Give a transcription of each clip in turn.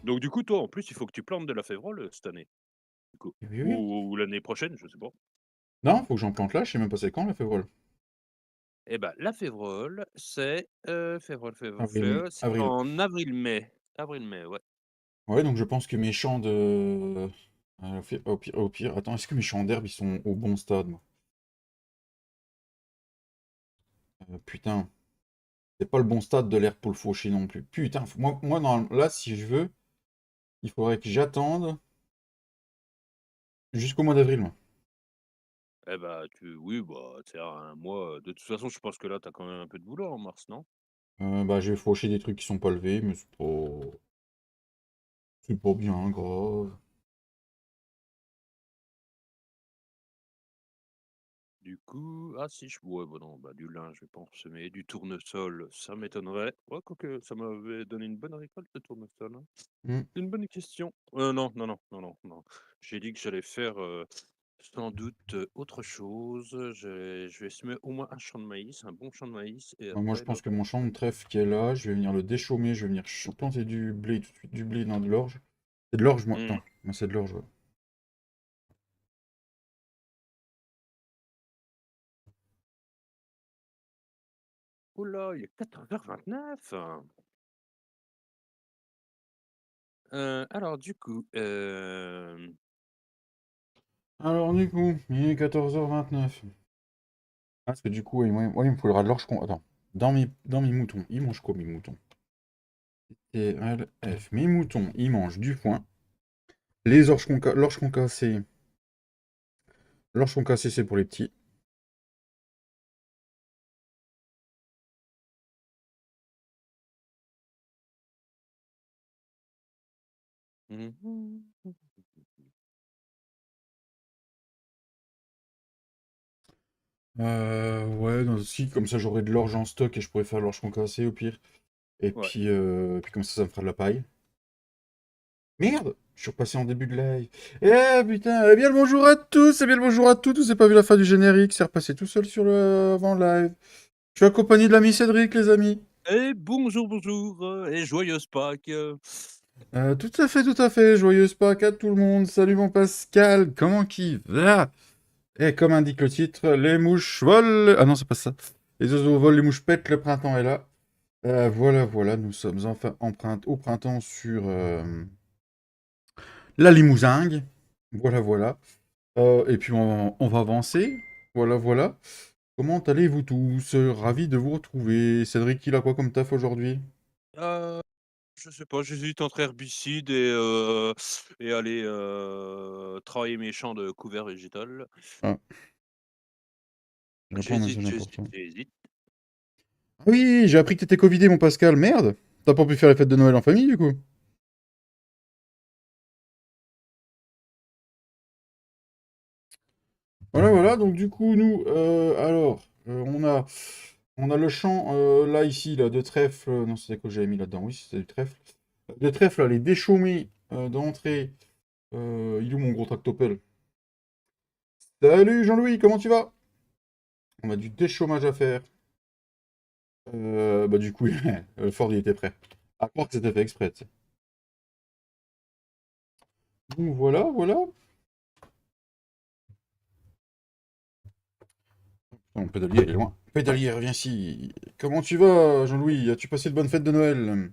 Donc du coup, toi, en plus, il faut que tu plantes de la févrole, cette année, du coup? Oui, oui. Ou l'année prochaine, je sais pas. Non, faut que j'en plante là, je sais même pas c'est quand la févrole. Eh bah, la févrole, c'est, Avril, c'est avril. en avril-mai. Avril-mai, ouais. Ouais, donc je pense que mes champs de... au pire, attends, est-ce que mes champs d'herbe, ils sont au bon stade, moi? Putain, c'est pas le bon stade de l'herbe pour le faucher non plus. Putain, moi là, si je veux, il faudrait que j'attende jusqu'au mois d'avril, moi. Eh bah, oui, bah, c'est un mois, de toute façon, je pense que là, tu as quand même un peu de boulot en mars, non? Bah, je vais faucher des trucs qui sont pas levés, mais c'est pas bien grave. Du coup, ah si, ouais, bah non, bah du lin, je vais pas en semer. Du tournesol, ça m'étonnerait. Ouais, quoique, ça m'avait donné une bonne récolte, de tournesol, hein. Hmm. C'est une bonne question. Non, non, non, non, non, non. J'ai dit que j'allais faire sans doute autre chose. Je vais semer au moins un champ de maïs, un bon champ de maïs, et Moi, je après le pense que reste. mon champ de trèfle qui est là, je vais venir le déchaumer, je vais venir planter du blé tout de suite, du blé dans de l'orge. C'est de l'orge, moi. Hmm. Attends, moi, c'est de l'orge, ouais. Oula, il est 14h29. Alors du coup, Alors, du coup, il est 14h29. Ah, parce que du coup, ouais, il me faudra de l'orge. Attends, dans mes moutons, ils mangent quoi, mes moutons? TLF. Mes moutons, ils mangent du foin. Les l'orge concassée. L'orge concassée, c'est pour les petits. mhm. Ouais, si, comme ça, j'aurai de l'orge en stock et je pourrais faire l'orge concassée au pire. Ouais. Et puis comme ça me fera de la paille. Merde! Je suis repassé en début de live. Eh putain, eh bien le bonjour à tous, eh bien le bonjour à tous, vous avez pas vu la fin du générique, c'est repassé tout seul sur le avant live. Je suis accompagné de l'ami Cédric, les amis. Et bonjour, bonjour, et joyeuse Pâques. Tout à fait, joyeuse Pâques à tout le monde. Salut mon Pascal, comment qui va? Et comme indique le titre, les mouches volent. Ah non, c'est pas ça. Les oiseaux volent, les mouches pètent, le printemps est là. Voilà, voilà, nous sommes enfin au printemps sur la Limousingue. Voilà, voilà. Et puis on va avancer. Voilà, voilà. Comment allez-vous tous? Ravi de vous retrouver. Cédric, il a quoi comme taf aujourd'hui? Heu, je sais pas, j'hésite entre herbicide et aller, travailler mes champs de couvert végétal. Ah, il va pas en J'hésite, mentionner j'hésite, n'importe où. j'hésite. Oui, j'ai appris que t'étais covidé, mon Pascal. Merde! T'as pas pu faire les fêtes de Noël en famille, du coup? Voilà, voilà. Donc, du coup, nous, alors, on a le champ, là, ici, là, de trèfle. Non, c'était quoi que j'avais mis là-dedans? Oui, c'était du trèfle. De trèfle, là, les déchaumés d'entrée. Il est où mon gros tractopelle? Salut Jean-Louis, comment tu vas? On a du déchômage à faire. Bah du coup, Ford il était prêt. À croire que c'était fait exprès, tu sais. Donc voilà, voilà. Non, pédalier, il est loin. Pédalier, reviens ici. Comment tu vas, Jean-Louis? As-tu passé de bonnes fêtes de Noël?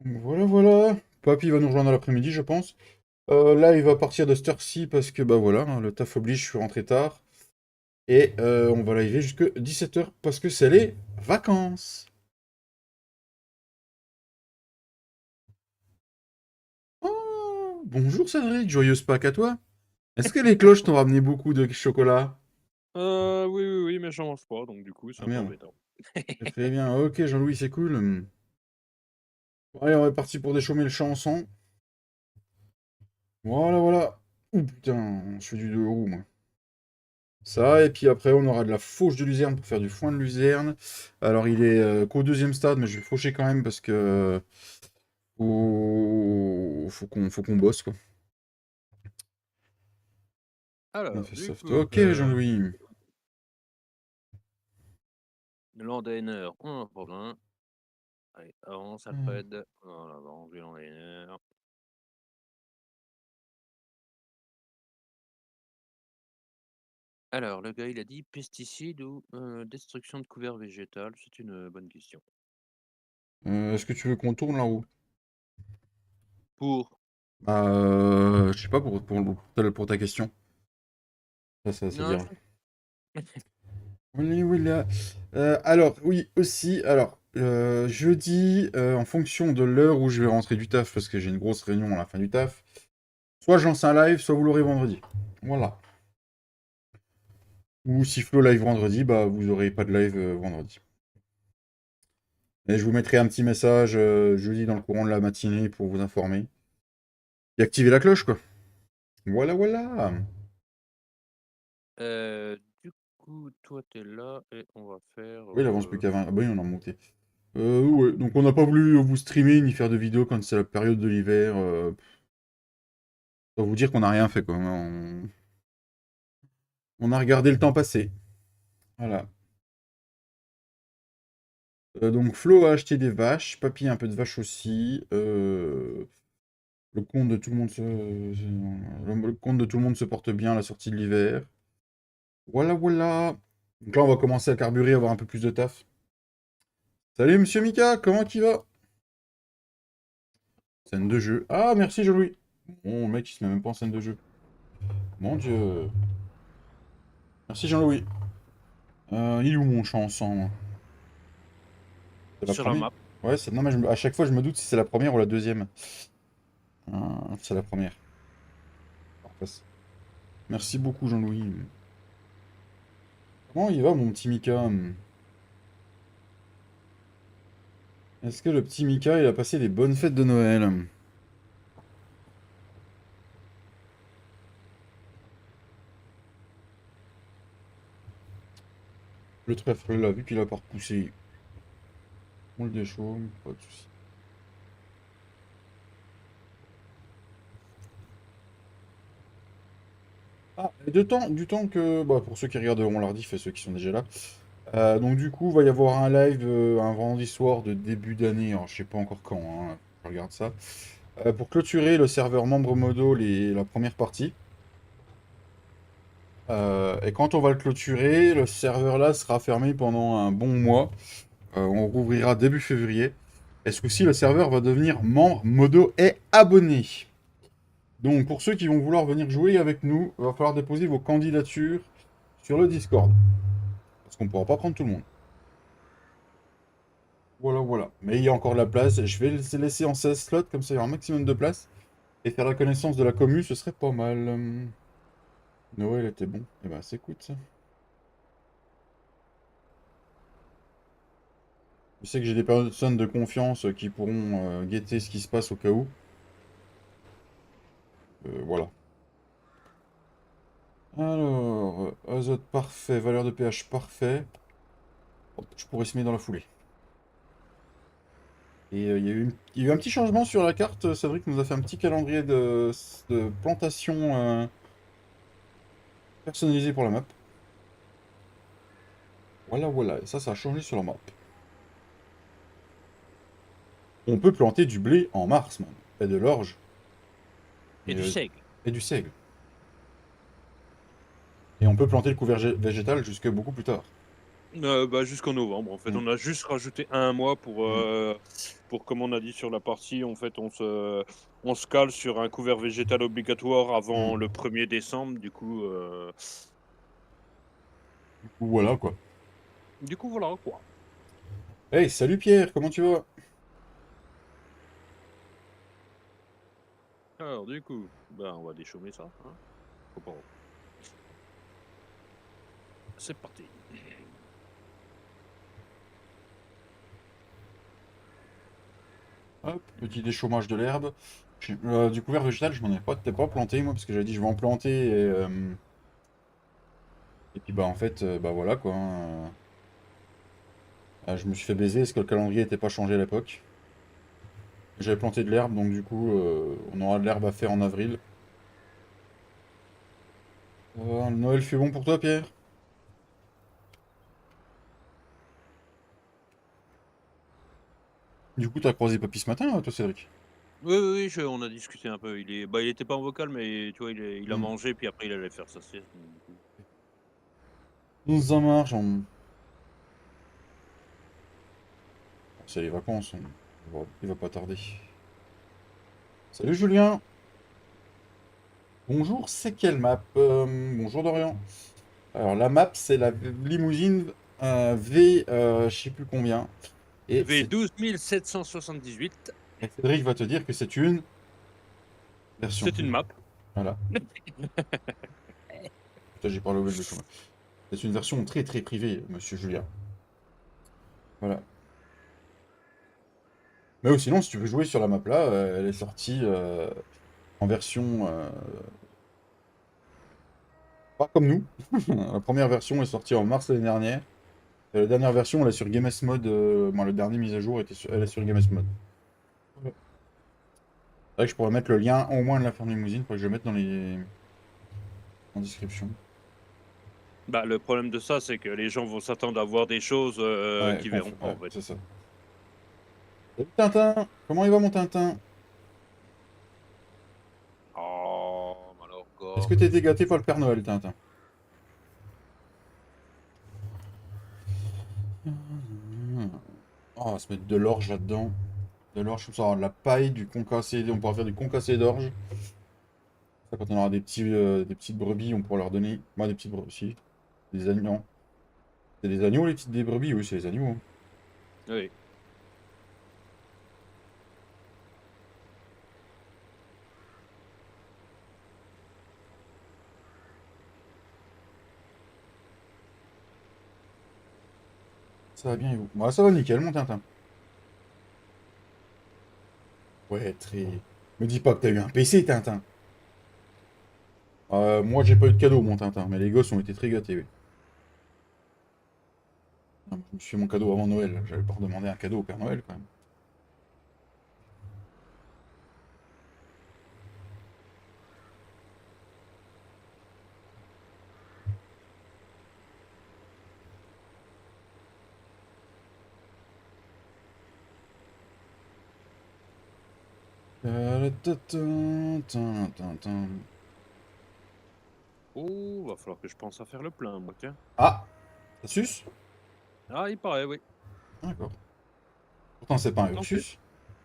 Donc voilà, voilà. Papy va nous rejoindre à l'après-midi, je pense. Là, il va partir de cette heure-ci parce que, bah voilà, hein, le taf oblige, je suis rentré tard. Et on va l'arriver jusque 17h parce que c'est les vacances. Oh, bonjour Cédric, joyeuse Pâques à toi. Est-ce que les cloches t'ont ramené beaucoup de chocolat? Oui, oui, oui, mais j'en mange pas, donc du coup, c'est Ah un peu merde. embêtant. Très bien. Ok, Jean-Louis, c'est cool. Bon, allez, on est parti pour déchaumer le chanson. Voilà, voilà. Ouh, putain, je fais du deux roues, moi. Ça, et puis après, on aura de la fauche de luzerne pour faire du foin de luzerne. Alors, il est qu'au deuxième stade, mais je vais faucher quand même parce que faut qu'on bosse, quoi. On a Alors, fait du soft. coup, Ok, Jean-Louis. Landowner, on en prend un. Allez, avance, Hmm. Alfred. En avant, vu dans les nerfs. Alors, le gars, il a dit pesticides ou destruction de couvert végétal. C'est une bonne question. Est-ce que tu veux qu'on tourne là-haut? Pour. Bah, je sais pas pour ta question. Ça Non, dira. Oui, oui, là. Alors, oui, aussi. Alors, jeudi, en fonction de l'heure où je vais rentrer du taf, parce que j'ai une grosse réunion à la fin du taf, soit je lance un live, soit vous l'aurez vendredi. Voilà. Ou si Flo live vendredi, bah vous aurez pas de live vendredi. Et je vous mettrai un petit message jeudi dans le courant de la matinée pour vous informer. Et activer la cloche, quoi. Voilà, voilà. Du coup, toi, t'es là et on va faire. Oui, il avance plus qu'à 20. Ah bah oui, on a remonté. Ouais, donc on n'a pas voulu vous streamer ni faire de vidéos quand c'est la période de l'hiver. Pour vous dire qu'on n'a rien fait, quoi. On a regardé le temps passer. Voilà. Donc Flo a acheté des vaches, Papy un peu de vaches aussi. Le compte de tout le monde le compte de tout le monde se porte bien à la sortie de l'hiver. Voilà, voilà. Donc là, on va commencer à carburer, avoir un peu plus de taf. Salut, monsieur Mika, comment tu vas? Scène de jeu. Ah, merci, Jean-Louis. Bon, le mec, il se met même pas en scène de jeu. Mon Dieu. Merci, Jean-Louis. Il est où mon chanson, moi? C'est la sur la première? map. Ouais, non, mais à chaque fois, je me doute si c'est la première ou la deuxième. C'est la première. Parfait. Merci beaucoup, Jean-Louis. Comment il va, mon petit Mika? Est-ce que le petit Mika, il a passé des bonnes fêtes de Noël? Le trèfle, là, vu qu'il a pas repoussé, on le déchaume, pas de soucis. Ah, et du temps que, bah, pour ceux qui regarderont la rediff et ceux qui sont déjà là, donc du coup, va y avoir un live un vendredi soir de début d'année, alors je sais pas encore quand, hein, je regarde ça, pour clôturer le serveur membre modo la première partie. Et quand on va le clôturer, le serveur là sera fermé pendant un bon mois. On rouvrira début février. Et ce coup-ci, le serveur va devenir membre modo et abonné. Donc pour ceux qui vont vouloir venir jouer avec nous, il va falloir déposer vos candidatures sur le Discord. Parce qu'on ne pourra pas prendre tout le monde. Voilà, voilà. Mais il y a encore de la place. Je vais le laisser en 16 slots, comme ça il y aura un maximum de place. Et faire la connaissance de la commu, ce serait pas mal. Noël était bon. Eh ben, c'est cool ça. Je sais que j'ai des personnes de confiance qui pourront guetter ce qui se passe au cas où. Voilà. Alors, azote parfait, valeur de pH parfait. Hop, je pourrais semer dans la foulée. Et il y a eu un petit changement sur la carte. Cédric nous a fait un petit calendrier de plantation personnalisé pour la map. Voilà, voilà. Et ça a changé sur la map. On peut planter du blé en mars, man. Et de l'orge. Et Et, du seigle. et du seigle. Et on peut planter le couvert végétal jusque beaucoup plus tard. Bah, jusqu'en novembre, en fait. Mm, On a juste rajouté un mois mm, comme on a dit sur la partie, en fait, on se cale sur un couvert végétal obligatoire avant mm. le 1er décembre. Voilà, quoi. Du coup, voilà, quoi. Hey, salut Pierre, comment tu vas? Alors, du coup, bah, on va déchaumer ça, hein. Faut pas. C'est parti. Hop, petit déchômage de l'herbe. Du couvert végétal, je m'en ai pas planté, moi, parce que j'avais dit je vais en planter. Et puis, bah, en fait, bah voilà, quoi, hein. Je me suis fait baiser parce que le calendrier n'était pas changé à l'époque. J'avais planté de l'herbe, donc du coup, on aura de l'herbe à faire en avril. Noël fut bon pour toi, Pierre? Du coup, t'as croisé Papy ce matin, toi, Cédric? Oui, oui, oui, on a discuté un peu. Il était pas en vocal, mais tu vois, il a Hmm. mangé, puis après il allait faire sa sieste. Donc, du coup. Ça marche. C'est les vacances. Il va pas tarder. Salut Julien. Bonjour, c'est quelle map? Bonjour Dorian. Alors la map, c'est la limousine V, je sais plus combien. Et, V 12 778. et Cédric va te dire que c'est une version. C'est une map. Voilà. Putain, j'ai parlé au bel de chemin. C'est une version très très privée, monsieur Julien. Voilà. Mais sinon, si tu veux jouer sur la map là, elle est sortie en version pas comme nous. La première version est sortie en mars l'année dernière. Et la dernière version, elle est sur Games Mode. Bon, le dernier mise à jour elle est sur Games Mode. Voilà. C'est vrai que je pourrais mettre le lien au moins de la ferme limousine, pour que je le mette dans les en description. Bah, le problème de ça, c'est que les gens vont s'attendre à voir des choses Ouais, qu'ils verront pas, ouais, en fait. c'est ça. Salut Tintin! Comment il va mon Tintin? Oh, alors, Est-ce que t'as été gosse. gâté par le Père Noël, Tintin? Oh, on va se mettre de l'orge là-dedans. De l'orge, comme ça, on aura de la paille, du concassé, on pourra faire du concassé d'orge. Ça, quand on aura des petites brebis, on pourra leur donner. Moi, des petites brebis, si. Des agneaux. Non. C'est des agneaux, les petites des brebis? Oui, c'est les agneaux, hein. Oui. Ça va bien et vous? Moi, ça va nickel, mon Tintin. Ouais, très. Me dis pas que t'as eu un PC, Tintin. Moi, j'ai pas eu de cadeau, mon Tintin, mais les gosses ont été très gâtés, oui. Ah, je me suis fait mon cadeau avant Noël. J'avais pas redemandé un cadeau au Père Noël, quand même. Oh, va falloir que je pense à faire le plein, moi, tiens. Ah! Ça suce? Ah, il paraît, oui. D'accord. Pourtant, c'est pas un Donc, Ursus.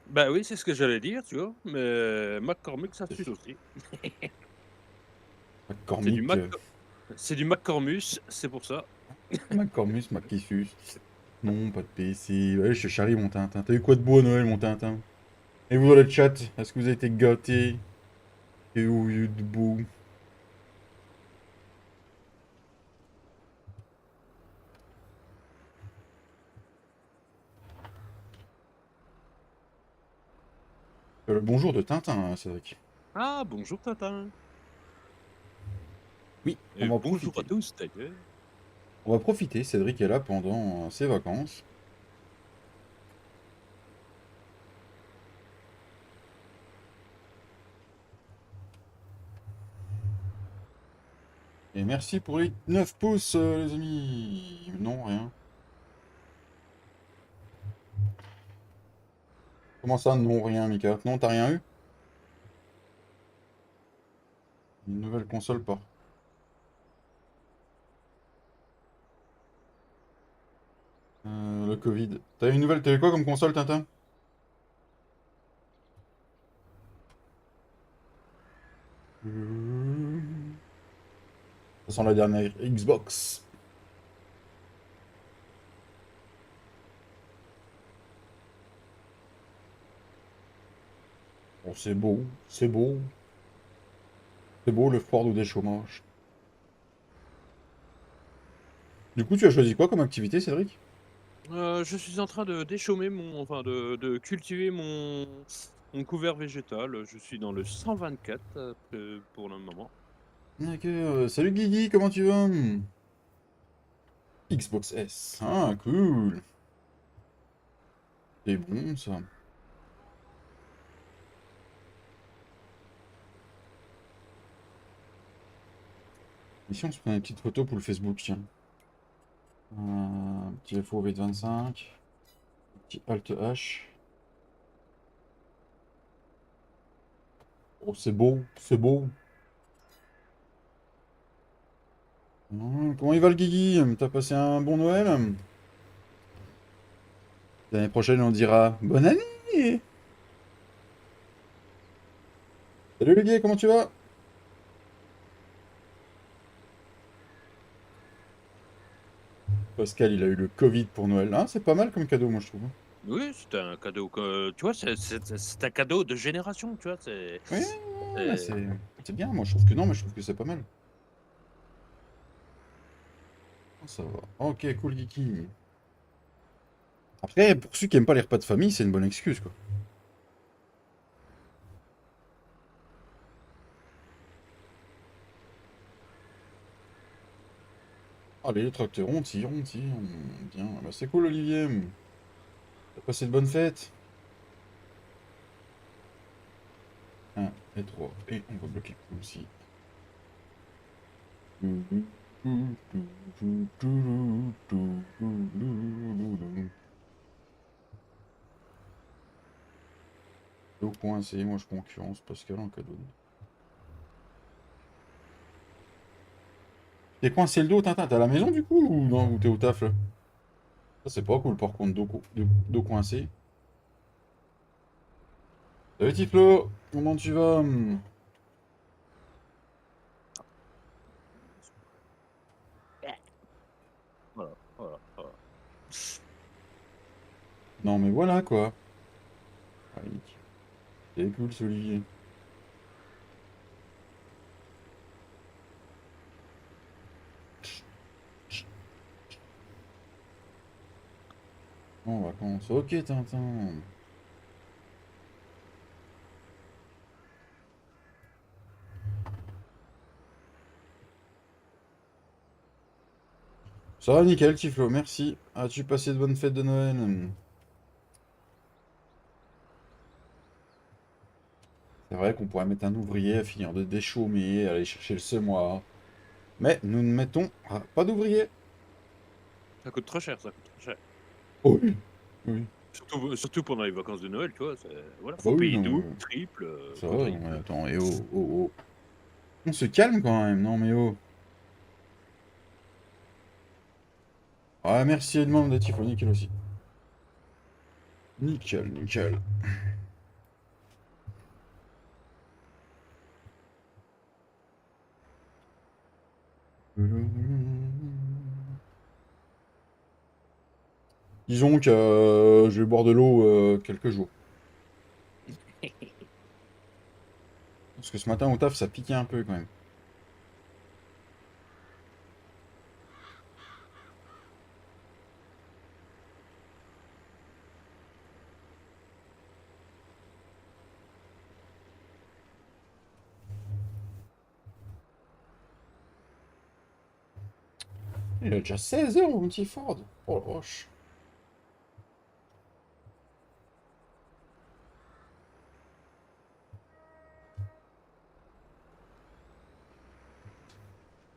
bah oui, c'est ce que j'allais dire, tu vois. Mais McCormick, ça suce C'est aussi. C'est du McCormick. Mac, c'est du McCormus, c'est pour ça. McCormus, McKissus. Non, pas de PC. Ouais, je charrie, mon Tintin. T'as eu quoi de beau à Noël, mon Tintin? Et vous dans le chat, est-ce que vous avez été gâtés? Et où eu de beau? Le bonjour de Tintin, hein, Cédric. Ah, bonjour Tintin. Oui, on Et va bonjour à profiter. tous, d'ailleurs. On va profiter, Cédric est là pendant ses vacances. Et merci pour les 9 pouces, les amis. Non, rien. Comment ça, non, rien, Mika? Non, t'as rien eu? Une nouvelle console pas. Le Covid. T'as eu une nouvelle, t'avais quoi comme console, Tintin? Ça sent la dernière Xbox. Bon, c'est beau, c'est beau. C'est beau le froid ou des chômages. Du coup, tu as choisi quoi comme activité, Cédric? Je suis en train de déchaumer enfin de cultiver mon couvert végétal. Je suis dans le 124 pour le moment. D'accord. Salut Guigui, comment tu vas? Xbox S. Ah, cool. C'est bon, ça. Ici, on se prend une petite photo pour le Facebook, tiens. Petit FOV25. Petit Alt H. Oh, c'est beau, c'est beau. Comment il va le Guigui? T'as passé un bon Noël? L'année prochaine, on dira bonne année! Salut le Guigui, comment tu vas? Pascal, il a eu le Covid pour Noël. Ah, c'est pas mal comme cadeau, moi, je trouve. Oui, c'était un cadeau que tu vois, c'est un cadeau de génération, tu vois? Oui, ouais, C'est c'est bien. Moi, je trouve que non, mais je trouve que c'est pas mal. Ah, ça va. Ok, cool, Guigui. Après, pour ceux qui aiment pas les repas de famille, c'est une bonne excuse, quoi. Allez, les tracteurs, on tire, on tire. Bien. Bah, c'est cool, Olivier. T'as passé de bonnes fêtes? 1 et 3. Et on va bloquer comme si. Dos coincé, moi je concurrence Pascal en cadeau. T'es coincé le dos, Tintin, t'es à la maison du coup ou non, ou t'es au taf là? Ça c'est pas cool par contre, dos coincé. Salut Tiflo, comment tu vas? voilà, voilà, voilà. Non mais voilà quoi. Allez, c'est cool ce Olivier. En vacances, ok Tintin. Ça va nickel Tiflo, merci. As-tu passé de bonnes fêtes de Noël? C'est vrai qu'on pourrait mettre un ouvrier à finir de déchaumer, à aller chercher le semoir. Mais nous ne mettons pas d'ouvrier. Ça coûte trop cher, ça coûte trop cher. Oh oui. Oui. Surtout pendant les vacances de Noël, tu vois? Voilà, Ah bah faut oui, payer non, double, triple, ça va, non, mais quadruple. attends, et oh, oh, oh. On se calme quand même, non mais oh. Ah, merci Edmond d'être Tifo, nickel aussi. Nickel, nickel. Disons que je vais boire de l'eau quelques jours. Parce que ce matin au taf, ça piquait un peu quand même. Il est déjà 16 h mon petit Ford. Oh la vache.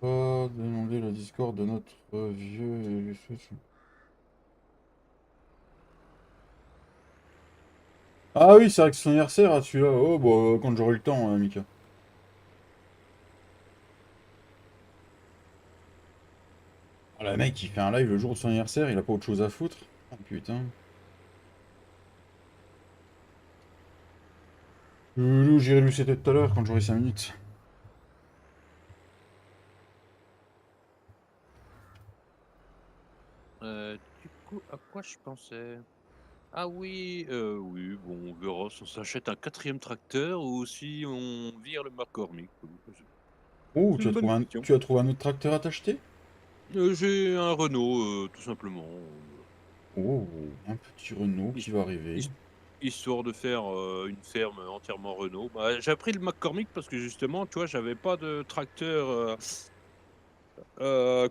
Pas demander le Discord de notre vieux. Ah oui, c'est vrai que c'est son anniversaire, ah, celui-là. Oh, bah, quand j'aurai le temps, Mika. Ah, le mec, il fait un live le jour de son anniversaire, il a pas autre chose à foutre. Ah, putain. J'irai lui c'était tout à l'heure quand j'aurai 5 minutes. Du coup, à quoi je pensais? Ah oui, oui, bon, on verra si on s'achète un 4e tracteur ou si on vire le McCormick. Oh, C'est une bonne question. tu as trouvé un autre tracteur à t'acheter? J'ai un Renault, tout simplement, Oh, un petit Renault his qui va arriver. his histoire de faire, une ferme entièrement Renault. Bah, j'ai appris le McCormick parce que justement, tu vois, j'avais pas de tracteur,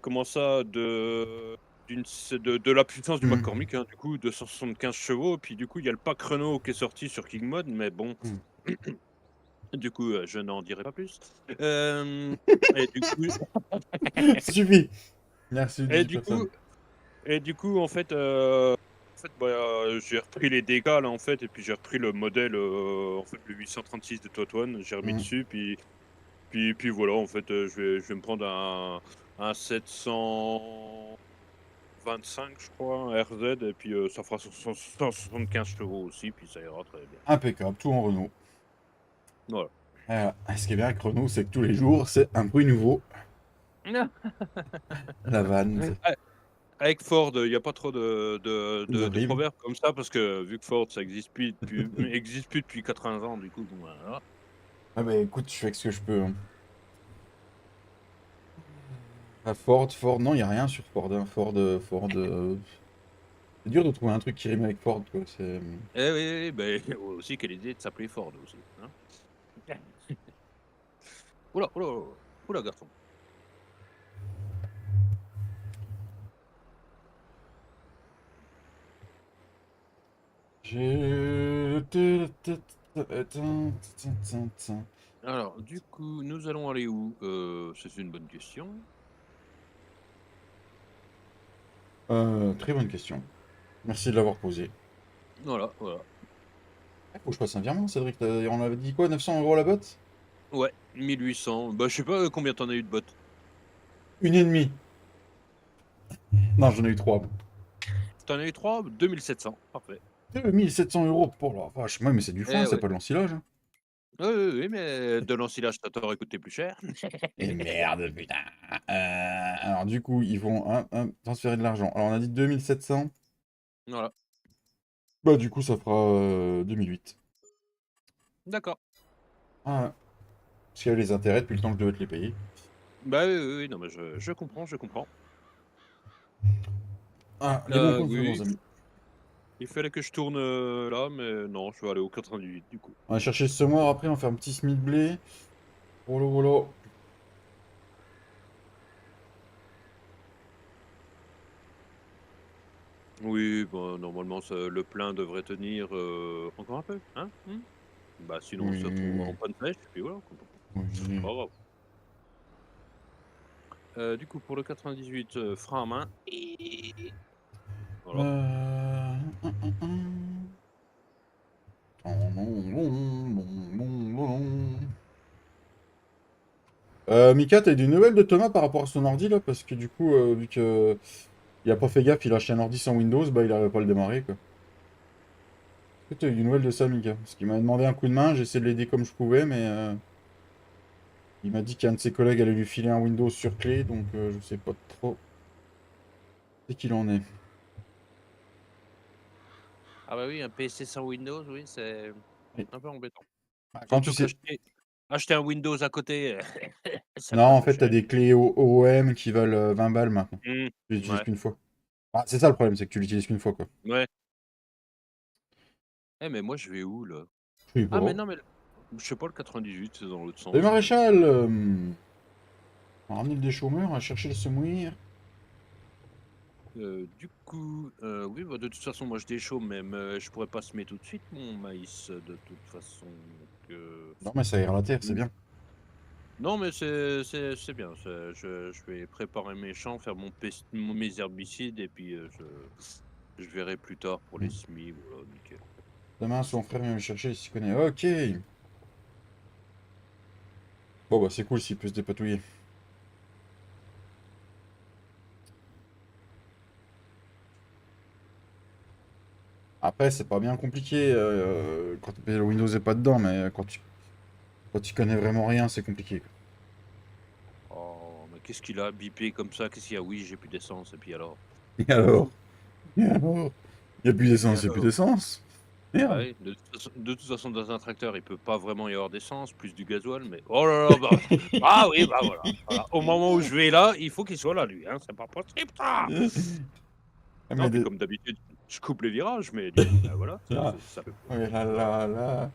comment ça? De la puissance du Hmm, McCormick, hein, du coup, 275 chevaux. Puis du coup, il y a le pack Renault qui est sorti sur King Mode, mais bon, hmm. du coup, je n'en dirai pas plus. Hem et du coup Ça suffit. Merci, et 18 du personnes. coup et du coup, en fait, fait, bah, j'ai repris les dégâts là en fait, et puis j'ai repris le modèle, en fait le 836 de Totoine, j'ai remis Hmm. dessus, puis voilà en fait, je vais me prendre un 725 je crois, un RZ, et puis, ça fera 175 chevaux aussi, puis ça ira très bien. Impeccable, tout en Renault. Voilà. Ce qui est bien avec Renault, c'est que tous les jours, c'est un bruit nouveau. La vanne, c'est A Avec Ford, il y a pas trop de horrible. proverbes comme ça, parce que vu que Ford ça existe plus depuis 80 ans, du coup bon, bah, voilà. Ah bah écoute, je fais ce que je peux, hein. Ah, Ford, non, il n'y a rien sur Ford, hein. C'est dur de trouver un truc qui rime avec Ford, quoi. C'est... Eh oui, oui, beh, aussi quelle idée de s'appeler Ford aussi, hein? Ouh là, ouh là, ouh là, garçon. J'ai... Alors, du coup, nous allons aller où? C'est une bonne question. Très bonne question. Merci de l'avoir posée. Voilà, voilà. Faut que je passe un virement, Cédric. On avait dit quoi, 900 € la botte? Ouais, 1800. Bah, je sais pas, combien tu en as eu de bottes? Une et demie. Non, j'en ai eu trois. Tu en as eu 3? 2 700, parfait. 1 700 € pour la vache. Ouais, mais c'est du foin, Eh c'est ouais. pas de l'ensilage, hein. Oui, oui, oui, mais de l'ensilage, ça t'aurait coûté plus cher. Et merde, putain. Alors, du coup, ils vont transférer de l'argent. Alors, on a dit 2700. Voilà, Bah, du coup, ça fera 2008. d'accord. Ah, parce qu'il y a les intérêts depuis le temps que je devais te les payer. Bah, oui, oui, oui, non, mais je comprends, je comprends. Ah, les bons comptes, Oui, bons amis. il fallait que je tourne, là, mais non, je vais aller au 98 du coup. On va chercher ce mois, après, on va faire un petit semis de blé. Wolo, wolo. Oui, bah, normalement, le plein devrait tenir, encore un peu, hein? Mmh? Bah, sinon on se retrouve en Oui, panne sèche, puis voilà, quoi. oui, C'est oui. pas grave. Du coup, pour le 98, frein à main et voilà. Hum, hum, hum. Mika, t'as eu des nouvelles de Thomas par rapport à son ordi là? Parce que du coup, vu que il a pas fait gaffe, il a acheté un ordi sans Windows, bah il arrive pas à le démarrer quoi. Est-ce que t'as eu des nouvelles de ça, Mika? Parce qu'il m'a demandé un coup de main, j'ai essayé de l'aider comme je pouvais, mais il m'a dit qu'un de ses collègues allait lui filer un Windows sur clé, donc je sais pas trop c'est qu'il en est. Ah bah oui, un PC sans Windows, oui, c'est Et- un peu embêtant. Quand tu Surtout sais. qu'acheter un Windows à côté, ça Non, coûte un en peu fait, t'as cher. des clés OEM qui valent 20 balles maintenant. Mmh. Tu les utilises Ouais, qu'une fois. Ah, c'est ça le problème, c'est que tu l'utilises qu'une fois quoi. ouais. Eh, mais moi, je vais où là? Je sais Ah mais pas. non, mais je sais pas, le 98, c'est dans l'autre Les sens. maréchal, on a ramené des chômeurs, on a cherché le semouir. Du coup, oui, bah, de toute façon, moi, je déchaume, même, je pourrais pas semer tout de suite mon maïs, de toute façon, donc Non, mais ça ira la terre, c'est mmh. bien. Non, mais c'est bien, je vais préparer mes champs, faire mes herbicides, et puis, je verrai plus tard pour les Hmm. semis, voilà, nickel. Demain, son frère vient me chercher s'il connaît. Ok. Bon, bah, c'est cool s'il peut se dépatouiller. Après, c'est pas bien compliqué quand le Windows est pas dedans, mais quand tu connais vraiment rien, c'est compliqué, quoi. Oh, mais qu'est-ce qu'il a bipé comme ça? Qu'est-ce qu'il y a? Oui, j'ai plus d'essence, et puis alors? Et alors? Et alors? Il y a plus Et d'essence, il y a plus alors? d'essence. Bah Merde. oui, de toute façon, dans un tracteur, il peut pas vraiment y avoir d'essence, plus du gasoil, mais oh là là, bah, ah oui, bah, voilà, voilà. Au moment où je vais là, il faut qu'il soit là, lui, hein, c'est pas possible ça! Ah, Non, mais puis comme d'habitude, je coupe les virages, mais du coup, bah, voilà, Ah, ça fait oh là voilà. là là.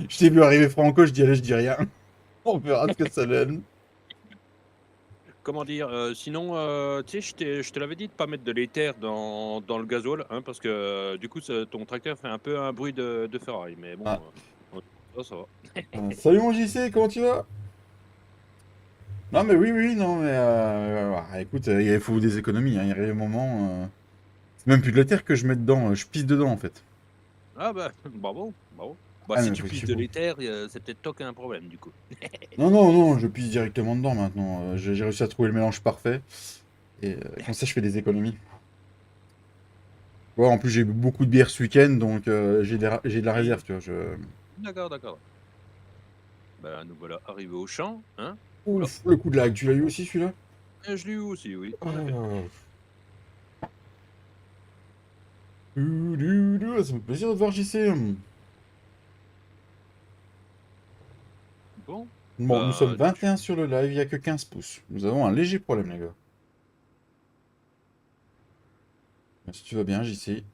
Je t'ai vu arriver franco, je dis allez, je dis rien. On verra ce que ça donne. Comment dire? Sinon, tu sais, je te l'avais dit de pas mettre de l'éther dans le gasoil, hein, parce que, du coup, ton tracteur fait un peu un bruit de ferraille, mais bon, Ah. ça va. Salut mon JC, comment tu vas? Non mais oui, oui, non mais écoute, il faut des économies, hein. Il y a un moment. Même plus de la terre que je mets dedans, je pisse dedans en fait. Ah bah, bravo, bravo. Bah, Ah si mais tu faut que pisses tu de faut. l'éther, c'est peut-être toi qui as un problème, du coup. Non, non, non, je pisse directement dedans maintenant. J'ai réussi à trouver le mélange parfait. Et comme ça, je fais des économies. Ouais, en plus, j'ai bu beaucoup de bière ce week-end, donc j'ai de la Oui, réserve, tu vois. d'accord, d'accord. Bah, nous voilà arrivés au champ, hein. Oula, Ouf, le coup de lag, tu l'as eu aussi celui-là? je l'ai eu aussi, oui, en effet. Ah. Ça me fait plaisir de te voir, JC. Bon, Bon, nous sommes bah, 21 sur le live, il n'y a que 15 pouces. Nous avons un léger problème, les gars. Si tu vas bien, JC.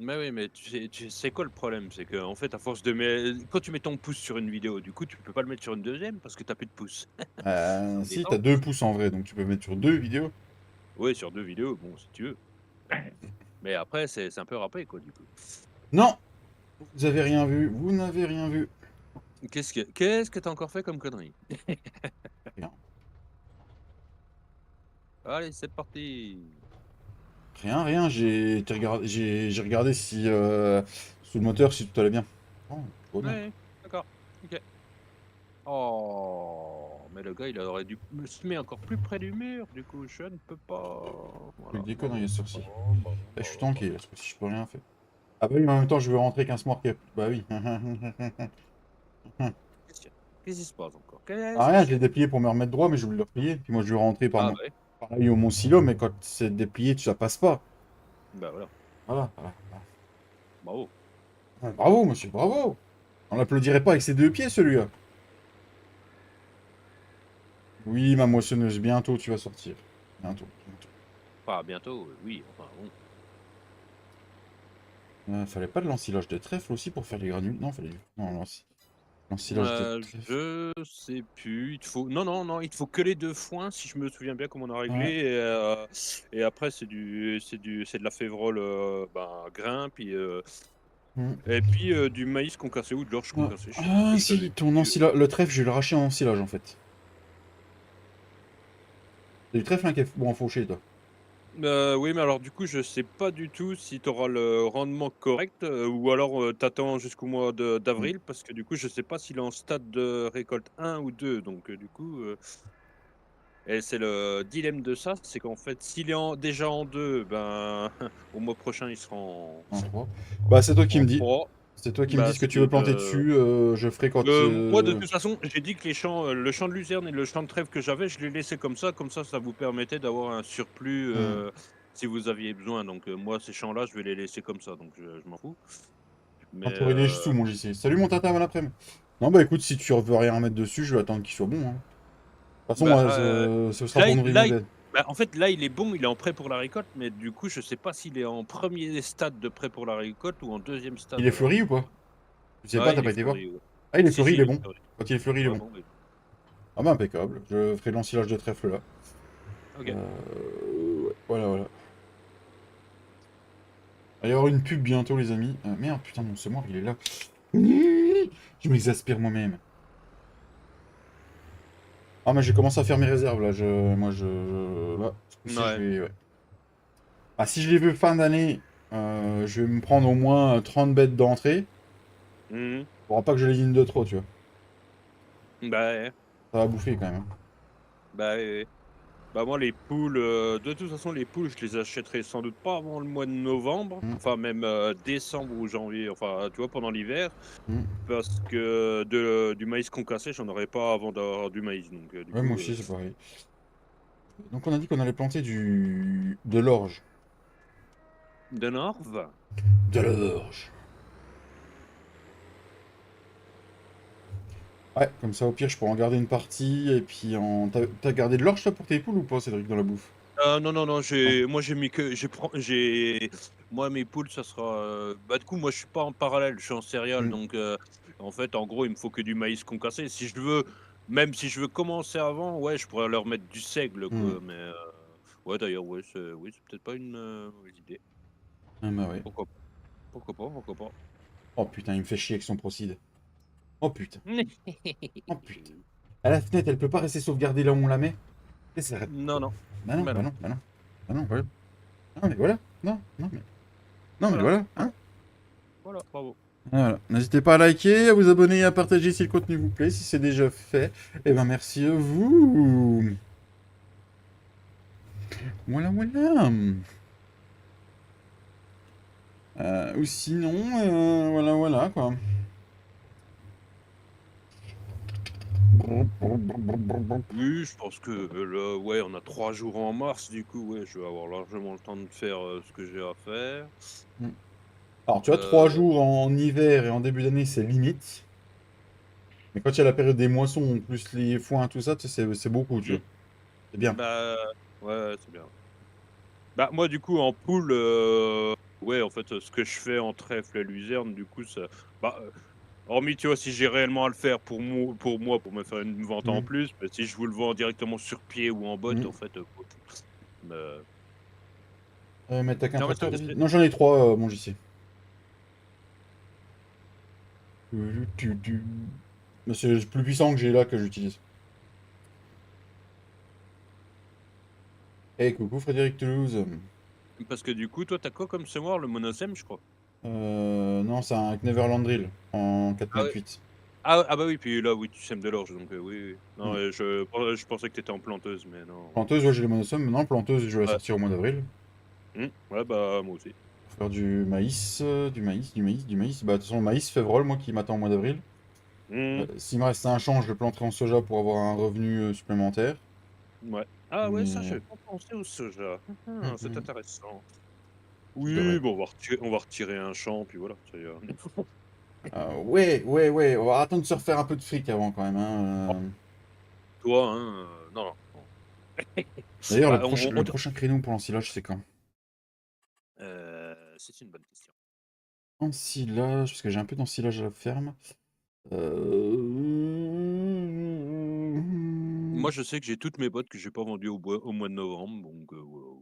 mais oui, mais tu sais quoi le problème? C'est qu'en fait, à force de quand tu mets ton pouce sur une vidéo, du coup, tu peux pas le mettre sur une deuxième parce que tu as plus de pouce. C'est Si, t'as embêtant. 2 pouces en vrai, donc tu peux mettre sur 2 vidéos. Oui, sur 2 vidéos, bon, si tu veux. Mais après, c'est un peu râpé, quoi, du coup. Non! Vous avez rien vu, vous n'avez rien vu. Qu'est-ce que tu encore fait comme connerie? Rien. Allez, c'est parti! Rien, rien, j'ai regardé si sous le moteur si tout allait bien. Oh, tout va bien. Ouais, d'accord, OK. Oh, mais le gars, il aurait dû me se mettre encore plus près du mur, du coup, je ne peux pas. Tu Voilà, des bah conneries, bon, ce bah ci. bon, bah bon, Eh, bah je suis bon, bah tanké, là, bon. ce coup-ci, je peux rien faire. Ah bah oui, mais en même temps, je veux rentrer qu'un smart cap. Bah oui. Qu'est-ce qui se passe encore? Ah, Qu'est-ce rien, qui je l'ai se déplié pour me remettre droit, mais je voulais le replier. Puis moi, je vais rentrer Ah bah oui, par là, il y a mon silo, mais quand c'est déplié, ça passe pas. bah voilà, Voilà, voilà. bravo. Ah, bravo, monsieur, bravo! On l'applaudirait pas avec ses 2 pieds, celui-là. Oui, ma moissonneuse, bientôt tu vas sortir. Bientôt, bientôt. Enfin, bientôt, oui, enfin bon. Fallait pas de l'ensilage de trèfle aussi pour faire les granules? Non, fallait. Non, l'ensilage de trèfle. Je sais plus, il te faut non, non, non, il te faut que les 2 foins si je me souviens bien comment on a réglé Ouais. et après c'est de la févrole, ben, grain Mm. et puis, du maïs concassé ou de l'orge Ouais. concassée, je sais plus ce Ah, que je t'avais si, ton dit, ensilage. Le trèfle, je vais le racheter en ensilage en fait. C'est du trèfle hein, qui est bon à faucher, toi. Oui, mais alors du coup, je sais pas du tout si tu auras le rendement correct, ou alors, tu jusqu'au mois de Mm. d'avril parce que du coup, je sais pas s'il est en stade de récolte 1 ou 2 donc du coup, et c'est le dilemme de ça, c'est qu'en fait, s'il est déjà en 2 ben, au mois prochain, il sera En 3. Bah, c'est toi qui me en dis. 3. C'est toi qui me dis Bah, ce que tu veux planter dessus. Je ferai quand. moi, de toute façon, j'ai dit que le champ de luzerne et le champ de trèfle que j'avais, je les laissais comme ça vous permettait d'avoir un surplus, Hmm. si vous aviez besoin. Donc, moi, ces champs-là, je vais les laisser comme ça, donc je m'en fous. Mais, Quand tu aurais des sous, mon JC. Salut mon tata, bon après-midi. Non, bah écoute, si tu veux rien mettre dessus, je vais attendre qu'il soit bon. Hein. De toute façon, bah, moi, ce sera là, pour nourrir mon bled. en fait, là, il est bon, il est en prêt pour la récolte, mais du coup, je sais pas s'il est en premier stade de prêt pour la récolte ou en deuxième Il stade, est alors fleuri du ou coup. pas? Je sais pas, Ouais, t'as il est pas été voir. fleuri, ouais. Ah, il est Si, fleuri, si, il est il est bon. fleuri. Quand il est fleuri, il est Ouais, bon. bon, oui. Ah bah impeccable. Je ferai de l'ensilage de trèfle là. OK. Ouais, voilà, voilà. Il va y avoir une pub bientôt, les amis. Merde, putain, mon semoir, il est là. Je m'exaspère moi-même. Ah, mais j'ai commencé à faire mes réserves là. Là, ce coup-ci, je Ouais. vais. Ouais. Ah, si je les veux fin d'année, je vais me prendre au moins 30 bêtes d'entrée. Mmh. Faudra pas que je les ligne de trop, tu vois. Bah, ouais. Ça va bouffer quand même. Hein. Bah, oui, oui. Bah, moi, les poules, de toute façon, les poules, je les achèterai sans doute pas avant le mois de novembre, Mm, enfin même, décembre ou janvier, enfin, tu vois, pendant l'hiver, mm. parce que du maïs concassé, j'en aurai pas avant d'avoir du maïs, donc du Ouais, moi coup, aussi, c'est pareil. Donc, on a dit qu'on allait planter de l'orge. de Norve? De l'orge. Ouais, comme ça, au pire, je pourrais en garder une partie. Et puis, t'as gardé de l'orge, toi, pour tes poules ou pas, Cédric, dans la bouffe? Non, non, non, Non. j'ai mis que moi, mes poules, ça sera, bah, du coup, moi, je suis pas en parallèle, je suis en céréales, Mm, donc en fait, en gros, il me faut que du maïs concassé. Si je veux même si je veux commencer avant, ouais, je pourrais leur mettre du seigle, mm. quoi, mais ouais, d'ailleurs, ouais, c'est peut-être pas une, mauvaise idée. Ah, bah ouais. Pourquoi pas? Pourquoi pas? Pourquoi pas? Oh putain, il me fait chier avec son Procide. Oh putain. Oh putain. À la fenêtre, elle peut pas rester sauvegardée là où on la met? Et ça arrête. Non, non. Bah non, Bah, bah non. non, bah non. Bah non, voilà. Ah, mais voilà. Non, non, mais... Non, mais Voilà, voilà, voilà, hein. voilà, bravo. Voilà. N'hésitez pas à liker, à vous abonner et à partager si le contenu vous plaît. Si c'est déjà fait, eh ben merci à vous. Voilà, voilà. Ou sinon, voilà, voilà, quoi. Oui, je pense que là, ouais, on a 3 jours en mars, du coup, ouais, je vais avoir largement le temps de faire ce que j'ai à faire. Alors, tu vois, 3 Euh, jours en hiver et en début d'année, c'est limite. Mais quand il y a la période des moissons, plus les foins, tout ça, tu sais, c'est beaucoup, tu hmm, vois. C'est bien. bah, ouais, ouais, c'est bien. Bah, moi, du coup, en poule, ouais, en fait, ce que je fais en trèfle et luzerne, du coup, ça, bah, hormis, tu vois, si j'ai réellement à le faire pour me faire une vente en Mm. plus, bah, si je vous le vends directement sur pied ou en botte, Mm. en fait, me Mais t'as qu'un non, mais tracteur de c'est vide? Non, j'en ai 3, mon JC. Mais c'est le plus puissant que j'ai là que j'utilise. Hey, coucou Frédéric Toulouse. parce que, du coup, toi, tu as quoi comme semoir? Le Monosem, je crois? Non, c'est un Neverland Drill en 4 Ah mètres ouais. 8. Ah bah, oui, puis là, oui, tu sèmes de l'orge, donc oui, oui. Non, Mm. je pensais que tu étais en planteuse, mais non, ouais. Planteuse, ouais, j'ai les monosomes. Maintenant, planteuse, je vais la Ouais, sortir au mois d'avril. ouais, bah, moi aussi. Pour faire du maïs, du maïs, du maïs, du maïs. Bah, de toute façon, le maïs févrole, moi, qui m'attend au mois d'avril. Mmh, S'il me reste un champ, je le planterai en soja pour avoir un revenu supplémentaire. ouais. Ah ouais, ça, Mais... j'avais pas pensé au soja. Hum, C'est hum, intéressant. je devrais. Oui, bon, on va retirer un champ, puis voilà, ça ira. Ouais, ouais, ouais. On va attendre de se refaire un peu de fric avant, quand même, Oh, hein. toi, hein, non, non, non. D'ailleurs, Bah, le prochain créneau pour l'ensilage, c'est quand? c'est une bonne question. Ensilage, parce que j'ai un peu d'ensilage à la ferme. Moi, je sais que j'ai toutes mes bottes que j'ai pas vendues au mois de novembre, donc voilà.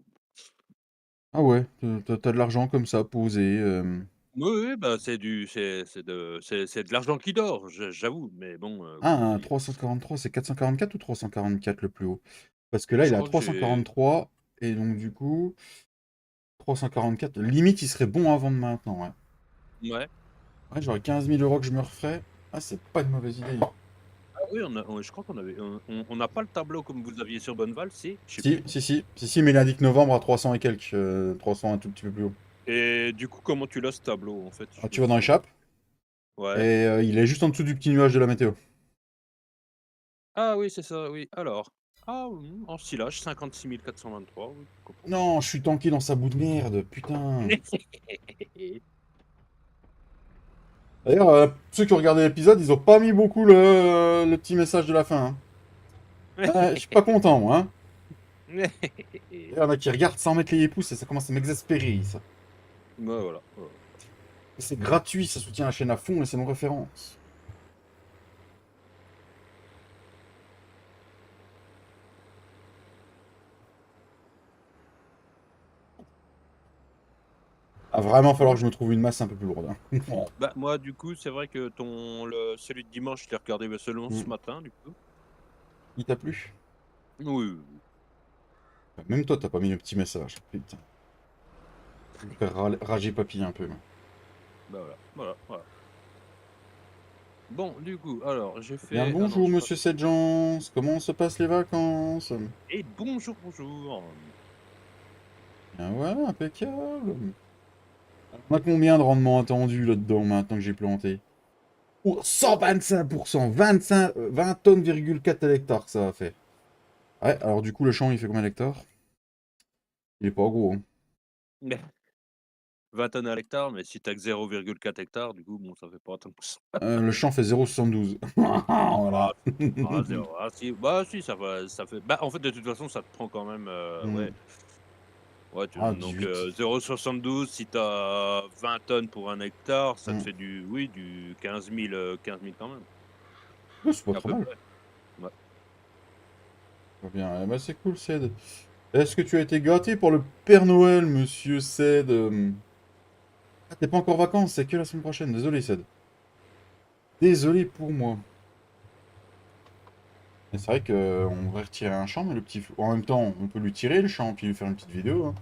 Ah ouais, t'as de l'argent comme ça posé. Oui, oui, bah, c'est de l'argent qui dort, j'avoue, mais bon, Ah, comme on un dit, 343, c'est 444 ou 344 le plus haut? Parce que là, je il est à crois que j'ai 343, et donc du coup, 344, limite, il serait bon à vendre maintenant, ouais. ouais. Ouais, j'aurais 15 000 euros que je me referais. Ah, c'est pas une mauvaise idée. Ah oui, je crois qu'on avait on n'a pas le tableau comme vous aviez sur Bonneval, si? Je sais Si, plus. si, si, si, si, mais il indique novembre à 300 et quelques, 300 un tout petit peu plus haut. Et du coup, comment tu l'as ce tableau, en fait? Ah, Je tu me vas dans les souviens. chapes, et Ouais. il est juste en dessous du petit nuage de la météo. Ah oui, c'est ça, oui. Alors, ah, en silage, 56 423, oui, pourquoi pas. Non, je suis tanké dans sa boue de merde, putain. D'ailleurs, ceux qui ont regardé l'épisode, ils ont pas mis beaucoup le petit message de la fin, hein. Je suis pas content, moi, hein. Il y en a qui regardent sans mettre les pouces et ça commence à m'exaspérer, ça. Bah, voilà, voilà. C'est gratuit, ça soutient la chaîne à fond et c'est nos références. Ah, vraiment Bon, falloir que je me trouve une masse un peu plus lourde, hein. bah, moi, du coup, c'est vrai que celui de dimanche, je l'ai regardé, bah, seulement ce Mm. matin, du coup. Il t'a plu? Oui, oui, oui. Même toi, t'as pas mis le petit message. Putain. Je vais me faire rager papy un peu, moi. Bah, voilà, voilà, voilà. Bon, du coup, alors, j'ai Bien le fait ah non, bonjour, j'ai pas monsieur Sedjans. Comment se passent les vacances? et bonjour, bonjour. Bien voilà, impeccable. On a combien de rendement attendu là-dedans maintenant que j'ai planté? Oh, 125%, 25, 20 tonnes,4 à l'hectare que ça va faire. Ouais, alors du coup, le champ, il fait combien d'hectares? Il est pas gros, hein. 20 tonnes à l'hectare, mais si tu que 0,4 hectares, du coup, bon, ça fait pas tant que ça. Le champ fait 0,72. Ah, Voilà. ah 0, ah si, bah si, ça fait bah, en fait, de toute façon, ça te prend quand même, Hmm. ouais, ouais, Ah, donc 18. 0,72 si tu as 20 tonnes pour 1 hectare, ça te Hmm. fait du 15 000 quand même, Ouais, c'est pas à trop peu mal. près. Ouais. Très bien. Eh ben, c'est cool, Ced. Est-ce que tu as été gâté par le Père Noël, monsieur Ced? Ah, t'es pas encore en vacances, c'est que la semaine prochaine. Désolé, Ced. Désolé pour moi. Mais c'est vrai qu'on devrait retirer un champ, mais le petit... En même temps, on peut lui tirer le champ, puis lui faire une petite vidéo, hein.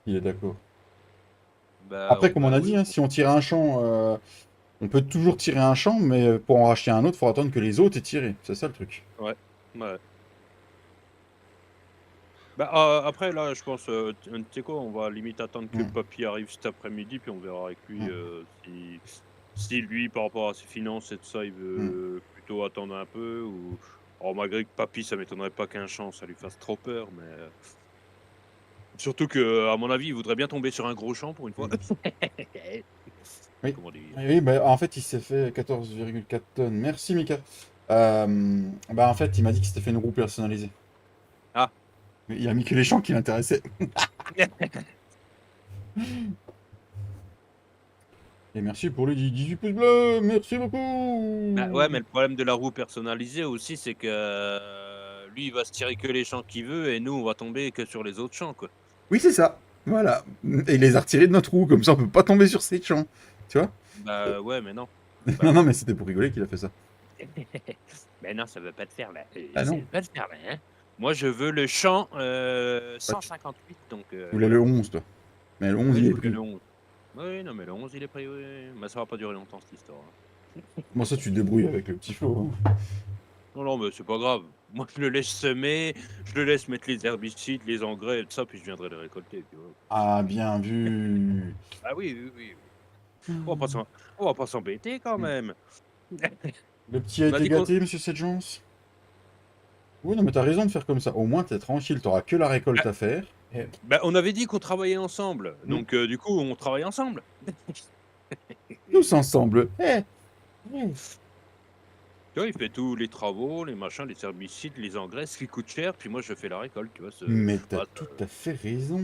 Il est d'accord. Bah, Après, comme on bah a dit, oui. hein, si on tire un champ, on peut toujours tirer un champ, mais pour en racheter un autre, il faut attendre que les autres aient tiré. C'est ça le truc. Ouais. Ouais. Bah, après là, je pense, tu sais quoi? On va limite attendre que Mm, papy arrive cet après-midi, puis on verra avec lui, mm, si lui, par rapport à ses finances et tout ça, il mm. veut plutôt attendre un peu ou alors malgré que papy, ça m'étonnerait pas qu'un champ, ça lui fasse trop peur, mais surtout que, à mon avis, il voudrait bien tomber sur un gros champ pour une fois. Mm. Oui. Comment dire? Oui, oui, bah, en fait, il s'est fait 14,4 tonnes. Merci, Mika. Bah, en fait, il m'a dit qu'il s'était fait une roue personnalisée. Ah! Mais il a mis que les champs qui l'intéressaient. Et merci pour les 18 pouces bleus. Merci Bah, ouais, beaucoup. mais le problème de la roue personnalisée aussi, c'est que, lui, il va se tirer que les champs qu'il veut et nous, on va tomber que sur les autres champs, quoi. Oui, c'est ça. Voilà. Et il les a retirés de notre roue, comme ça on peut pas tomber sur ces champs. Tu vois? Bah, ouais, mais non. Bah, Non, non, non. mais c'était pour rigoler qu'il a fait ça. Mais non, ça veut pas te faire là, Ah ça non. veut pas le faire là, hein. Moi, je veux le champ, Bah, tu 158 donc voulais le voilà. 11, toi. Mais le 11, Oui, il je est voulais pris. le 11. Oui, non, mais le 11 il est pris, oui, oui, mais ça va pas durer longtemps cette histoire, hein. Bon, ça, tu te débrouilles avec le petit Flo, hein. Non, non, mais c'est pas grave. Moi, je le laisse semer, je le laisse mettre les herbicides, les engrais et tout ça, puis je viendrai les récolter, puis voilà. Ah, bien vu. Ah oui, oui, oui, oui. On va pas s'embêter quand même. Le petit a On a été dit qu'on gâté, monsieur Sedgeance. Oui, non, mais t'as raison de faire comme ça. Au moins, t'es tranquille, t'auras que la récolte bah à faire. Et... bah, on avait dit qu'on travaillait ensemble, Hmm. donc du coup, on travaille ensemble. Tous ensemble. Eh, eh. Tu vois, il fait tous les travaux, les machins, les herbicides, les engrais, ce qui coûte cher, puis moi je fais la récolte, tu vois? Mais t'as Bah, tout à fait raison.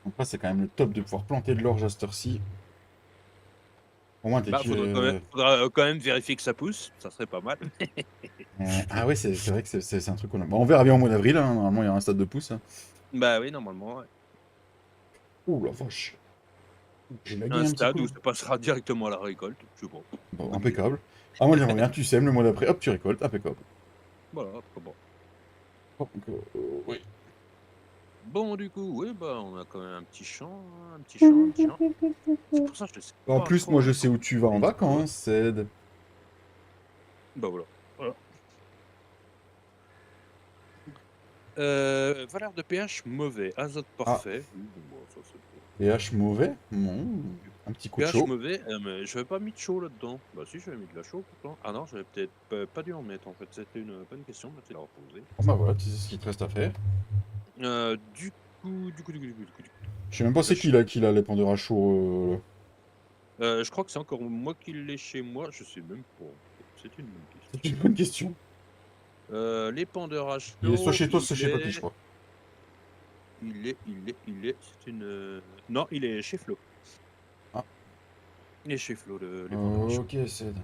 Après, c'est quand même le top de pouvoir planter de l'orge à cette heure-ci. Au moins, t'es bah, faudra, quand même vérifier que ça pousse, ça serait pas mal. Ah oui, c'est vrai que c'est un truc qu'on a. Bon, on verra bien au mois d'avril, hein. Normalement, il y a un stade de pouce, hein. Bah, oui, normalement, ouais. Ouh la vache. J'ai lagué Un un petit stade peu. où ça passera directement à la récolte, je sais pas. Bon, Bonne idée. impeccable. Ah, moi, j'aimerais bien, tu sèmes le mois d'après, hop, tu récoltes, impeccable. Voilà, pas bon. Donc, oui. Bon, du coup, oui, bah, on a quand même un petit champ, hein, un petit champ, un petit champ. C'est pour ça que je sais En pas plus, moi, trop je sais encore où tu vas en les autres. vacances, Ced. Bah, voilà. Voilà. Valeur de pH mauvais, azote Ah, parfait. Oui, bon, bah, ça c'est bon. pH mauvais? Non. Un petit coup de pH chaud. mauvais, mais j'avais pas mis de chaud là-dedans. Bah si, j'avais mis de la chaux pourtant. Ah non, j'avais peut-être pas dû en mettre en fait, c'était une bonne question, merci de l'avoir posée. Bon, bah voilà, tu sais ce qu'il te reste à faire. Du coup, Je sais même pas la c'est qui ch là, qui l'a l'épandeur à chaud. je crois que c'est encore moi qui l'ai chez moi, je sais même pas en fait, c'est une bonne C'est une question. bonne question. L'épandeur à Il est soit chaud, chez toi, soit chez Papy, je crois. c'est une, non, il est chez Flo. Ah, Il est chez Flo le l'épandeur à chaud. ok, Ced.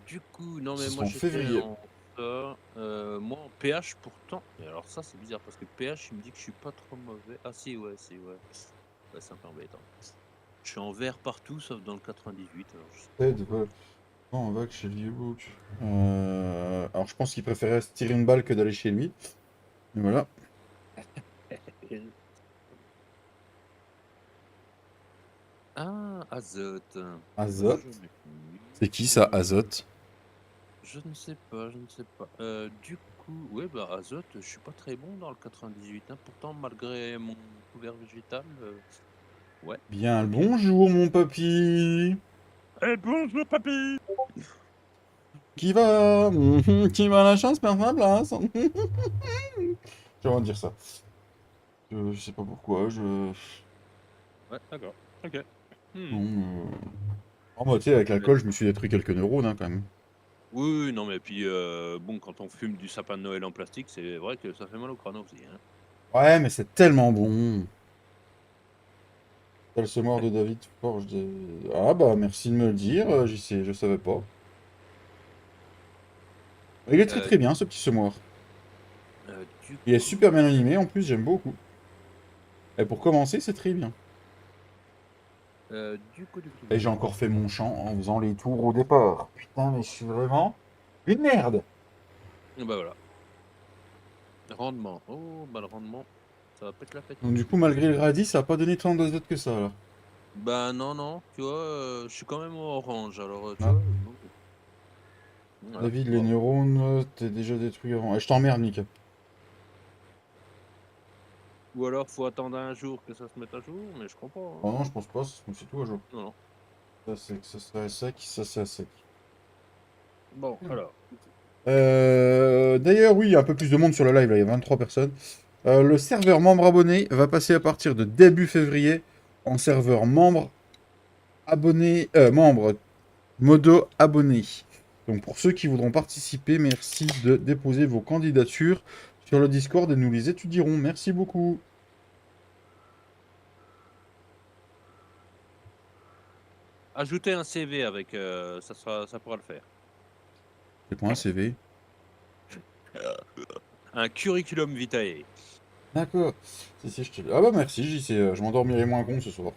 Du coup, non mais Ce moi sera en j'étais février. en ça, moi en pH pourtant et alors ça c'est bizarre parce que pH il me dit que je suis pas trop mauvais. Ah si, ouais, si, ouais. Ouais, c'est un peu embêtant. Je suis en vert partout sauf dans le 98 alors je sais pas Ced, pourquoi. va. Non, on va que chez Liebook. Alors, je pense qu'il préférait se tirer une balle que d'aller chez lui. Mais voilà. Ah, azote. Ça je Azote. n'ai plus. C'est qui ça, Azote? Je ne sais pas, je ne sais pas. Du coup, ouais, bah azote, je suis pas très bon dans le 98, hein. Pourtant malgré mon couvert végétal, ouais, Bien le c'est bien. bonjour, mon papy. Eh bonjour papy! Qui va? Qui va à la chasse perd sa place. J'ai envie de dire ça. Je sais pas pourquoi, je... Ouais, d'accord. OK. Mmh. Non, oh, bah, tu sais, avec Mais l'alcool, je me suis détruit quelques neurones, hein, quand même. oui, oui, non, mais puis, bon, quand on fume du sapin de Noël en plastique, c'est vrai que ça fait mal au crâne aussi, hein. Ouais, mais c'est tellement bon. T'as le semoir de David Forge de... Ah bah, merci de me le dire, j'y sais, je savais pas. Il est très Heu, très bien, ce petit semoir. du Il est super coup, bien animé, en plus, j'aime beaucoup. Et pour commencer, c'est très bien. Et j'ai encore fait mon chant en faisant les tours au départ. Putain, mais je suis vraiment... Une merde. Et bah voilà. Rendement. Oh, bah le rendement, ça va pas être la fête. Donc du coup, malgré le radis, ça a pas donné tant d'azote que ça, alors. Bah non, non, tu vois, je suis quand même au orange, alors tu Ah. vois, bon, voilà, David, les voilà. neurones, t'es déjà détruit avant. Je t'emmerde, Mika. Ou alors faut attendre un jour que ça se mette à jour, mais je comprends, hein. Oh non, je pense pas, c'est tout à jour. Non, non. Ça, c'est à sec, ça, c'est à sec. Bon, alors. D'ailleurs, oui, il y a un peu plus de monde sur le live, là, il y a 23 personnes. Le serveur membre abonné va passer à partir de début février en serveur membre abonné, membre modo abonné. Donc pour ceux qui voudront participer, merci de déposer vos candidatures sur le Discord et nous les étudierons. Merci beaucoup. Ajouter un CV avec, ça pourra le faire. C'est quoi un CV? Un curriculum vitae. D'accord. Si, Ah bah merci, JC, je m'endormirai moins con ce soir.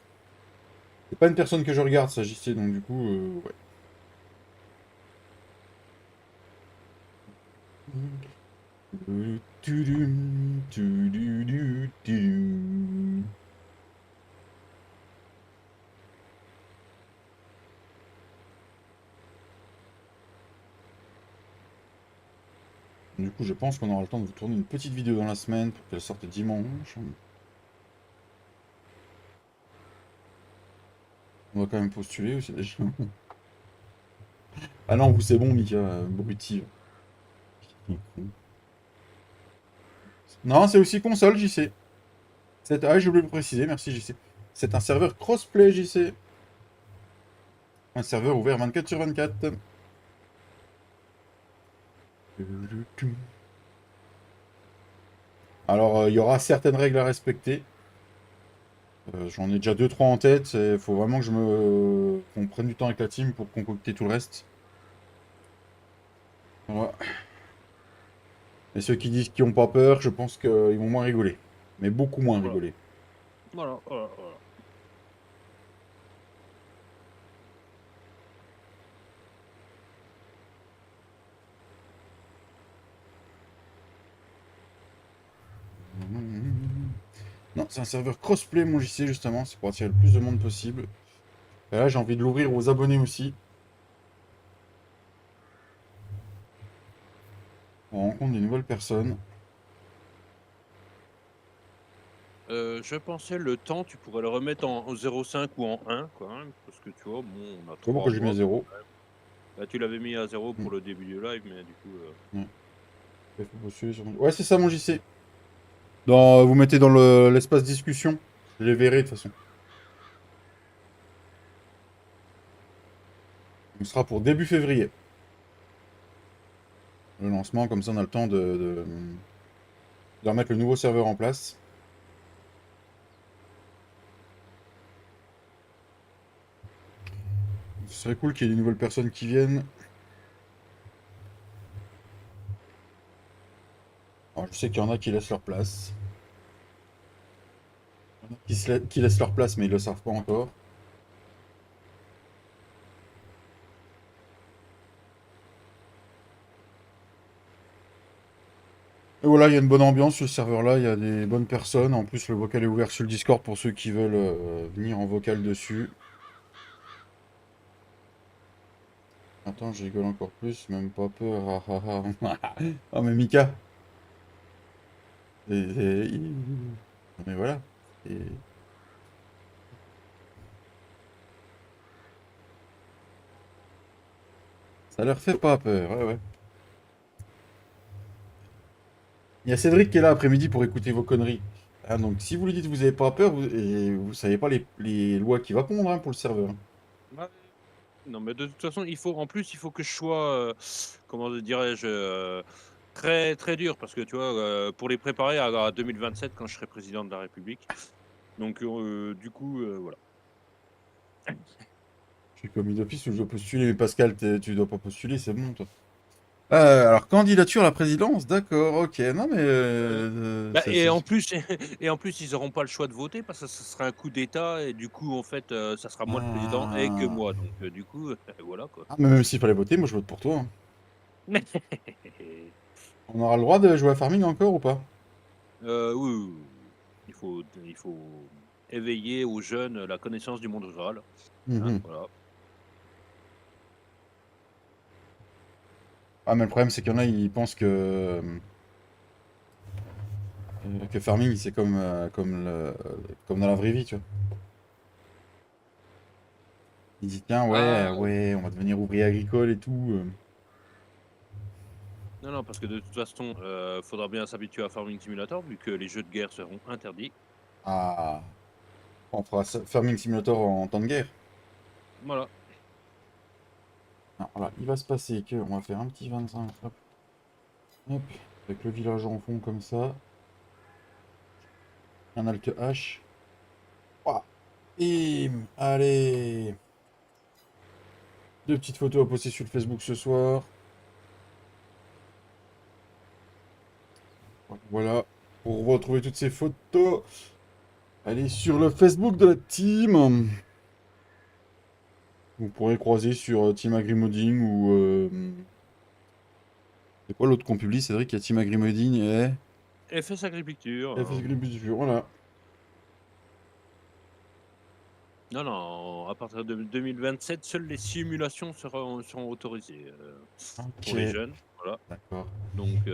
C'est pas une personne que je regarde, ça, JC, donc du coup, ouais. Tudum, tududu, tudum. Du coup, je pense qu'on aura le temps de vous tourner une petite vidéo dans la semaine pour qu'elle sorte dimanche. On va quand même postuler aussi déjà. Ah non, vous c'est bon, Mika, bruti. Non, c'est aussi console, JC. Ah, j'ai oublié de le préciser, merci JC. C'est un serveur crossplay, JC. Un serveur ouvert 24 sur 24. Alors, il y aura certaines règles à respecter. J'en ai déjà deux trois en tête. Il faut vraiment que qu'on prenne du temps avec la team pour concocter tout le reste. Voilà. Et ceux qui disent qu'ils n'ont pas peur, je pense qu'ils vont moins rigoler. Mais beaucoup moins Voilà. rigoler. Voilà, voilà, voilà. Non, c'est un serveur crossplay, mon JC, justement. C'est pour attirer le plus de monde possible. Et là, j'ai envie de l'ouvrir aux abonnés aussi. On rencontre des nouvelles personnes. Je pensais le temps, tu pourrais le remettre en 0,5 ou en 1 quand même, parce que tu vois, bon, on a Comment 3 que j'ai mis à mois. zéro? Là, tu l'avais mis à 0 Hmm, pour le début du live, mais du coup, ouais. Faut postuler sur Ouais, c'est ça, mon JC. Vous mettez dans l'espace discussion. Je les verrai, de toute façon. Ce sera pour début février. Le lancement, comme ça, on a le temps de remettre le nouveau serveur en place. Ce serait cool qu'il y ait des nouvelles personnes qui viennent. Alors, je sais qu'il y en a qui laissent leur place. Il y en a qui laissent leur place, mais ils le savent pas encore. Et voilà, il y a une bonne ambiance sur ce serveur-là, il y a des bonnes personnes. En plus, le vocal est ouvert sur le Discord pour ceux qui veulent venir en vocal dessus. Attends, je rigole encore plus, même pas peur. Ah, ah, ah. Oh, mais Mika. Mais voilà. Et- Ça leur fait pas peur, ouais, ouais. Il y a Cédric qui est là après-midi pour écouter vos conneries. Ah, donc si vous lui dites que vous avez pas peur, et vous savez pas les lois qui va pondre hein, pour le serveur. ouais. Non, mais de toute façon, il faut que je sois, comment dirais-je, très, très dur, parce que tu vois, pour les préparer à 2027 quand je serai président de la République. Donc, du coup, voilà. Je suis commis d'office où je dois postuler, mais Pascal, tu dois pas postuler, c'est bon, toi. Alors, candidature à la présidence, d'accord, ok. Non, mais Bah, et en plus, et en plus, ils n'auront pas le choix de voter parce que ce sera un coup d'État et du coup, en fait, ça sera moi le président et que Ah. moi. Donc, du coup, voilà quoi. Ah, mais même s'il fallait voter, moi je vote pour toi, hein. On aura le droit de jouer à Farming encore ou pas? Oui, oui, oui. Il faut éveiller aux jeunes la connaissance du monde rural. Hein, Mhm. voilà. Ah, mais le problème, c'est qu'il y en a, ils pensent que Farming, c'est comme dans la vraie vie, tu vois. Ils disent, tiens, ouais, Ah, ouais, on va devenir ouvrier agricole et tout. non, non, parce que de toute façon, faudra bien s'habituer à Farming Simulator vu que les jeux de guerre seront interdits. Ah, on fera Farming Simulator en temps de guerre. Voilà. Non, voilà, il va se passer que on va faire un petit 25, hop, hop, avec le village en fond comme ça. Un Alt H. Ouah. Bim, allez. Deux petites photos à poster sur le Facebook ce soir. Voilà. Pour retrouver toutes ces photos, allez sur le Facebook de la team. Vous pourrez croiser sur Team Agrimodding ou... c'est quoi l'autre qu'on publie? C'est vrai qu'il y a Team Agrimodding et... FS Agriculture. FS Agriculture, voilà. Non, non, à partir de 2027, seules les simulations seront autorisées Ok, pour les jeunes. Voilà. d'accord. Donc,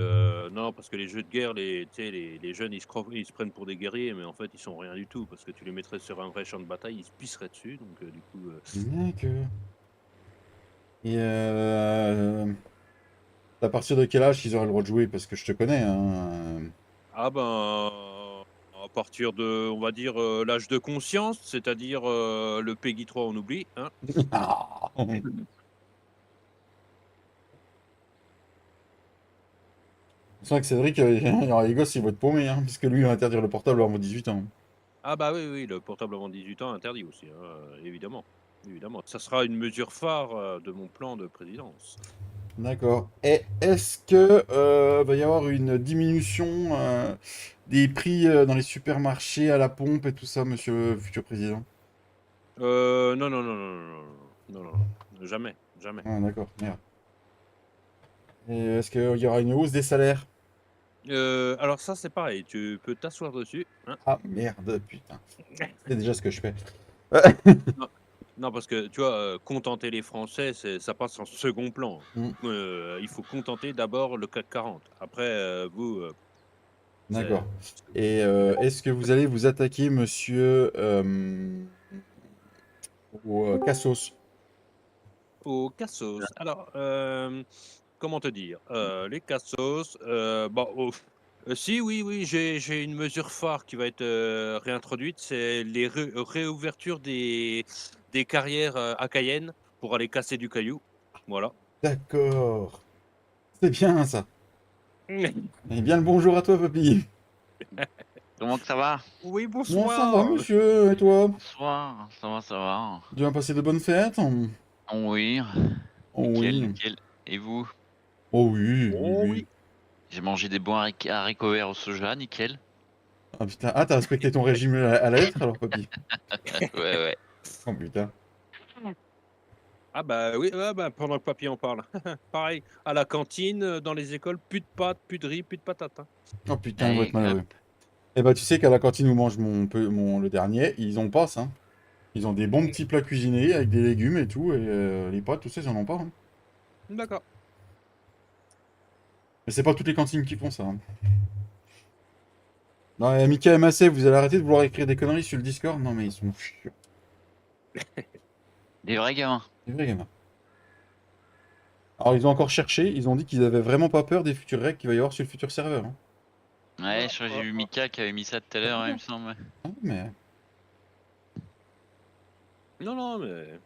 non, parce que les jeux de guerre, tu sais, les jeunes, ils se prennent pour des guerriers, mais en fait, ils sont rien du tout. Parce que tu les mettrais sur un vrai champ de bataille, ils se pisseraient dessus. Donc, du coup, D'accord. Et à partir de quel âge ils auraient le droit de jouer? Parce que je te connais, hein. ah ben, à partir de, on va dire, l'âge de conscience, c'est-à-dire le Peggy 3, on oublie. Hein. C'est vrai que Cédric, il y aura les gosses, ils vont être paumés, hein, parce que lui, il va interdire le portable avant 18 ans. Ah bah oui, oui, le portable avant 18 ans interdit aussi, hein, évidemment. Évidemment. Ça sera une mesure phare de mon plan de présidence. D'accord. Et est-ce que va y avoir une diminution des prix dans les supermarchés à la pompe et tout ça, monsieur le futur président? Non, non, non, non, non, non, non, non, non, jamais, jamais. Ah, d'accord, merde. Et est-ce qu'il y aura une hausse des salaires? Alors ça, c'est pareil, tu peux t'asseoir dessus. Hein. Ah, merde, putain. C'est déjà ce que je fais. Non, non, parce que tu vois, contenter les Français, ça passe en second plan. Hmm, Il faut contenter d'abord le CAC 40. Après, vous, c'est d'accord. Et est-ce que vous allez vous attaquer, monsieur, au Cassos? aux cassos. Alors, comment te dire? Les cassos, bah, si, oui, oui, j'ai une mesure phare qui va être, réintroduite, c'est les réouvertures des carrières, à Cayenne pour aller casser du caillou. Voilà. D'accord. C'est bien ça. Et bien le bonjour à toi, papy. Comment que ça va? Oui, Bon, ça va, bonsoir! monsieur, et toi? Bonsoir, ça va, ça va. Tu as passé de bonnes fêtes? Oui, Oh nickel, oui. nickel. Et vous? Oh oui, oui, Oh oui. oui! J'ai mangé des bons haricots verts au soja, nickel. Ah putain, ah t'as respecté ton régime à la lettre alors, papy? Ouais, ouais. Oh putain. Ah bah, oui, ah bah, pendant que papy en parle. Pareil, à la cantine, dans les écoles, plus de pâtes, plus de riz, plus de patates, hein. Oh putain, ils vont Allez, être hop. malheureux. Eh bah, tu sais qu'à la cantine où mange le dernier, ils ont pas ça, hein. Ils ont des bons petits plats cuisinés avec des légumes et tout, et les pâtes, tout ça, ils en ont pas, hein. D'accord. Mais c'est pas toutes les cantines qui font ça, hein. Non, Mika et Massé, vous allez arrêter de vouloir écrire des conneries sur le Discord? Non, mais ils sont chiants. Des vrais gamins. C'est vrai, gamin. Alors, ils ont encore cherché, ils ont dit qu'ils avaient vraiment pas peur des futures règles qu'il va y avoir sur le futur serveur, hein. Ouais, je crois que j'ai vu Mika qui avait mis ça tout à l'heure, il me semble. Ah, mais... Non, non, mais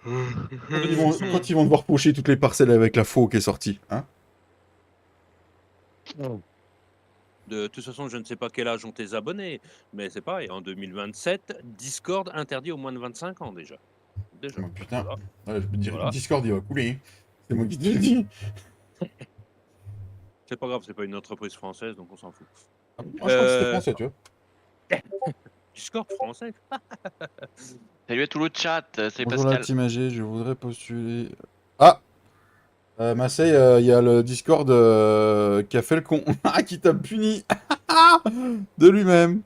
Quand ils vont devoir pocher toutes les parcelles avec la faux qui est sortie, hein? de toute façon, je ne sais pas quel âge ont tes abonnés, mais c'est pareil, en 2027, Discord interdit aux moins de 25 ans déjà. Déjà, Oh, putain. voilà, Ouais, je peux te dire que voilà. Discord, il va couler, hein. C'est moi qui te le dis. C'est pas grave, c'est pas une entreprise française, donc on s'en fout. Ah, moi, je crois que c'était Heu, français, tu vois. Discord français? Salut à tout le chat, salut Bonjour la Pascal. team AG, je voudrais postuler... Ah! Marseille, il y a le Discord qui a fait le con, qui t'a puni de lui-même.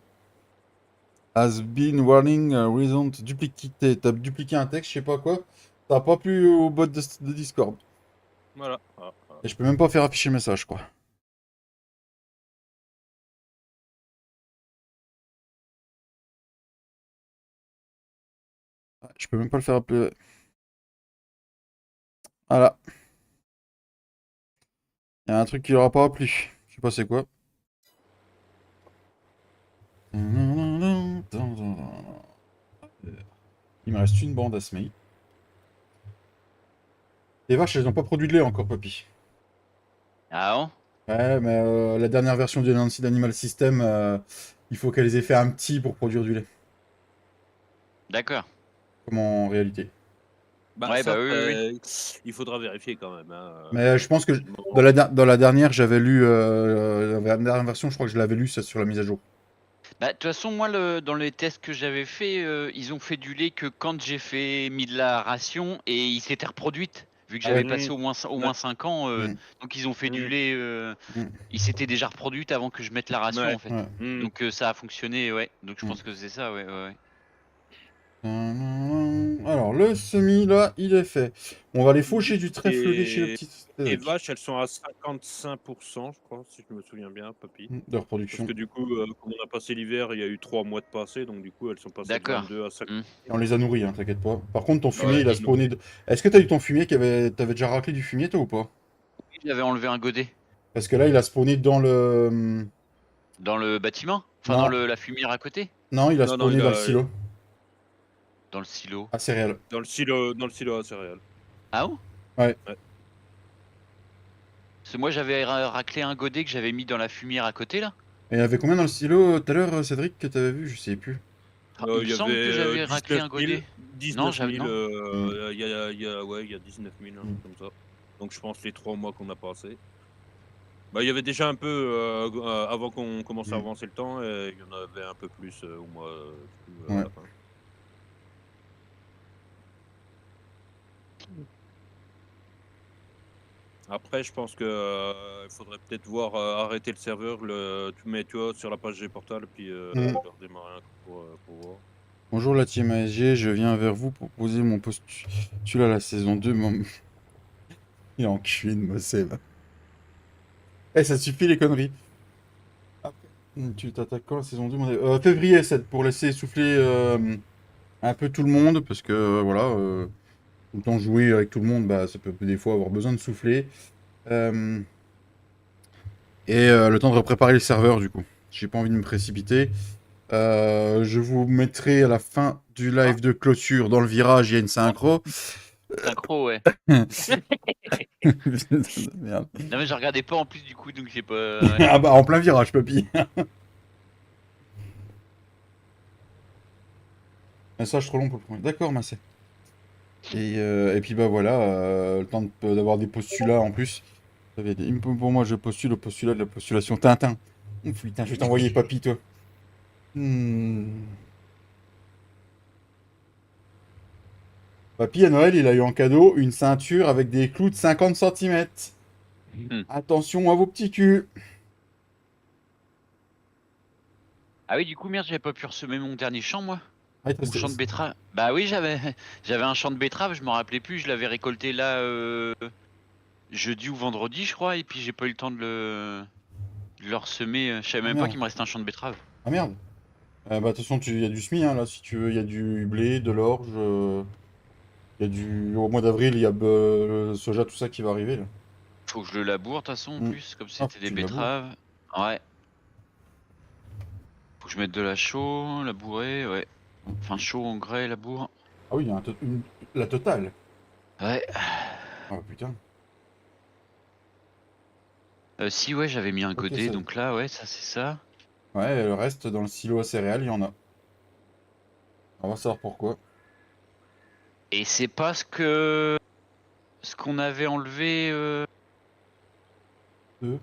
Has been warning reason to duplicate. T'as dupliqué un texte, je sais pas quoi. T'as pas pu au bot de Discord. Voilà. Ah, ah. Et je peux même pas faire afficher le message, je crois. Je peux même pas le faire appeler. Voilà. Il y a un truc qui leur a pas plu. Je sais pas c'est quoi. Il me reste une bande à semer. Les vaches, elles n'ont pas produit de lait encore, papy. Ah bon? Ouais, mais la dernière version du Nancy d'Animal System, il faut qu'elles aient fait un petit pour produire du lait. D'accord. Comme en réalité. Bah, Ouais, ça, bah oui. il faudra vérifier quand même. Hein. Mais je pense que Bon. dans la dernière, j'avais lu. La dernière version, je crois que je l'avais lu, ça sur la mise à jour. Bah, de toute façon, moi, dans les tests que j'avais fait, ils ont fait du lait que quand j'ai mis de la ration et il s'était reproduite. Vu que Ah j'avais ouais. passé au moins 5 ans, Mm. donc ils ont fait du Mm. lait. Mm. Il s'était déjà reproduite avant que je mette la ration Ouais. en fait. Ouais. Mm. Donc ça a fonctionné, ouais. Donc je Mm. pense que c'est ça, ouais. Alors, le semis, là, il est fait. On va aller faucher du trèfle lait chez le Et petit les Cédric. vaches, elles sont à 55%, je crois, si je me souviens bien, papy. De Parce reproduction. que du coup, comme on a passé l'hiver, il y a eu 3 mois de passé, donc du coup, elles sont passées de D'accord. 22 à 5. Hmm. Et on les a nourris, hein, t'inquiète pas. Par contre, ton fumier, Ouais, il a spawné. Est-ce que t'as eu ton fumier t'avais déjà raclé du fumier, toi, ou pas? J'avais enlevé un godet Parce que là, il a spawné dans le. dans le bâtiment, enfin dans Non, la fumière à côté, non, il a non, spawné il dans le a silo. dans le silo. À céréales. dans le silo à céréales. Ah bon? Ouais. Ouais. Parce que moi j'avais raclé un godet que j'avais mis dans la fumière à côté là. Et il y avait combien dans le silo tout à l'heure, Cédric, que t'avais vu? Je sais plus. Ah, il me Il y semble que avait j'avais raclé 19 un 000, godet. Non, 19 j'avais 000 non. ouais, il y a 19 000, un Mm. truc comme ça. Donc je pense les 3 mois qu'on a passé. Bah, il y avait déjà un peu, avant qu'on commence à Mm. avancer le temps, il y en avait un peu plus au mois, du coup, à Ouais. la fin. Après, je pense que il faudrait peut-être voir arrêter le serveur, tu mets, tu vois, sur la page Gportal, puis Mm. le redémarrer un coup pour voir. Bonjour la team ASG, je viens vers vous pour poser mon postulat à la saison 2. Il est en cuine, moi, c'est. Eh, ça suffit les conneries. Après, tu t'attaques quand la saison 2 février 7, pour laisser souffler un peu tout le monde, parce que voilà, tout le temps jouer avec tout le monde, bah, ça peut des fois avoir besoin de souffler. Euh, et le temps de préparer le serveur, du coup. J'ai pas envie de me précipiter. Je vous mettrai à la fin du live de clôture dans le virage, il y a une synchro. Synchro, ouais. Merde. Non mais je regardais pas en plus du coup, donc j'ai pas. Ouais. Ah bah en plein virage, papy. Message trop long pour le premier. D'accord, Massé. Et puis bah voilà, le temps d'avoir des postulats en plus. Pour moi, je postule au postulat de la postulation Tintin. Oh, putain, je vais t'envoyer papy, toi. Hmm. Papy, à Noël, il a eu en cadeau une ceinture avec des clous de 50 cm. Hmm. Attention à vos petits culs. Ah oui, du coup, merde, j'avais pas pu ressemer mon dernier champ, moi. Ah, Mon champ de betterave. Bah oui, j'avais un champ de betterave, je m'en rappelais plus, je l'avais récolté là jeudi ou vendredi, je crois, et puis j'ai pas eu le temps de le ressemer. Je savais Ah même pas merde. qu'il me restait un champ de betterave. Ah merde. Bah de toute façon, il y a du semis, hein, là, si tu veux. Il y a du blé, de l'orge. Il y a du. Au mois d'avril, il y a le soja, tout ça qui va arriver, là. Faut que je le laboure, de toute façon, en Hmm. plus, comme Ah, faut c'était que des tu le laboures. betteraves. Ouais. Faut que je mette de la chaux, labourer, ouais. Enfin, chaud, engrais, labour. Ah oui, il y a la totale. Ouais. Ah putain. Si, ouais, j'avais mis un Ok, godet, donc là, ouais, ça, c'est ça. Ouais, et le reste, dans le silo à céréales, il y en a. On va savoir pourquoi. Et c'est pas ce qu'on avait enlevé. Deux.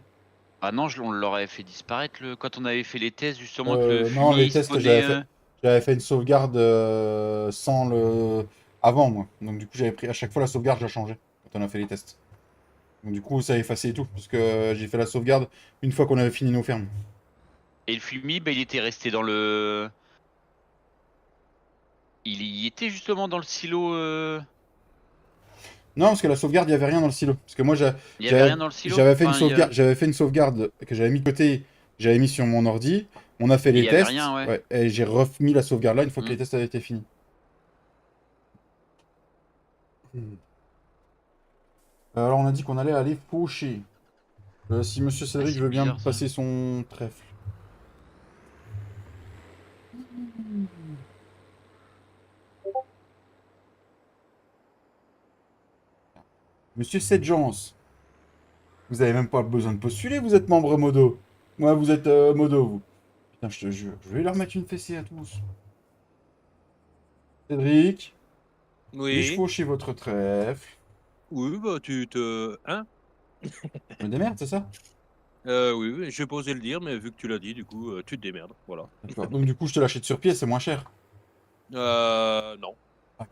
Ah non, on l'aurait fait disparaître quand on avait fait les tests, justement, que le Non, fumier les il tests, spawnait. j'avais fait une sauvegarde sans le. Avant, moi. Donc, du coup, j'avais pris à chaque fois la sauvegarde, je la changeais quand on a fait les tests. Donc, du coup, ça a effacé tout, parce que j'ai fait la sauvegarde une fois qu'on avait fini nos fermes. Et le Flumi, bah, il était resté dans le. Il y était justement dans le silo. Non, parce que la sauvegarde, il n'y avait rien dans le silo. Parce que moi, Il y avait rien dans le silo? j'avais fait une Enfin, sauvegarde, j'avais fait une sauvegarde que j'avais mis de côté, j'avais mis sur mon ordi. On a fait il les y avait tests, rien, ouais. ouais, et j'ai remis la sauvegarde là une fois que Hmm. les tests avaient été finis. Alors, on a dit qu'on allait aller faucher. Si Monsieur Ah, Cédric c'est veut bien me bizarre ça. passer son trèfle. Monsieur Sedjance, vous avez même pas besoin de postuler, vous êtes membre modo. Ouais, vous êtes modo, vous. Putain, je te jure, je vais leur mettre une fessée à tous. Cédric, puis-je Oui. faucher votre trèfle? Oui, bah tu te. Hein? Je me démerde, c'est ça? Oui, oui, j'ai pas osé le dire, mais vu que tu l'as dit, du coup, tu te démerdes. Voilà. D'accord. Donc du coup, je te l'achète sur pied, c'est moins cher. Non. Ah,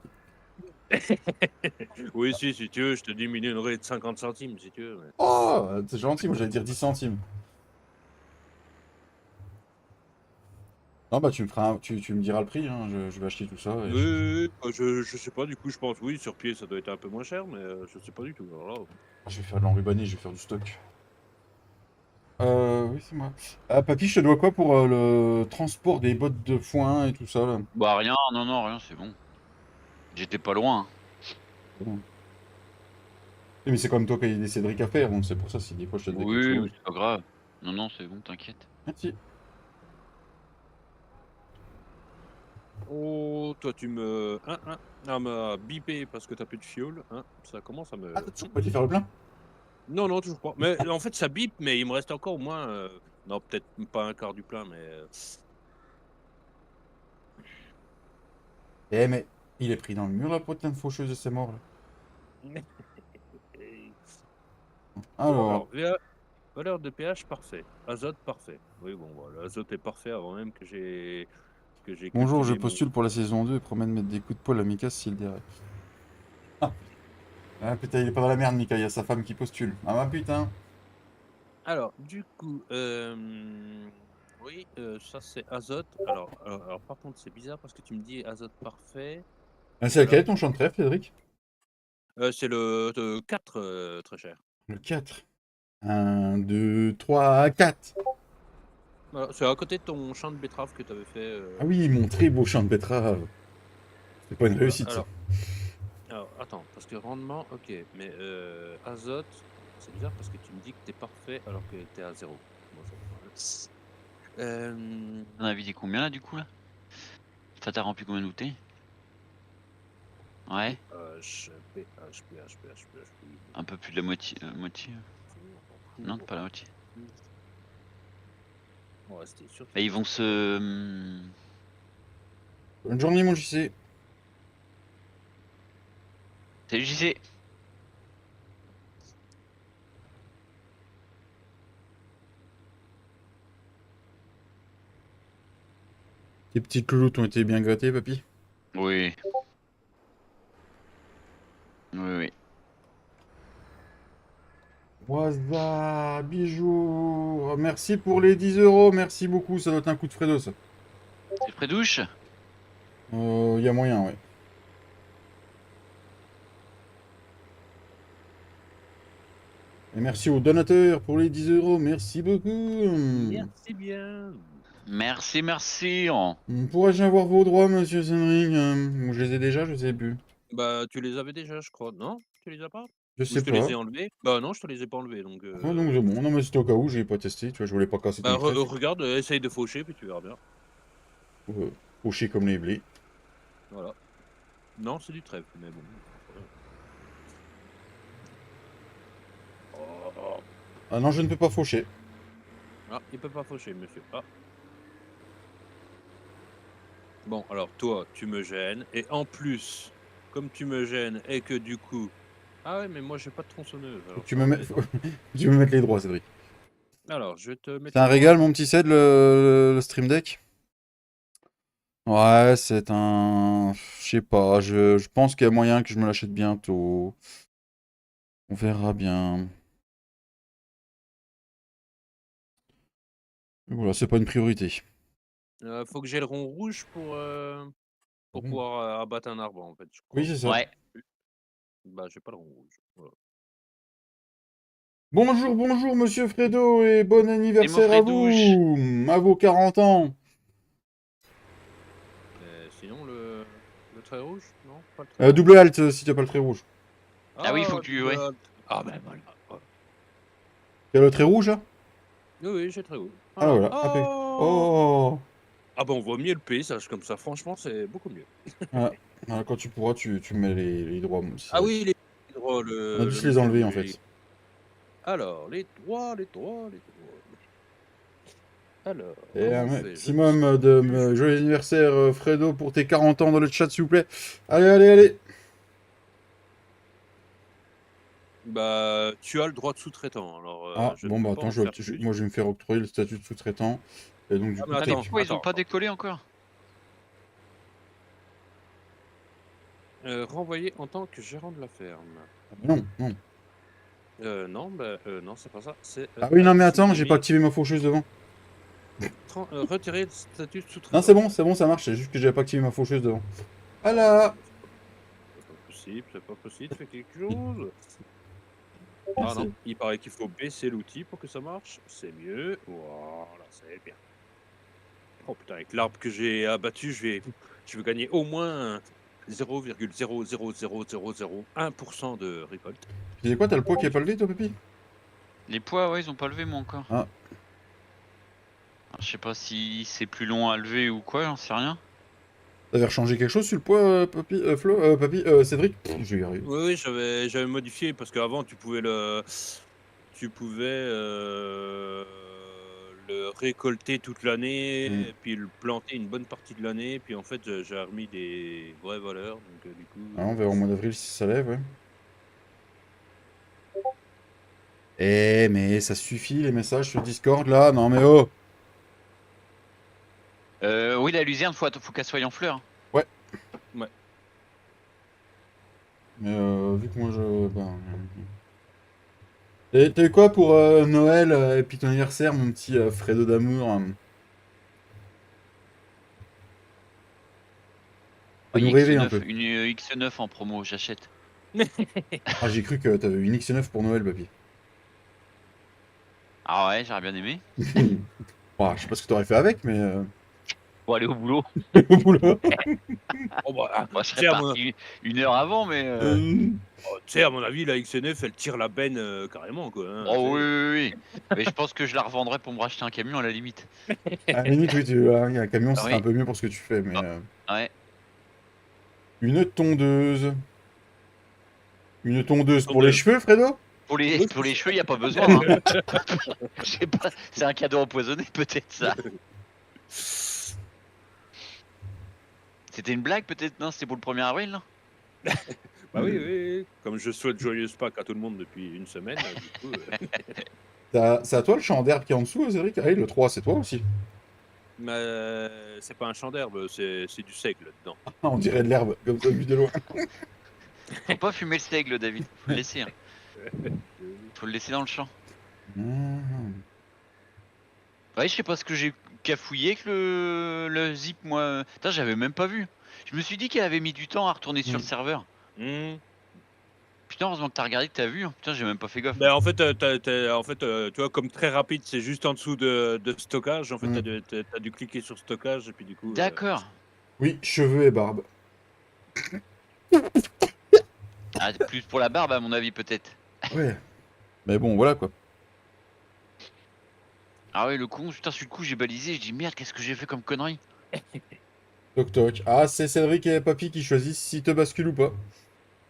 Oui, si tu veux, je te diminuerai de 50 centimes, si tu veux. oh, c'est gentil, moi j'allais dire 10 centimes. Non, bah tu me feras tu me diras le prix, hein, je vais acheter tout ça. Oui, oui, oui, bah, je sais pas, du coup, je pense, oui, sur pied, ça doit être un peu moins cher, mais je sais pas du tout. Alors là, Je vais faire de l'enrubanné, je vais faire du stock. Oui, c'est moi. Ah, papy, je te dois quoi pour le transport des bottes de foin et tout ça, là? Bah rien, non, non, rien, c'est bon. J'étais pas loin, hein. Bon. Mais c'est comme toi qui as des Cédric à faire, donc c'est pour ça si des fois je te devais quelque Oui, mais chose. c'est pas grave. Non, non, c'est bon, t'inquiète. Merci. oh, toi, tu me. m'a bipé parce que t'as plus de fioul. Hein, ça commence à Ah, me. t'as toujours pas été faire le plein? Non, non, toujours pas. Mais en fait, ça bip, mais il me reste encore au moins. Non, peut-être pas un quart du plein, mais. Eh, mais il est pris dans le mur, la putain de faucheuse de ses morts, là. Bon, Alors, alors, valeur de pH parfait. Azote parfait. Oui, bon, voilà. L'azote est parfait avant même que j'ai bonjour, je cultivé mon. postule pour la saison 2 et promets de mettre des coups de poing à Mika s'il derrière. Ah, ah, putain, il est pas dans la merde, Mika, il y a sa femme qui postule. Ah, bah putain. Alors, du coup, oui, ça c'est azote. Alors, par contre, c'est bizarre parce que tu me dis azote parfait. Ah, c'est Alors, lequel ton champ de trèfle, Cédric? c'est le 4, très cher. Le 4. 1, 2, 3, 4. Voilà, c'est à côté de ton champ de betterave que tu avais fait. Ah oui, mon très beau champ de betterave. C'est pas une Voilà. réussite, ça. Alors, attends, parce que rendement, ok, mais azote, c'est bizarre parce que tu me dis que t'es parfait alors que t'es à zéro. Bon, ça va. On a vidé combien là du coup là? Ça t'a rempli combien de bouteilles? Ouais, PH. un peu plus de la moitié. Moitié. Non, pas la moitié. On va rester sur. Et ils vont se. Bonne journée, mon JC. Salut JC. Tes petites louloutes ont été bien grattées, papy? Oui. Oui, oui. Waza, bijou. Merci pour les 10 euros, merci beaucoup. Ça doit être un coup de Fredo, ça. C'est près douche? Y a moyen, ouais. Et merci aux donateurs pour les 10 euros, merci beaucoup. Merci bien. Merci, merci. Oh. Pourrais-je avoir vos droits, monsieur Senring? Ou je les ai déjà, je sais plus. Bah, tu les avais déjà, je crois. Non? Tu les as pas? Je Ou je sais te les pas. ai enlevés? Bah non, je te les ai pas enlevés, donc Ah, donc c'est bon, non mais c'était au cas où, j'ai pas testé, tu vois, je voulais pas casser bah, ton trèfle. regarde, essaye de faucher, puis tu verras bien. Fauché comme les blés. Voilà. Non, c'est du trèfle, mais bon. Oh. Ah non, je ne peux pas faucher. Ah, il peut pas faucher, monsieur. Ah. Bon, alors toi, tu me gênes. Et en plus, comme tu me gênes et que du coup. Ah ouais, mais moi j'ai pas de tronçonneuse. Faut que Alors tu ça me mets... embête. tu me mettes les droits, Cédric. Alors, je vais te C'est mettre un les droits. régal, mon petit Ced, le Stream Deck? Ouais, c'est un... Je sais pas, je pense qu'il y a moyen que je me l'achète bientôt. On verra bien. Voilà, c'est pas une priorité. Faut que j'ai le rond rouge pour Mhm. pouvoir abattre un arbre, en fait, je Oui, crois. c'est ça. Ouais. Bah, j'ai pas le rond rouge. Voilà. Bonjour, bonjour, monsieur Fredo, et bon Et mon anniversaire Fredouche. à vos 40 ans. Sinon, le trait rouge? Non, pas le trait rouge? Double alt si t'as pas le trait rouge. Ah oui, il faut Ah, que tu. double Ouais. alt. Ah, ben voilà. Voilà. T'as le trait rouge là? Oui, oui, j'ai le trait rouge. Ah Voilà. voilà, après. Oh! Oh! Ah, bah, on voit mieux le paysage comme ça. Franchement, c'est beaucoup mieux. Voilà. Voilà, quand tu pourras, tu mets les droits. Moi, Ah oui, les droits, on a dû le se les nickel enlever en rouge. fait. Alors, les droits, les droits, les droits. Alors, Et comment un on fait? Je ne sais maximum de plus. joyeux anniversaire, Fredo, pour tes 40 ans dans le chat, s'il vous plaît. Allez, allez, allez. Bah, tu as le droit de sous-traitant. Alors, Ah, je ne bon, peux bah pas attends, en faire plus. moi je vais me faire octroyer le statut de sous-traitant. Et donc, du Ah, coup, mais Ah, mais attends, pourquoi ils ont attends, pas attends. décollé encore? Renvoyer en tant que gérant de la ferme. non, non. Non, bah, non, c'est pas ça. C'est Ah oui, non, mais attends, j'ai pas supprimer, activé ma faucheuse devant. retirer le statut de Non, sous-traitant. c'est bon, ça marche. C'est juste que j'avais pas activé ma faucheuse devant. Oh non, Voilà. mais c'est pas possible, c'est pas possible, fais quelque chose. Ah non, Merci. il paraît qu'il faut baisser l'outil pour que ça marche. C'est mieux. Voilà, c'est bien. Oh putain, avec l'arbre que j'ai abattu, je vais gagner au moins 0,0000001% de récolte. Tu sais quoi, t'as le poids qui est pas levé, toi, papy? Les poids, ouais, ils ont pas levé moi encore. Ah, Alors, je sais pas si c'est plus long à lever ou quoi, j'en sais rien. t'avais changé quelque chose sur le poids, papy, Flo, papy, Cédric? Je vais y arriver. Oui, oui, j'avais modifié parce qu'avant tu pouvais le récolter toute l'année Hmm. et puis le planter une bonne partie de l'année. Puis en fait, j'ai remis des vraies valeurs. Donc du coup, Ah, on verra au mois d'avril si ça lève, ouais. Eh, mais ça suffit, les messages sur Discord, là? Non, mais oh! Oui, la luzerne, faut qu'elle soit en fleurs. Ouais, ouais. mais vu que moi, je... Ben... T'as eu quoi pour Noël et puis ton anniversaire, mon petit Fredo d'amour? Oh, Fais-nous rêver un X9, peu. une X9 en promo, j'achète. Ah, j'ai cru que t'avais une X9 pour Noël, papy. Ah ouais, j'aurais bien aimé. Bon, je sais pas ce que t'aurais fait avec, mais... Pour aller au boulot. au boulot. Oh, bah, Moi, je tu serais sais, parti une heure avant, mais. à mon avis, la XNF, elle tire la benne carrément, quoi. Hein, tu Oh oui, sais. oui, oui. Mais je pense que je la revendrais pour me racheter un camion à la limite. À la limite, oui, tu vois, un camion, ce Ah serait un oui. peu mieux pour ce que tu fais, mais... Ah, ouais. Une tondeuse. Une tondeuse pour les Tondeuse. cheveux, Fredo? Pour les cheveux, il n'y a pas besoin. Hein. Je sais pas, c'est un cadeau empoisonné, peut-être ça. C'était une blague, peut-être? Non, c'était pour le 1er avril, non? Bah oui, oui, oui. Comme je souhaite joyeuse Pâques à tout le monde depuis une semaine, du coup. C'est à toi le champ d'herbe qui est en dessous, Cédric? Ah oui, le 3, c'est toi aussi. Mais c'est pas un champ d'herbe, c'est du seigle dedans. Ah, on dirait de l'herbe, comme ça, vu de loin. Faut pas fumer le seigle, David. Faut le laisser. Hein. Faut le laisser dans le champ. Ouais, je sais pas ce que j'ai cafouillé avec le zip, moi. Putain, j'avais même pas vu. Je me suis dit qu'elle avait mis du temps à retourner sur le serveur. Putain, heureusement que t'as regardé, que t'as vu. Hein. Putain, j'ai même pas fait gaffe. Ben, en fait, tu vois, comme très rapide, c'est juste en dessous de stockage. En fait, t'as dû cliquer sur stockage et puis du coup. D'accord. Oui, cheveux et barbe. Ah, plus pour la barbe, à mon avis, peut-être. Ouais. Mais bon, voilà quoi. Ah ouais, le con, putain, sur le coup, j'ai balisé. Je dis merde, qu'est-ce que j'ai fait comme connerie? Toc toc. Ah, c'est Cédric et Papy qui choisissent si te bascule ou pas.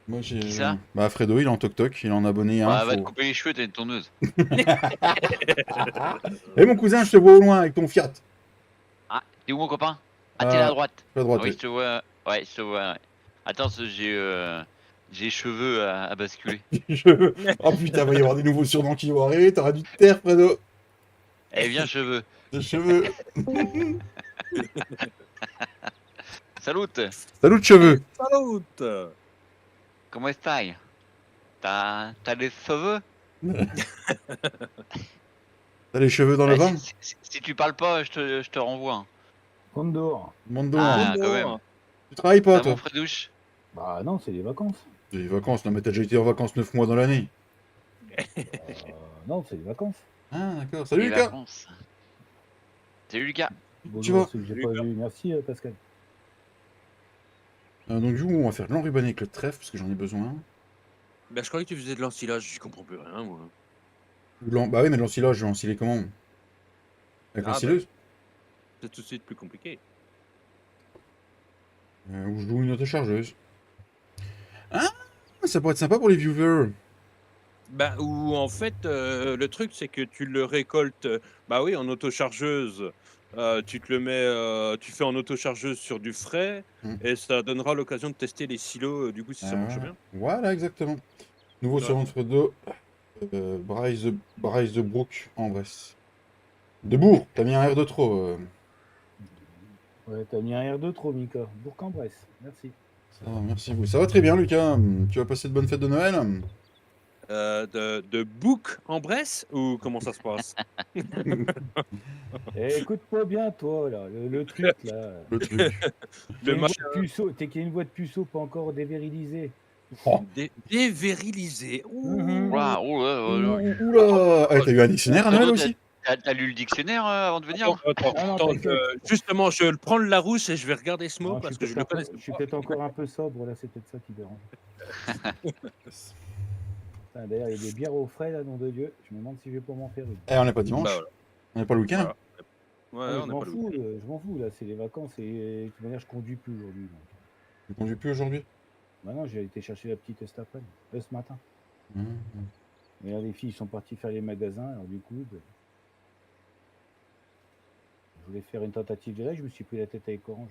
Moi j'ai. Qui ça? Bah, Fredo, il est en toc toc, il en a abonné un. Bah, va te Faut... couper les cheveux, t'as une tondeuse. Eh mon cousin, je te vois au loin avec ton Fiat. Ah, t'es où, mon copain? Ah, t'es là à droite. À droite, Ah oui, oui. je te vois. Ouais, je te vois. Ouais. Attends, j'ai cheveux à basculer. Cheveux. Oh putain, va y avoir des nouveaux surnoms qui vont arriver, t'auras dû te taire, Fredo. Eh bien, cheveux. Des cheveux. Salut. Salut de cheveux. Salut. Comment estás? T'as des cheveux? T'as les cheveux dans le Ouais, vent? si tu parles pas, je te renvoie. Hein. Condor. Mondo. Ah, quand même. Tu travailles pas, Ça, mon toi? Fredouche. Bah non, c'est les vacances. C'est les vacances, non, mais t'as déjà été en vacances 9 mois dans l'année. Non, c'est les vacances. Ah, d'accord. Salut, Les Lucas. vacances. Salut, Lucas. Tu Bonjour à vas? ceux que j'ai Salut, pas Lucas. vus. Merci, Pascal. Donc, du coup, on va faire de l'enrubanné avec le trèfle, parce que j'en ai besoin. Bah, je croyais que tu faisais de l'ensilage, j'y comprends plus rien, moi. Bah oui, mais l'ensilage, je vais ensiler comment? Avec Ah, bah, l'ensileuse? c'est tout de suite plus compliqué. Ou je loue une autochargeuse. Ah, ça pourrait être sympa pour les viewers. Bah, ou en fait, le truc, c'est que tu le récoltes, bah oui, en autochargeuse. Tu te le mets, tu fais en autochargeuse sur du frais Hmm. et ça donnera l'occasion de tester les silos, du coup, si ça marche bien. Voilà, exactement. Nouveau sur Ouais. Fredo, Bryce de Brook en Bresse. De Bourg, t'as mis un R de trop. Ouais, t'as mis un R2 trop, Mika. Bourg-en-Bresse. Merci. Ça va, merci vous. Ça va très bien, Lucas. Tu vas passer de bonnes fêtes de Noël? De Bouc en Bresse ou comment ça se passe? Eh, écoute-moi bien, toi, là. Le truc, là. Le truc. Le machin T'es qu'il y a une voix de puceau pas encore dévirilisée. Oh. dévérilisé. Mhm. Ouah, oh, Oula! Ah, t'as eu un dictionnaire à Noël Fredo, aussi? t'as lu le dictionnaire avant de venir? Attends, Ah non, attends, t'inquiète. justement, je vais le prendre le Larousse et je vais regarder ce mot Non, parce que je le connais. je suis peut-être encore un peu sobre, là, c'est peut-être ça qui dérange. Putain, d'ailleurs, il y a des bières au frais, là, nom de Dieu. Je me demande si je vais pas m'en faire une. Eh, on n'est pas dimanche. Bah, voilà. On n'est pas le week-end. Voilà. Ouais, Ouais, on n'a pas le week-end. je m'en fous, là, c'est les vacances et de toute manière, je conduis plus aujourd'hui. Donc. Tu conduis plus aujourd'hui? Maintenant, j'ai été chercher la petite cet après-midi, ce matin. Mmh. Et là, les filles sont parties faire les magasins, alors du coup, ben, je voulais faire une tentative de là, je me suis pris la tête avec Orange.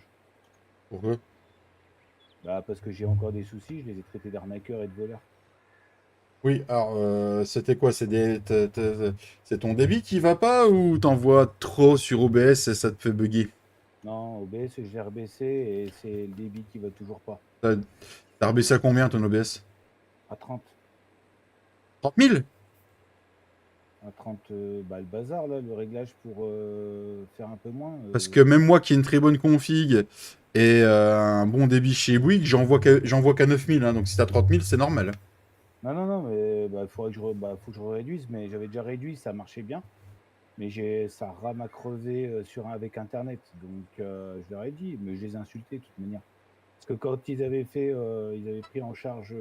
Pourquoi? Bah, parce que j'ai encore des soucis, je les ai traités d'arnaqueurs et de voleurs. Oui, alors, c'était quoi? C'est ton débit qui va pas ou t'envoies trop sur OBS et ça te fait bugger? Non, OBS, je l'ai rebaissé et c'est le débit qui va toujours pas. T'as rebaissé à combien ton OBS? À 30. 30 000? À 30, bah, le bazar, là, le réglage pour faire un peu moins. Parce que même moi qui ai une très bonne config et un bon débit chez Bouygues, j'envoie qu'à 9 000, hein, donc si t'as 30 000, c'est normal. Non, mais bah, faut que je réduise, mais j'avais déjà réduit, ça marchait bien. Mais ça rame à crever avec Internet. Donc, je leur ai dit, mais je les ai insultés de toute manière. Parce que quand ils avaient pris en charge,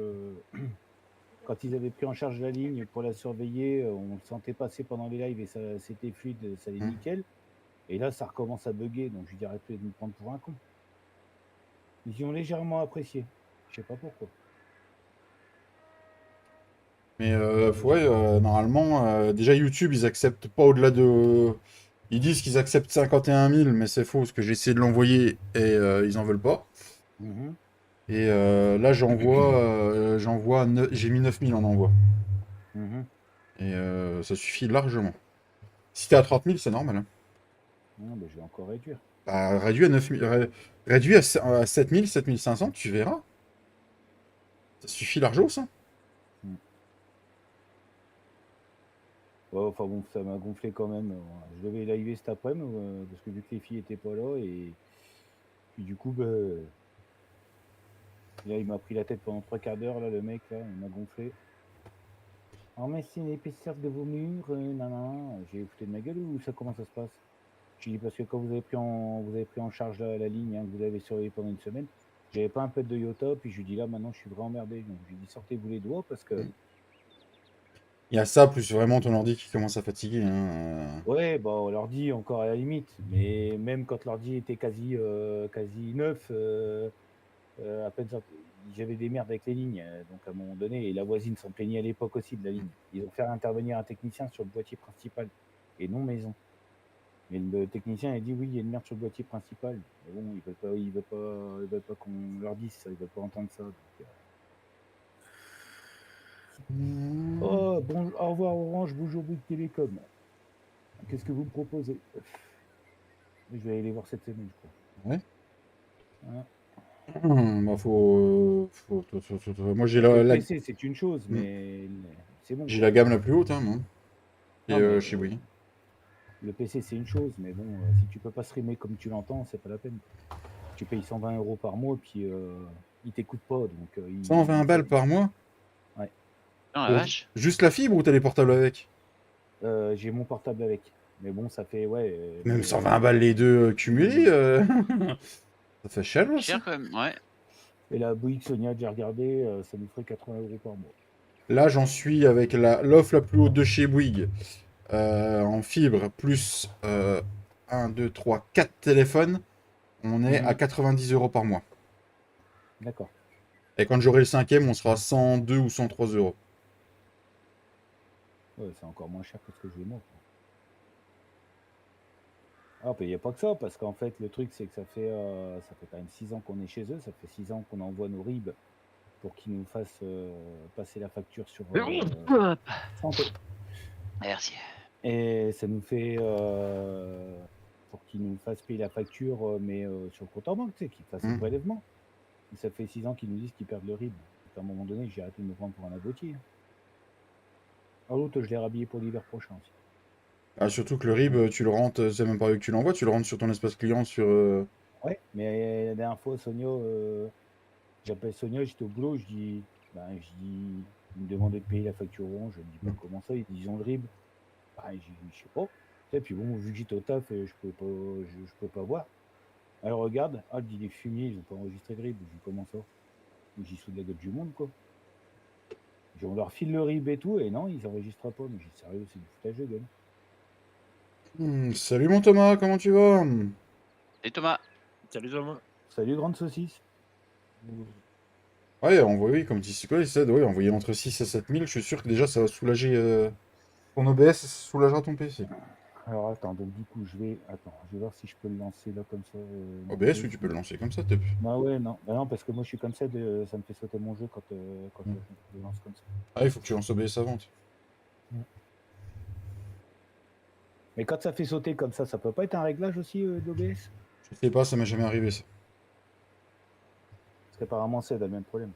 quand ils avaient pris en charge la ligne pour la surveiller, on le sentait passer pendant les lives et c'était fluide, ça allait nickel. Et là, ça recommence à bugger, donc je lui dis arrêtez de me prendre pour un con. Ils y ont légèrement apprécié. Je sais pas pourquoi. Mais normalement, déjà YouTube, ils acceptent pas au-delà de... Ils disent qu'ils acceptent 51 000, mais c'est faux, parce que j'ai essayé de l'envoyer et ils en veulent pas. Mhm. Et là, j'ai mis 9 000 en envoi. Mhm. Et ça suffit largement. Si t'es à 30 000, c'est normal. Hein. Non, je vais encore réduire. Bah, réduit à 9 000, réduit à 7 000, 7 500, tu verras. Ça suffit largement, ça. Ouais, enfin bon, ça m'a gonflé quand même. Je devais liver cet après-midi, parce que vu que les filles étaient pas là, et puis du coup, là, il m'a pris la tête pendant 3/4 d'heure, là, le mec, là, il m'a gonflé. Oh, mais c'est l'épaisseur de vos murs, non. J'ai foutu de ma gueule ou ça, comment ça se passe? Je dis parce que quand vous avez pris en charge la ligne, hein, que vous avez surveillé pendant une semaine, j'avais pas un pet de Iota, puis je lui dis là, maintenant, je suis vraiment emmerdé. Donc, je lui dis sortez-vous les doigts parce que. Il y a ça, plus vraiment ton ordi qui commence à fatiguer. Hein. Ouais, bah, on leur dit encore à la limite, mais même quand l'ordi était quasi neuf, à peine j'avais des merdes avec les lignes, donc à un moment donné, et la voisine s'en plaignait à l'époque aussi de la ligne. Ils ont fait intervenir un technicien sur le boîtier principal et non maison. Mais le technicien a dit oui, il y a une merde sur le boîtier principal. Mais bon, ils veulent pas qu'on leur dise ça, ils veulent pas entendre ça. Donc, Oh, bon, au revoir Orange, bonjour Bouygues Télécom. Qu'est-ce que vous me proposez? Je vais aller les voir cette semaine, je crois. Ouais. Hein. Bah, moi, j'ai Le la PC, c'est une chose, mais c'est bon. j'ai la gamme la plus haute, hein, moi. Et Non, mais, chez Bouygues. Le PC, c'est une chose, mais bon, si tu peux pas streamer comme tu l'entends, c'est pas la peine. Tu payes 120 € par mois, puis il t'écoute pas. Donc, 120 balles par mois? Ouais. Non, la vache. Juste la fibre ou t'as les portables avec? J'ai mon portable avec. Mais bon, ça fait, ouais. Même 120 balles les deux cumulés, ça fait cher aussi. Cher quand même, ouais. Et la Bouygues Sonia, j'ai regardé, ça nous ferait 80 € par mois. Là, j'en suis avec l'offre la plus haute de chez Bouygues. En fibre, plus 1, 2, 3, 4 téléphones, on est à 90 € par mois. D'accord. Et quand j'aurai le 5e, on sera à 102 ou 103 €. Ouais, c'est encore moins cher que ce que j'ai moi. Ah, il n'y a pas que ça, parce qu'en fait, le truc, c'est que ça fait quand même 6 ans qu'on est chez eux, ça fait 6 ans qu'on envoie nos RIB pour qu'ils nous fassent passer la facture sur santé. Merci. Et ça nous fait pour qu'ils nous fassent payer la facture, mais sur le compte en banque, tu sais, qu'ils fassent un prélèvement. Et ça fait 6 ans qu'ils nous disent qu'ils perdent le RIB. Donc, à un moment donné, j'ai arrêté de me prendre pour un abruti. Ah, l'autre, je l'ai rhabillé pour l'hiver prochain aussi. Ah, surtout que le RIB, tu le rentres, c'est même pas eux que tu l'envoies, tu le rentres sur ton espace client sur. Ouais, mais la dernière fois, Sonia, j'appelle Sonia, j'étais au boulot, je dis, il me demandait de payer la facture orange, je me dis, comment ça, ils ont le RIB. Je sais pas. Et puis bon, vu que j'étais au taf, je pouvais pas voir. Alors regarde, il dit les fumiers, ils ont pas enregistré le RIB. Je dis comment ça? J'y sous de la gueule du monde, quoi. On leur file le RIB et tout, et non, ils enregistrent pas. Mais j'ai dit, sérieux, c'est du foutage de gueule. Salut mon Thomas, comment tu vas? Et Thomas. Salut Thomas. Salut grande saucisse. Ouais, oui, comme tu sais quoi, il s'aide, ouais, envoyer entre 6 et 7 000, je suis sûr que déjà ça va soulager ton OBS, ça soulagera ton PC. Alors attends, donc du coup, je vais voir si je peux le lancer là comme ça. OBS, oui, tu peux le lancer comme ça, Tep. Bah ouais, non. Bah non, parce que moi je suis comme ça, ça me fait sauter mon jeu quand je le lance comme ça. Ah, il faut que tu lances OBS avant. Mais quand ça fait sauter comme ça peut pas être un réglage aussi d'OBS? Je sais pas, ça m'est jamais arrivé ça. Parce qu'apparemment c'est le même problème.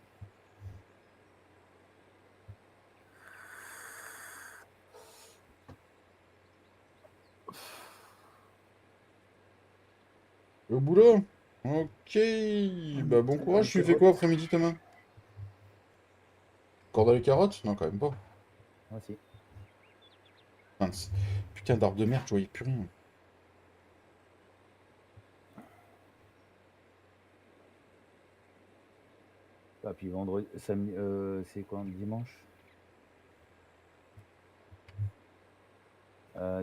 Au boulot? Ok. Bah bon courage, tu fais quoi après-midi Thomas? Corde à les carottes? Non, quand même pas. Ah si. Mince. Putain d'arbre de merde, je voyais plus rien. Ah, puis vendredi, samedi, c'est quoi, dimanche?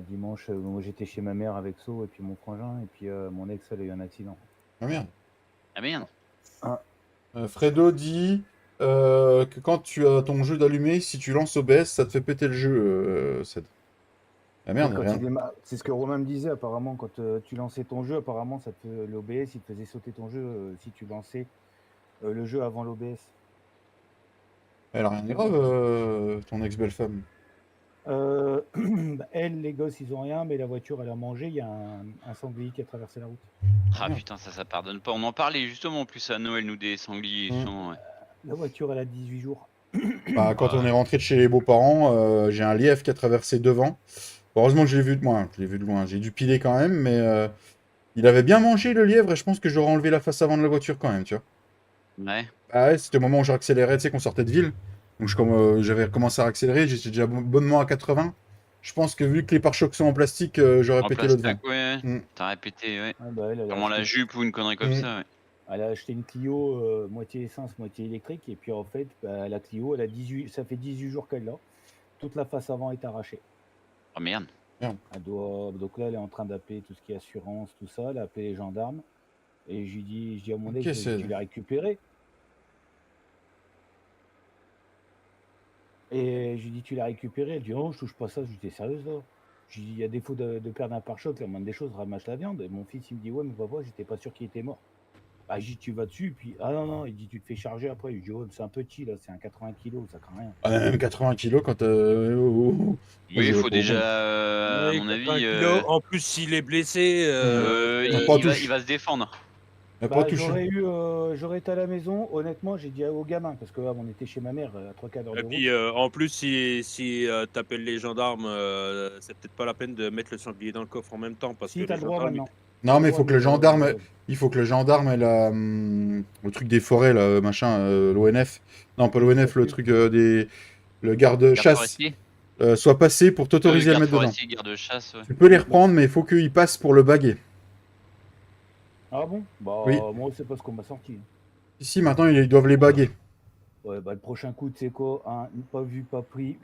Dimanche, moi j'étais chez ma mère avec So et puis mon frangin, et puis mon ex elle a eu un accident. Ah merde. Ah merde. Fredo dit que quand tu as ton jeu d'allumé, si tu lances OBS, ça te fait péter le jeu, Ced. Ah merde, rien. C'est ce que Romain me disait apparemment, quand tu lançais ton jeu, apparemment l'OBS il te faisait sauter ton jeu si tu lançais le jeu avant l'OBS. Elle a rien de grave, ton ex-belle-femme. Elle, les gosses, ils ont rien, mais la voiture, elle a mangé. Il y a un sanglier qui a traversé la route. Ah putain, ça pardonne pas. On en parlait justement en plus à Noël, nous, des sangliers. Ouais. La voiture, elle a 18 jours. Bah, quand on est rentré de chez les beaux-parents, j'ai un lièvre qui a traversé devant. Heureusement que je l'ai vu de loin. Je l'ai vu de loin. J'ai dû piler quand même, mais il avait bien mangé le lièvre et je pense que j'aurais enlevé la face avant de la voiture quand même, tu vois. Ouais. Ah ouais, c'était au moment où j'ai accéléré, tu sais, qu'on sortait de ville. Donc j'avais commencé à accélérer, j'étais déjà bonnement à 80. Je pense que vu que les pare-chocs sont en plastique, j'aurais pété le devant. Ouais. T'aurais pété, ouais. Ah bah, Comment la jupe ou une connerie comme ça, ouais. Elle a acheté une Clio moitié essence, moitié électrique, et puis en fait, la Clio, ça fait 18 jours qu'elle l'a. Toute la face avant est arrachée. Oh merde. Donc là, elle est en train d'appeler tout ce qui est assurance, tout ça. Elle a appelé les gendarmes. Et je dis à mon ex, tu l'as récupéré. Et je lui dis, tu l'as récupéré? Elle dit, oh, je touche pas ça. Je dis, t'es sérieuse là? Je lui dis, il y a défaut de perdre un pare-choc, la moindre des choses, ramasse la viande. Et mon fils, il me dit, ouais, mais papa, j'étais pas sûr qu'il était mort. Ah, je dis, tu vas dessus, puis, ah non, il dit, tu te fais charger après. Je dis, oh, c'est un petit là, c'est un 80 kg, ça craint rien. Ah, même 80 kg quand. Oui, il faut déjà, à mon avis. En plus, s'il est blessé. Il va se défendre. Elle a pas Bah, touché. j'aurais été à la maison, honnêtement, j'ai dit aux gamins, parce que on était chez ma mère à 3 quarts d'heure Et de route. puis en plus, si t'appelles les gendarmes, c'est peut-être pas la peine de mettre le sanglier dans le coffre en même temps parce que Si, t'as les le droit gendarmes. maintenant. T'as Non, le mais droit, mais il faut que le gendarme ait le truc des forêts, là, machin, l'ONF. Non, pas il l'ONF, le statue. truc le Garde garde-chasse forestier. soit passé pour t'autoriser à le Garde mettre dedans. forestier, garde chasse, ouais. Tu peux les Bah, reprendre, mais il faut qu'ils passent pour le baguer. ah bon? Oui. Bah, moi, c'est pas ce qu'on m'a sorti. Ici, maintenant, ils doivent les baguer. Ouais, bah, le prochain coup, tu sais quoi, hein, pas vu, pas pris,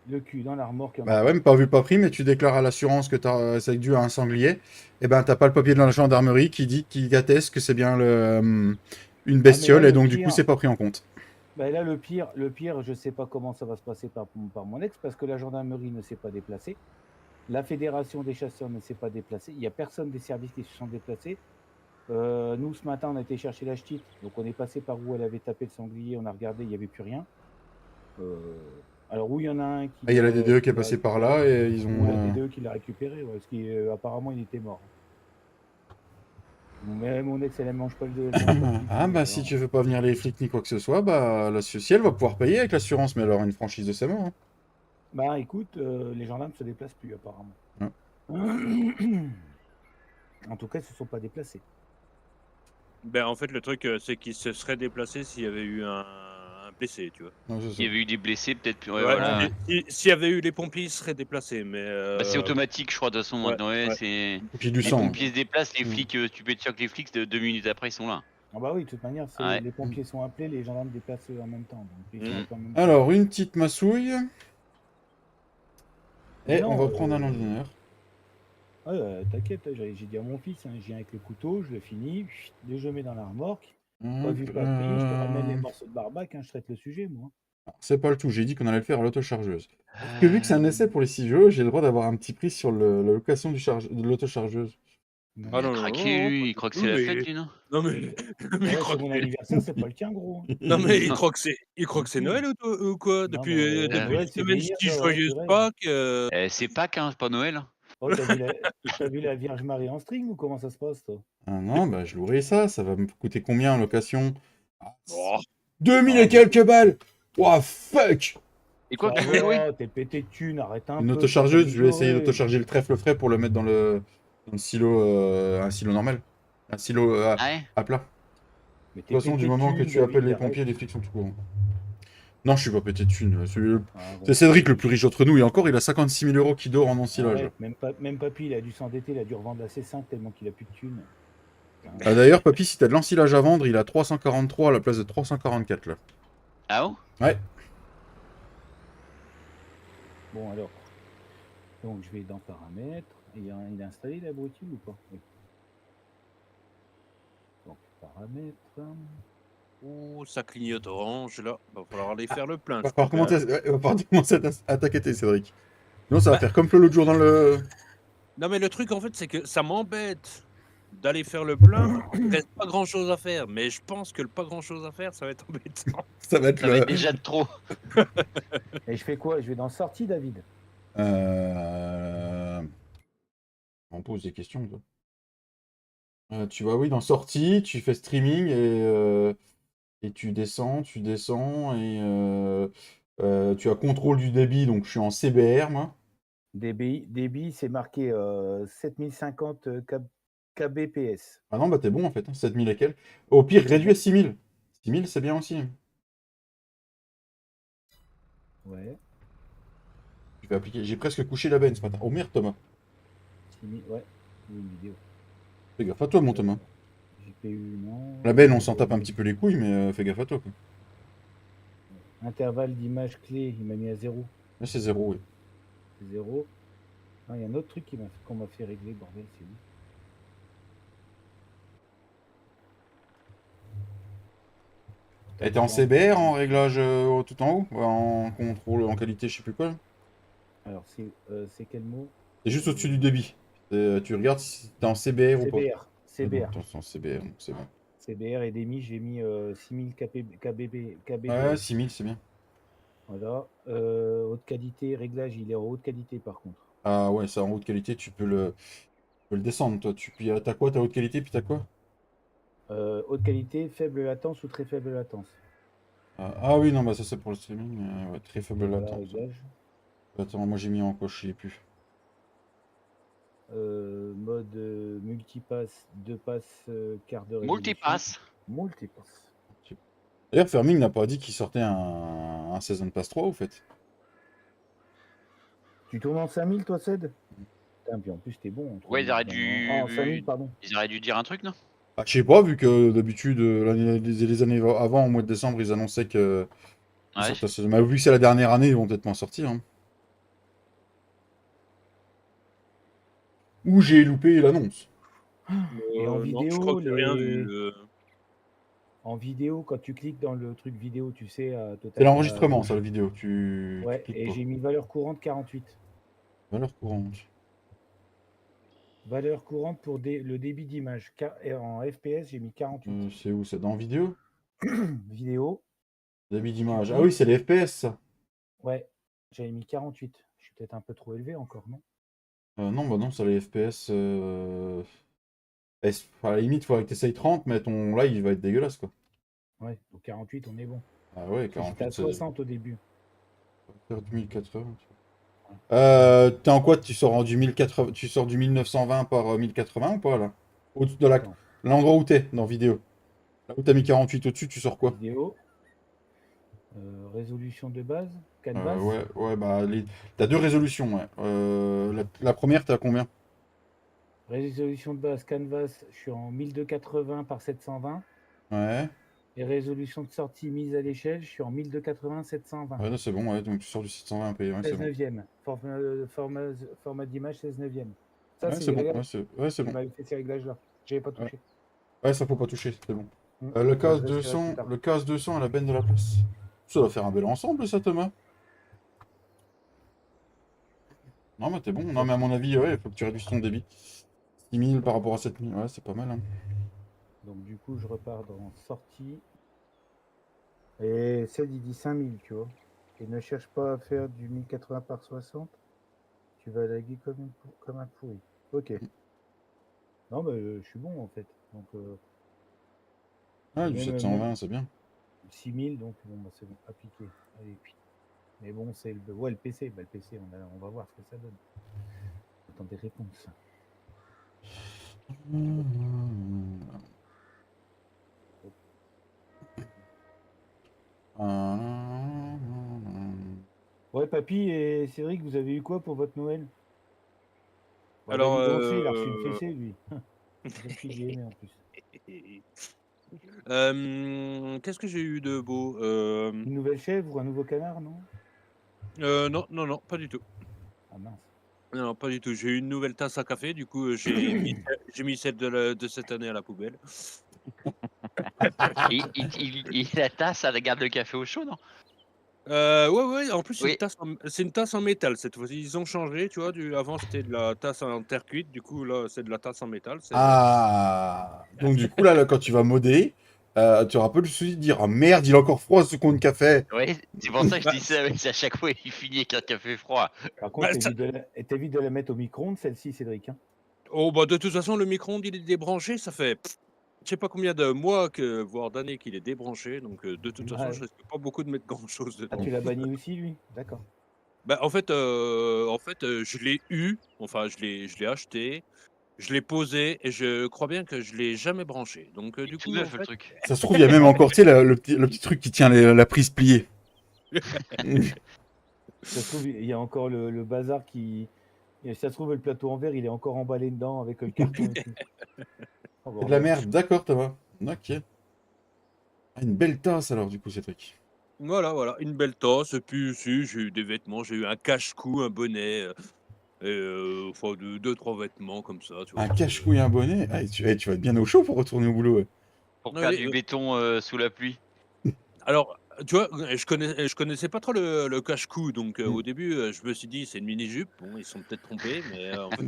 le cul dans la remorque. Bah ouais, mais pas vu, pas pris, mais tu déclares à l'assurance que c'est dû à un sanglier. Et ben, t'as pas le papier de la gendarmerie qui atteste que c'est bien une Ah, mais là, bestiole, et donc, du coup, c'est pas pris en compte. bah, là, le pire, je sais pas comment ça va se passer par mon ex, parce que la gendarmerie ne s'est pas déplacée. La fédération des chasseurs ne s'est pas déplacée. Il n'y a personne des services qui se sont déplacés. Nous, ce matin, on a été chercher la ch'tite. Donc, on est passé par où elle avait tapé le sanglier. On a regardé, il n'y avait plus rien. Alors, où il y en a un qui Ah, il y a la l'a DDE qui est l'a passée par récupéré, là, et ils ou la ont. DDE qui l'a récupéré, ouais, parce qu'apparemment, il était mort. Mais mon ex, elle ne mange pas le petit. Ah, bah, si Alors, tu veux pas venir les flics ni quoi que ce soit, bah, la société, elle va pouvoir payer avec l'assurance, mais elle aura une franchise de sa mort. Hein. bah, écoute, les gendarmes ne se déplacent plus, apparemment. Ouais. En tout cas, ils ne se sont pas déplacés. Ben, en fait, le truc, c'est qu'ils se seraient déplacés s'il y avait eu un blessé, tu vois. Non, c'est ça. Il y avait eu des blessés, peut-être. Ouais, Ouais, voilà. Ouais. Ouais. s'il y avait eu les pompiers, ils seraient déplacés, mais. Bah, c'est automatique, je crois, de toute façon, Ouais, maintenant. Ouais, ouais. c'est. Et puis du Les sang. pompiers se déplacent, les Mm. flics, tu peux être sûr que les flics, 2 minutes après, ils sont là. Ah bah oui, de toute manière, Ouais. les pompiers sont appelés, les gendarmes déplacent en même temps. Donc, ils sont Mm. appelés en même temps. Alors, une petite massouille. Mais Et on non, va prendre un ordinaire. t'inquiète, j'ai dit à mon fils, hein, je viens avec le couteau, je le finis, je mets dans la remorque. Pas Hop, vu, pas pris, je te ramène les morceaux de barbac, hein, je traite le sujet, moi. C'est pas le tout, j'ai dit qu'on allait le faire à l'autochargeuse. Parce que vu que c'est un essai pour les ciseaux, j'ai le droit d'avoir un petit prix sur la location de l'autochargeuse. Non, Ah Il a non, non, craqué, non, lui. pas Il du croit que tout, c'est la mais. fête, lui, non? Non, mais. mais il ouais, croit c'est que mon c'est. anniversaire, c'est pas le tien, gros. Hein. Non, mais il croit que c'est Noël ou quoi? Non, Depuis, mais depuis Noël, une c'était semaine, je hier, dis ouais, c'est joyeuse vrai. Pâques. C'est Pâques, hein, c'est pas Noël. Oh, t'as vu la Vierge Marie en string ou comment ça se passe, toi? Ah non, bah je louerai ça va me coûter combien en location? Ah, Oh, 2000 Ah, et mais quelques balles! What fuck! Et quoi ça que tu veux louer? va, t'es pété de thunes, arrête un Une peu, t'as pas autochargeuse, je vais essayer mijauré. d'autocharger le trèfle frais pour le mettre dans le silo, un silo normal. Un silo Ah ouais? à plat. Mais De t'es toute façon, du pété de moment que thunes, tu appelles David, les arrête. pompiers, les flics sont tout courants. Non, je suis pas pété de thunes. Ah, C'est bon. Cédric le plus riche d'entre nous, et encore, il a 56 000 € qui dort en ensilage. Arrête, même papy, il a dû s'endetter, il a dû revendre la C5 tellement qu'il a plus de thunes. Putain. Ah, d'ailleurs, papy, si t'as de l'ensilage à vendre, il a 343 à la place de 344 là. Ah oh? Ouais. Bon, alors. Donc, je vais dans paramètres. Il a installé l'abruti ou pas? Oui. Donc, paramètres. oh, ça clignote orange, là. Va falloir aller faire le plein, Va je crois falloir bien. commencer à t'inquiéter, Cédric. Sinon, ça va Bah, faire comme Flo l'autre jour dans le. non, mais le truc, en fait, c'est que ça m'embête d'aller faire le plein. Il reste pas grand-chose à faire, mais je pense que le pas grand-chose à faire, ça va être embêtant. Ça va être Ça va être déjà de trop. Et je fais quoi? Je vais dans sortie, David. On pose des questions, toi. Tu vas, oui, dans sortie, tu fais streaming et tu descends, et tu as contrôle du débit, donc je suis en CBR, moi. Débit, c'est marqué 7050 kbps. Ah non, bah t'es bon en fait, hein, 7000 et quelques. Au pire, réduit à 6000. 6000, c'est bien aussi. Ouais, Je vais appliquer. J'ai presque couché la benne ce matin. Oh merde, Thomas. 6000, ouais, oui, une vidéo. Fais gaffe à toi, mon Thomas. GPU, non. La benne, on s'en tape un petit peu les couilles, mais fais gaffe à toi, quoi. Intervalle d'image clé, il m'a mis à 0. Là, c'est 0, oui. 0. Ah, il y a un autre truc qu'on m'a fait régler, bordel, c'est où? Elle était en CBR, en réglage tout en haut, en contrôle, en qualité, je sais plus quoi. Alors, c'est quel mot? C'est juste au-dessus du débit. Tu regardes si t'es en CBR ou pas. CBR. Ah non, CBR. t'es en CBR, donc c'est bon. CBR et DMI, j'ai mis 6000 kbps. Ouais, 6000, c'est bien. Voilà. Haute qualité, réglage, il est en haute qualité par contre. Ah ouais, ça en haute qualité, tu peux le descendre, toi. T'as quoi, t'as haute qualité, puis t'as quoi? Haute qualité, faible latence ou très faible latence. Ah oui, non, bah ça c'est pour le streaming. Ouais, très faible Voilà, latence. réglage. Attends, moi j'ai mis en quoi, je sais plus. Mode multipass, 2 passes, quart de résolution. Multipass. Multipass. D'ailleurs, Ferming n'a pas dit qu'il sortait un Season Pass 3, au fait. Tu tournes en 5000, toi, Ced? Putain, puis en plus, t'es bon. Ouais, ils auraient En 5000, pardon. Ils auraient dû dire un truc, non? Ah, je sais pas, vu que d'habitude, les années avant, au mois de décembre, ils annonçaient que. Ils Ouais. sortaient mais vu que c'est la dernière année, ils vont peut-être m'en sortir. Hein. Ou j'ai loupé l'annonce. Et en non, vidéo, je crois que j'ai rien vu. En vidéo, quand tu cliques dans le truc vidéo, tu sais, tout à C'est l'enregistrement, ça, la vidéo. Ouais, tu cliques et pas. j'ai mis valeur courante 48. Valeur courante. Valeur courante pour le débit d'image. En FPS, j'ai mis 48. C'est où? C'est dans vidéo? Vidéo. Débit d'image. Ah oui, c'est les FPS, ça. Ouais, j'avais mis 48. Je suis peut-être un peu trop élevé encore, non? Non, bah non, c'est les FPS. À la limite, il faudrait que tu essayes 30, mais ton live va être dégueulasse, quoi. Ouais, donc 48, on est bon. Ah ouais, J'étais 48, à c'est 60 au début. faire du 1080. T'es en quoi? Tu sors du 1080, tu sors du 1920 par 1080 ou pas, là? Au-dessus de l'endroit où t'es, dans vidéo. Là où t'as mis 48 au-dessus, tu sors quoi? Vidéo. Résolution de base. Canvas. Ouais, bah, t'as deux résolutions, ouais. La première, t'as combien? Résolution de base, Canvas, je suis en 1280 par 720. Ouais. Et résolution de sortie mise à l'échelle, je suis en 1280 720. Ouais, là, c'est bon, ouais, donc tu sors du 720p, ouais, c'est 16 bon. neuvième. Format d'image 16 neuvième. Ça, Ouais, c'est c'est les bon, réglages. c'est Tu bon. m'avais fait ces réglages-là. J'avais pas touché. Ouais, ça faut pas toucher, c'est bon. Je Le CAS resterai 200, plus tard. le CAS 200 à la benne de la place. Ça va faire un bel ensemble, ça, Thomas. Non, mais t'es bon. Non, mais à mon avis, ouais, il faut que tu réduises ton débit. 6000 par rapport à 7000, ouais, c'est pas mal. Hein. Donc, du coup, je repars dans sortie. Et celle, il dit 5000, tu vois. Et ne cherche pas à faire du 1080 par 60. Tu vas laguer comme un pourri. Ok. Non, mais je suis bon, en fait. Donc, Ouais, du 720, c'est bien. 6000, donc bon, bah, c'est bon, appliqué. Allez, puis. Mais bon, c'est le PC. Bah, le PC, on va voir ce que ça donne. Attends des réponses. Ouais, papy et Cédric, vous avez eu quoi pour votre Noël? Bon, Alors, David Gonfé, il a reçu une fessée, lui. J'ai aimé en plus. Qu'est-ce que j'ai eu de beau? Une nouvelle chèvre ou un nouveau canard, non? Non, pas du tout. Ah mince. Non, pas du tout. J'ai eu une nouvelle tasse à café, du coup, j'ai mis celle de cette année à la poubelle. La tasse, ça garde le café au chaud, non? Ouais, en plus, Oui. c'est une tasse en métal cette fois-ci. Ils ont changé, tu vois. Avant, c'était de la tasse en terre cuite. Du coup, là, c'est de la tasse en métal. Ah, donc du coup, là, quand tu vas modder, tu auras pas le souci de dire ah merde, il est encore froid ce con de café. Oui, c'est pour ça que je dis ça, mais à chaque fois, il finit avec un café froid. Par contre, Bah, ça- t'évites de la mettre au micro-ondes, celle-ci, Cédric. Hein. Oh, bah, de toute façon, le micro-ondes, il est débranché. Ça fait je sais pas combien de mois, voire d'années qu'il est débranché. Donc, de toute façon, je risque pas beaucoup de mettre grand-chose Ah, dedans. tu l'as banni aussi, lui? D'accord. Bah, en fait, je l'ai eu. Enfin, je l'ai acheté. Je l'ai posé et je crois bien que je l'ai jamais branché. Donc, du Tout coup, en neuf, le fait, truc. Ça se trouve, il y a même encore, tu sais, le petit truc qui tient la prise pliée. Ça se trouve, il y a encore le bazar qui. Et ça se trouve, le plateau en verre, il est encore emballé dedans avec le carton et tout. Oh, C'est de la bordel. merde, d'accord, Thomas. Ok. Ah, une belle tasse alors, du coup, ces trucs. voilà, une belle tasse. Et puis, si, j'ai eu des vêtements. J'ai eu un cache-cou, un bonnet. Enfin, deux, trois vêtements comme ça. Tu vois, Un cache-cou et un bonnet. Ah, tu vas être bien au chaud pour retourner au boulot. Ouais. Pour Ouais, faire du béton sous la pluie. alors, tu vois, je connaissais pas trop le cache-cou. Donc, Mm. au début, je me suis dit, c'est une mini-jupe. Bon, ils sont peut-être trompés. Mais en fait,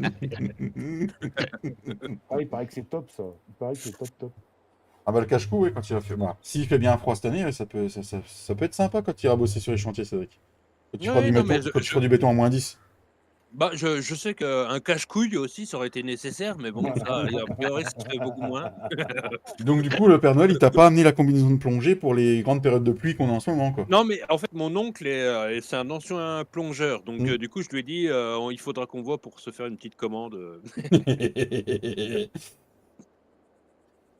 Ah, il paraît que c'est top, ça. Il paraît que c'est top. Ah bah le cache-cou, oui, quand il va faire. Bah, s'il fait bien froid cette année, ça peut être sympa quand tu iras bosser sur les chantiers, Cédric. Quand tu feras ouais, du non, béton, mais quand tu feras du béton à -10. Bah, je sais qu'un cache-couille aussi, ça aurait été nécessaire, mais bon, ça, a priori, ça se fait beaucoup moins. Donc du coup, le Père Noël, il t'a pas amené la combinaison de plongée pour les grandes périodes de pluie qu'on a en ce moment, quoi. Non, mais en fait, mon oncle c'est un ancien plongeur, donc du coup, je lui ai dit, il faudra qu'on voit pour se faire une petite commande.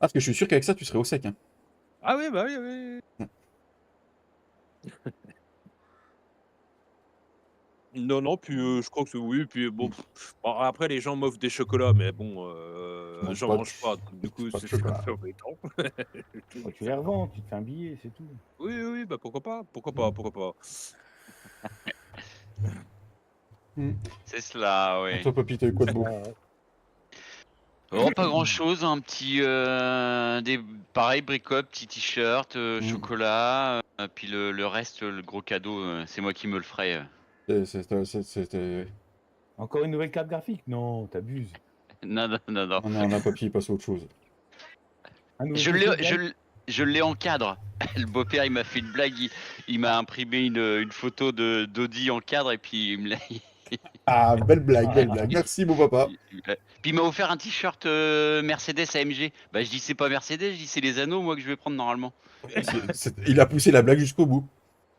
Ah, parce que je suis sûr qu'avec ça, tu serais au sec. Hein. Ah oui, bah oui, oui. Non, non, puis je crois que oui, puis bon, bon, après les gens m'offrent des chocolats, mais bon, Mange j'en pas de mange pas, donc du coup, pas de c'est un chocolat. peu embêtant. Bah, tu les revends, tu te fais un billet, c'est tout. Oui, oui, oui, bah pourquoi pas, pourquoi pas, pourquoi pas. C'est cela, Et oui. toi, papy, t'as eu quoi de beau? Oh, pas grand chose, un petit pareil, bricoles, petit t-shirt, chocolat, puis le reste, le gros cadeau, c'est moi qui me le ferai. C'était... Encore une nouvelle carte graphique? Non, t'abuses. Non, non, non, non. Non, non, là, papy, il passe à autre chose. Un nouveau Je PC l'ai, de je, gamme? l- je l'ai en cadre. Le beau-père, il m'a fait une blague, il m'a imprimé une photo d'Audi en cadre et puis il me l'a. Ah, belle blague, belle blague. Merci, mon papa. Puis il m'a offert un t-shirt Mercedes AMG. Bah je dis c'est pas Mercedes, je dis c'est les anneaux moi que je vais prendre normalement. Il a poussé la blague jusqu'au bout.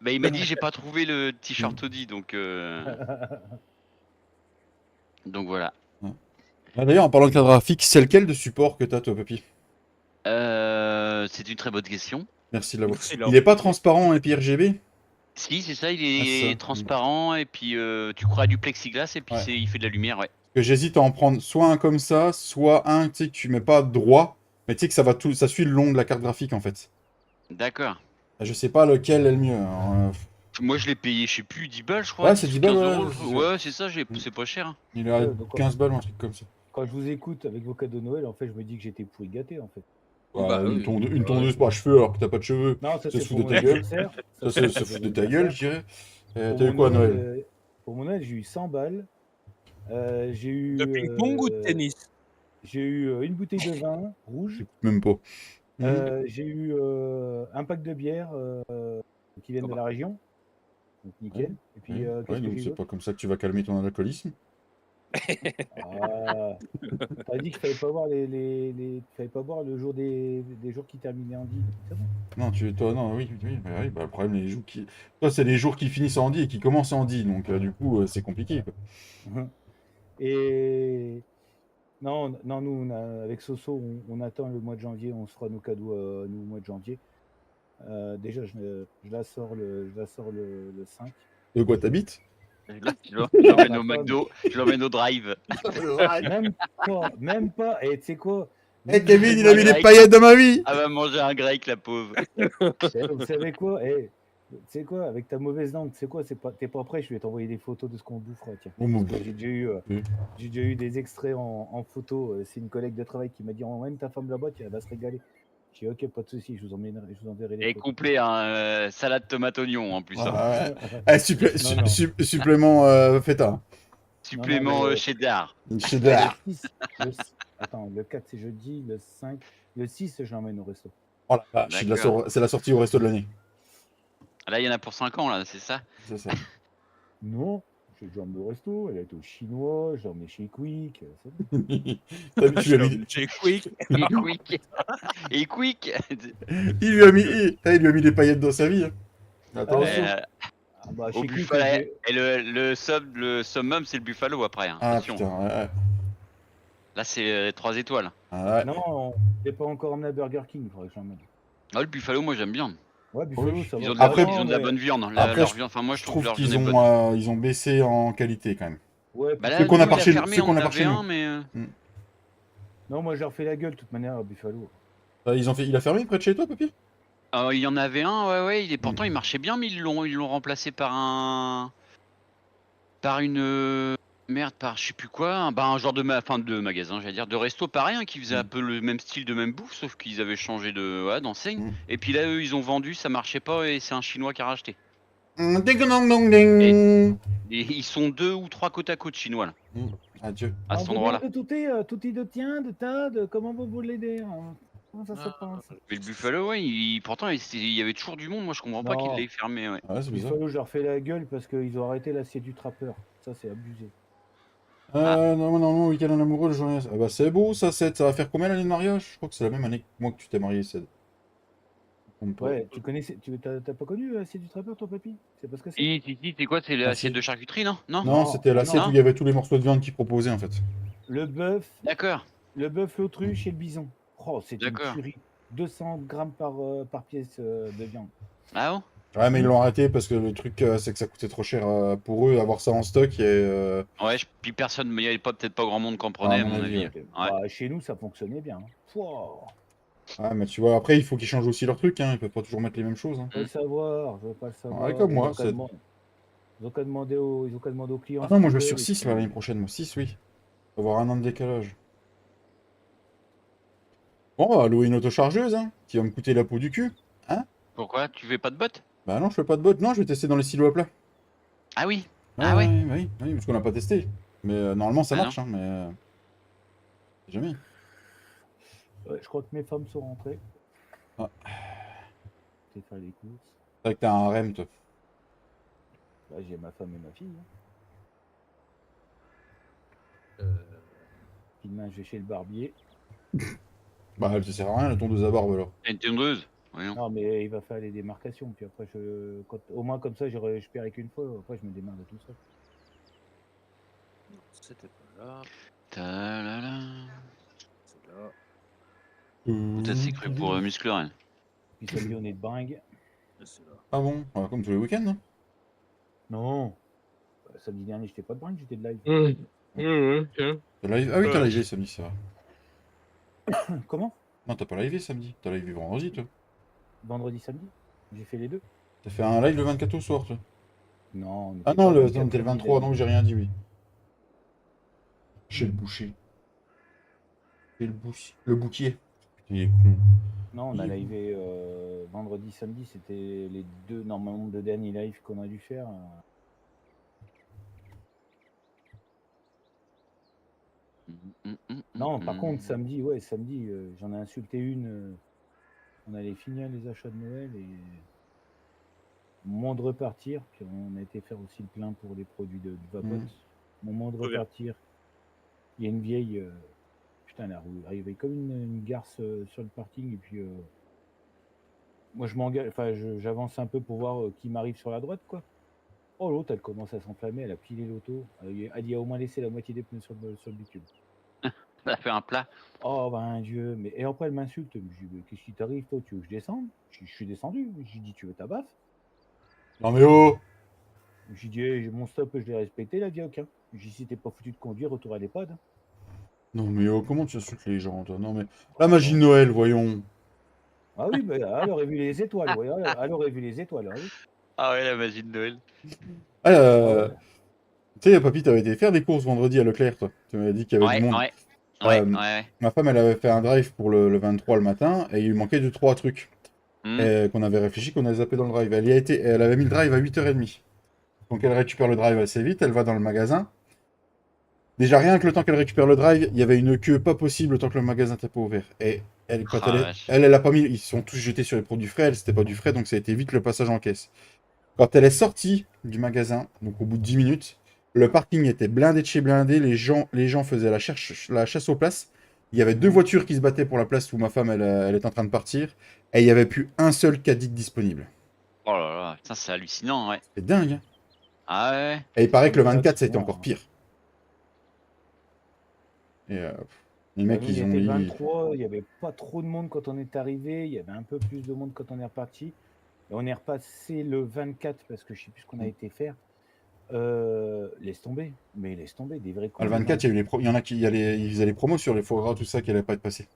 Bah il m'a dit j'ai pas trouvé le t-shirt Audi donc voilà. Ah, d'ailleurs, en parlant de cadre graphique, c'est lequel de support que t'as, toi, papy? C'est une très bonne question. Merci de l'avoir. Merci, Il est pas transparent et puis RGB? Si c'est ça, il Ah, c'est est ça. transparent et puis tu crois à du plexiglas et puis Ouais. il fait de la lumière, ouais. Que j'hésite à en prendre soit un comme ça, soit un, tu sais, que tu mets pas droit, mais tu sais que ça va tout, ça suit le long de la carte graphique, en fait. D'accord. Je sais pas lequel est le mieux. Alors, Moi je l'ai payé, je sais plus, 10 balles je crois, ouais, 10 c'est ou 10 15 balles, euros. ouais. Ouais, c'est ça, c'est pas cher. Hein. Il est à donc, 15 balles ou un truc comme ça. Quand je vous écoute avec vos cadeaux de Noël, en fait, je me dis que j'étais pourri gâté, en fait. Bah, une, oui. une tondeuse par cheveux alors que t'as pas de cheveux. Non, ça Ça c'est se fout pour de mon ta gueule. anniversaire. Ça c'est se pour fout mon de ta gueule, anniversaire. je dirais. Pour T'as eu mon quoi à Noël? Pour mon Noël, j'ai eu 100 balles. J'ai eu. De ping-pong ou de tennis? J'ai eu une bouteille de vin rouge. Même pas. J'ai eu un pack de bière qui viennent de la région. Donc nickel. Ouais. Et puis, Ouais, qu'est-ce que donc j'ai eu c'est d'autre? pas comme ça que tu vas calmer ton alcoolisme. Ah, t'as dit qu'il fallait pas boire fallait pas boire le jour des jours qui terminaient en 10. C'est bon. Non, toi, non, oui, oui, bah, le problème, les jours qui. Toi, c'est les jours qui finissent en 10 et qui commencent en 10, donc du coup, c'est compliqué, quoi. Et non, nous, avec Soso, on attend le mois de janvier, on se fera nos cadeaux, nous, au mois de janvier. Déjà, je la sors le 5. De quoi t'habites? Je l'emmène au McDo, je l'emmène au drive. Même pas. Et tu sais quoi? Eh, Kevin, il a mis des paillettes dans ma vie! Elle va manger un grec, la pauvre. Vous savez quoi? Tu sais quoi? Avec ta mauvaise langue, tu sais quoi? T'es pas prêt, je vais t'envoyer des photos de ce qu'on bouffera. Tiens. J'ai déjà eu des extraits en photo. C'est une collègue de travail qui m'a dit emmène ta femme là-bas, elle va se régaler. J'ai dit ok, pas de soucis, je vous enverrai les Et photos. complet, hein, salade tomate oignon en plus. Ah, ouais. Supplément feta. Supplément cheddar. Cheddar. Attends, le 4 c'est jeudi, le 5, le 6 je l'emmène au resto. Oh la vache, c'est la sortie au resto de l'année. Là, il y en a pour 5 ans, là, c'est ça? C'est ça. Non, j'ai déjà emmené au resto, elle a été au chinois, j'ai emmené chez Quick. Tu lui as mis... Chez Quick. Et quick. Et quick. il lui a mis des paillettes dans sa vie. Hein. Attention. Bah, Au chez Quick, buffalo, et le summum, c'est le buffalo après. Hein. Ah Attention. putain, ouais. Là, c'est 3 étoiles. Ah, ouais. Non, j'ai pas encore emmené à Burger King, il faudrait que j'emmène. Ah, le buffalo, moi, j'aime bien. Ouais, buffalo, ça Ils va. ont, ils ont de la bonne viande. Après, Leur viande, enfin, moi, je trouve que leur viande est bonne. ils ont baissé en qualité quand même. Ouais, Bah là, ceux qu'on a nous, par il a chez fermé, ceux qu'on on a par avait chez nous. un, mais... Non, moi, je leur fais la gueule de toute manière à Buffalo. Il a fermé près de chez toi, papy? Il y en avait un, ouais. Pourtant, il marchait bien, mais ils l'ont remplacé par une merde, je sais plus quoi, un genre de magasin, j'allais dire, de resto pareil, hein, qui faisait un peu le même style de même bouffe, sauf qu'ils avaient changé d'enseigne. Et puis là, eux, ils ont vendu, ça marchait pas, et c'est un Chinois qui a racheté. Et ils sont 2 ou 3 côte à côte chinois là. Adieu. À cet endroit-là. Tutti de tien, de tas, de comment vous voulez dire? Comment ça se passe? Mais le Buffalo, ouais, pourtant il y avait toujours du monde. Moi, je comprends pas qu'il l'ait fermé. Ouais. Ouais, c'est bizarre. Buffalo, je leur fais la gueule parce qu'ils ont arrêté l'assiette du trappeur. Ça, c'est abusé. Non, non, week-end en amoureux, le journée. Ah bah c'est beau ça, Seth. Ça va faire combien l'année de mariage? Je crois que c'est la même année que moi que tu t'es marié, Seth. Ouais, tu connais, t'as pas connu l'assiette du trappeur, ton papy? C'est pas ce que c'est? Si, c'est quoi? C'est Ah, l'assiette si. de charcuterie, non? Non? Non, c'était l'assiette où il y avait tous les morceaux de viande qu'ils proposaient en fait. Le bœuf, D'accord, l'autruche et le bison. Oh, c'est une d'accord. tuerie. 200 grammes par pièce de viande. Ah bon? Ouais, mais ils l'ont arrêté parce que le truc, c'est que ça coûtait trop cher pour eux avoir ça en stock et. Ouais, puis personne, il y avait peut-être pas grand monde qui en À prenait, à mon mon avis, avis. ouais. Ouais. Bah, chez nous, ça fonctionnait bien. Pouah. Ouais, mais tu vois, après, il faut qu'ils changent aussi leur truc, hein. Ils peuvent pas toujours mettre les mêmes choses, hein. Je veux le savoir, je veux pas le savoir. Ouais, comme moi, Ils ont qu'à demander aux clients. Ah non, ce moi je vais qu'ils sur veulent, et 6 puis- l'année prochaine, moi 6 oui. On va avoir un an de décalage. Bon, on va louer une autochargeuse, hein, qui va me coûter la peau du cul. Hein? Pourquoi? Tu fais pas de bottes? Bah non, je fais pas de bot. Non, je vais tester dans les silos à plat. Ah oui. Ouais, Ah ouais. oui, parce qu'on n'a pas testé. Mais normalement, ça Ah marche, hein, mais. Jamais. Ouais, je crois que mes femmes sont rentrées. Ah. Je vais faire les courses. C'est vrai que t'as un REM, toi. Là, j'ai ma femme et ma fille. Puis demain, je vais chez le barbier. Bah, elle te sert à rien, la tondeuse à barbe, alors. T'as une tondeuse? Voyons. Non, mais il va faire les démarcations. Puis après, au moins comme ça, je paierai qu'une fois. Après, je me démarre de tout ça. Non, c'était pas là. Ta-la-la. C'est là. Putain, c'est cru pour Muscleraine. Puis samedi, on est de bringue. Et c'est là. Ah bon? Comme tous les week-ends, hein. Non. Samedi dernier, j'étais pas de bringue, j'étais de live. T'as live... Ah oui, t'as livé samedi, ça va. Comment? Non, t'as pas livé samedi. T'as livé vendredi, toi. Vendredi, samedi. J'ai fait les deux. T'as fait un live le 24 au soir, toi. Non. on Ah était non, pas le... 24 t'es le samedi, 23, David. donc j'ai rien dit, oui. Chez le boucher. Chez le bouquier. Putain, il est con. Non, on a livé vendredi, samedi. C'était les deux, normalement, deux derniers lives qu'on a dû faire. Non, par contre, samedi, j'en ai insulté une. On allait finir les achats de Noël et au moment de repartir, puis on a été faire aussi le plein pour les produits de Vapote. Au moment de Très bien. repartir, il y a une vieille. Putain, elle arrivait comme une garce sur le parking et puis moi je m'engage, enfin j'avance un peu pour voir qui m'arrive sur la droite, quoi. Oh, l'autre, elle commence à s'enflammer, elle a pilé l'auto. Elle y a au moins laissé la moitié des pneus sur le bitume. Ça fait un plat. Oh, ben Dieu. Mais... Et après, elle m'insulte. Je dis, mais qu'est-ce qui t'arrive, toi? Tu veux que je descende? Je suis descendu. J'ai dit, tu veux ta baffe? Non mais oh! J'ai dit, hey, mon stop, je l'ai respecté, la vieille, hein. J'ai dit, si t'es pas foutu de conduire, retour à l'EHPAD. Non mais oh, comment tu insultes les gens, toi? Non mais... La magie de Noël, voyons. Ah oui, mais elle aurait vu les étoiles. Voyons, elle aurait vu les étoiles. Oui. Ah ouais, la magie de Noël. Ah, Ouais. tu sais, papy, t'avais été faire des courses vendredi à Leclerc, toi. Tu m'avais dit qu'il y avait Ouais, du monde. ouais. Ma femme, elle avait fait un drive pour le 23 le matin et il lui manquait 2-3 trucs. Et qu'on avait réfléchi, qu'on avait zappé dans le drive. Elle avait mis le drive à 8h30. Donc elle récupère le drive assez vite, elle va dans le magasin. Déjà, rien que le temps qu'elle récupère le drive, il y avait une queue pas possible le temps que le magasin n'était pas ouvert. Et elle, quand elle a pas mis, ils sont tous jetés sur les produits frais, elle, c'était pas du frais, donc ça a été vite le passage en caisse. Quand elle est sortie du magasin, donc au bout de 10 minutes, le parking était blindé de chez blindé, les gens faisaient la chasse aux places. Il y avait 2 voitures qui se battaient pour la place où ma femme elle est en train de partir, et il n'y avait plus un seul caddie disponible. Oh là là, putain, c'est hallucinant, ouais. C'est dingue, hein. Ah ouais. Et il paraît que le 24, ça a été encore pire. Et les mecs, ils ont était mis... 23, il n'y avait pas trop de monde quand on est arrivé, il y avait un peu plus de monde quand on est reparti. Et on est repassé le 24 parce que je sais plus ce qu'on a été faire. Laisse tomber, des vrais cons. Le 24, il y en a qui ils faisaient les promos sur les foie gras, tout ça qui allait pas être passé.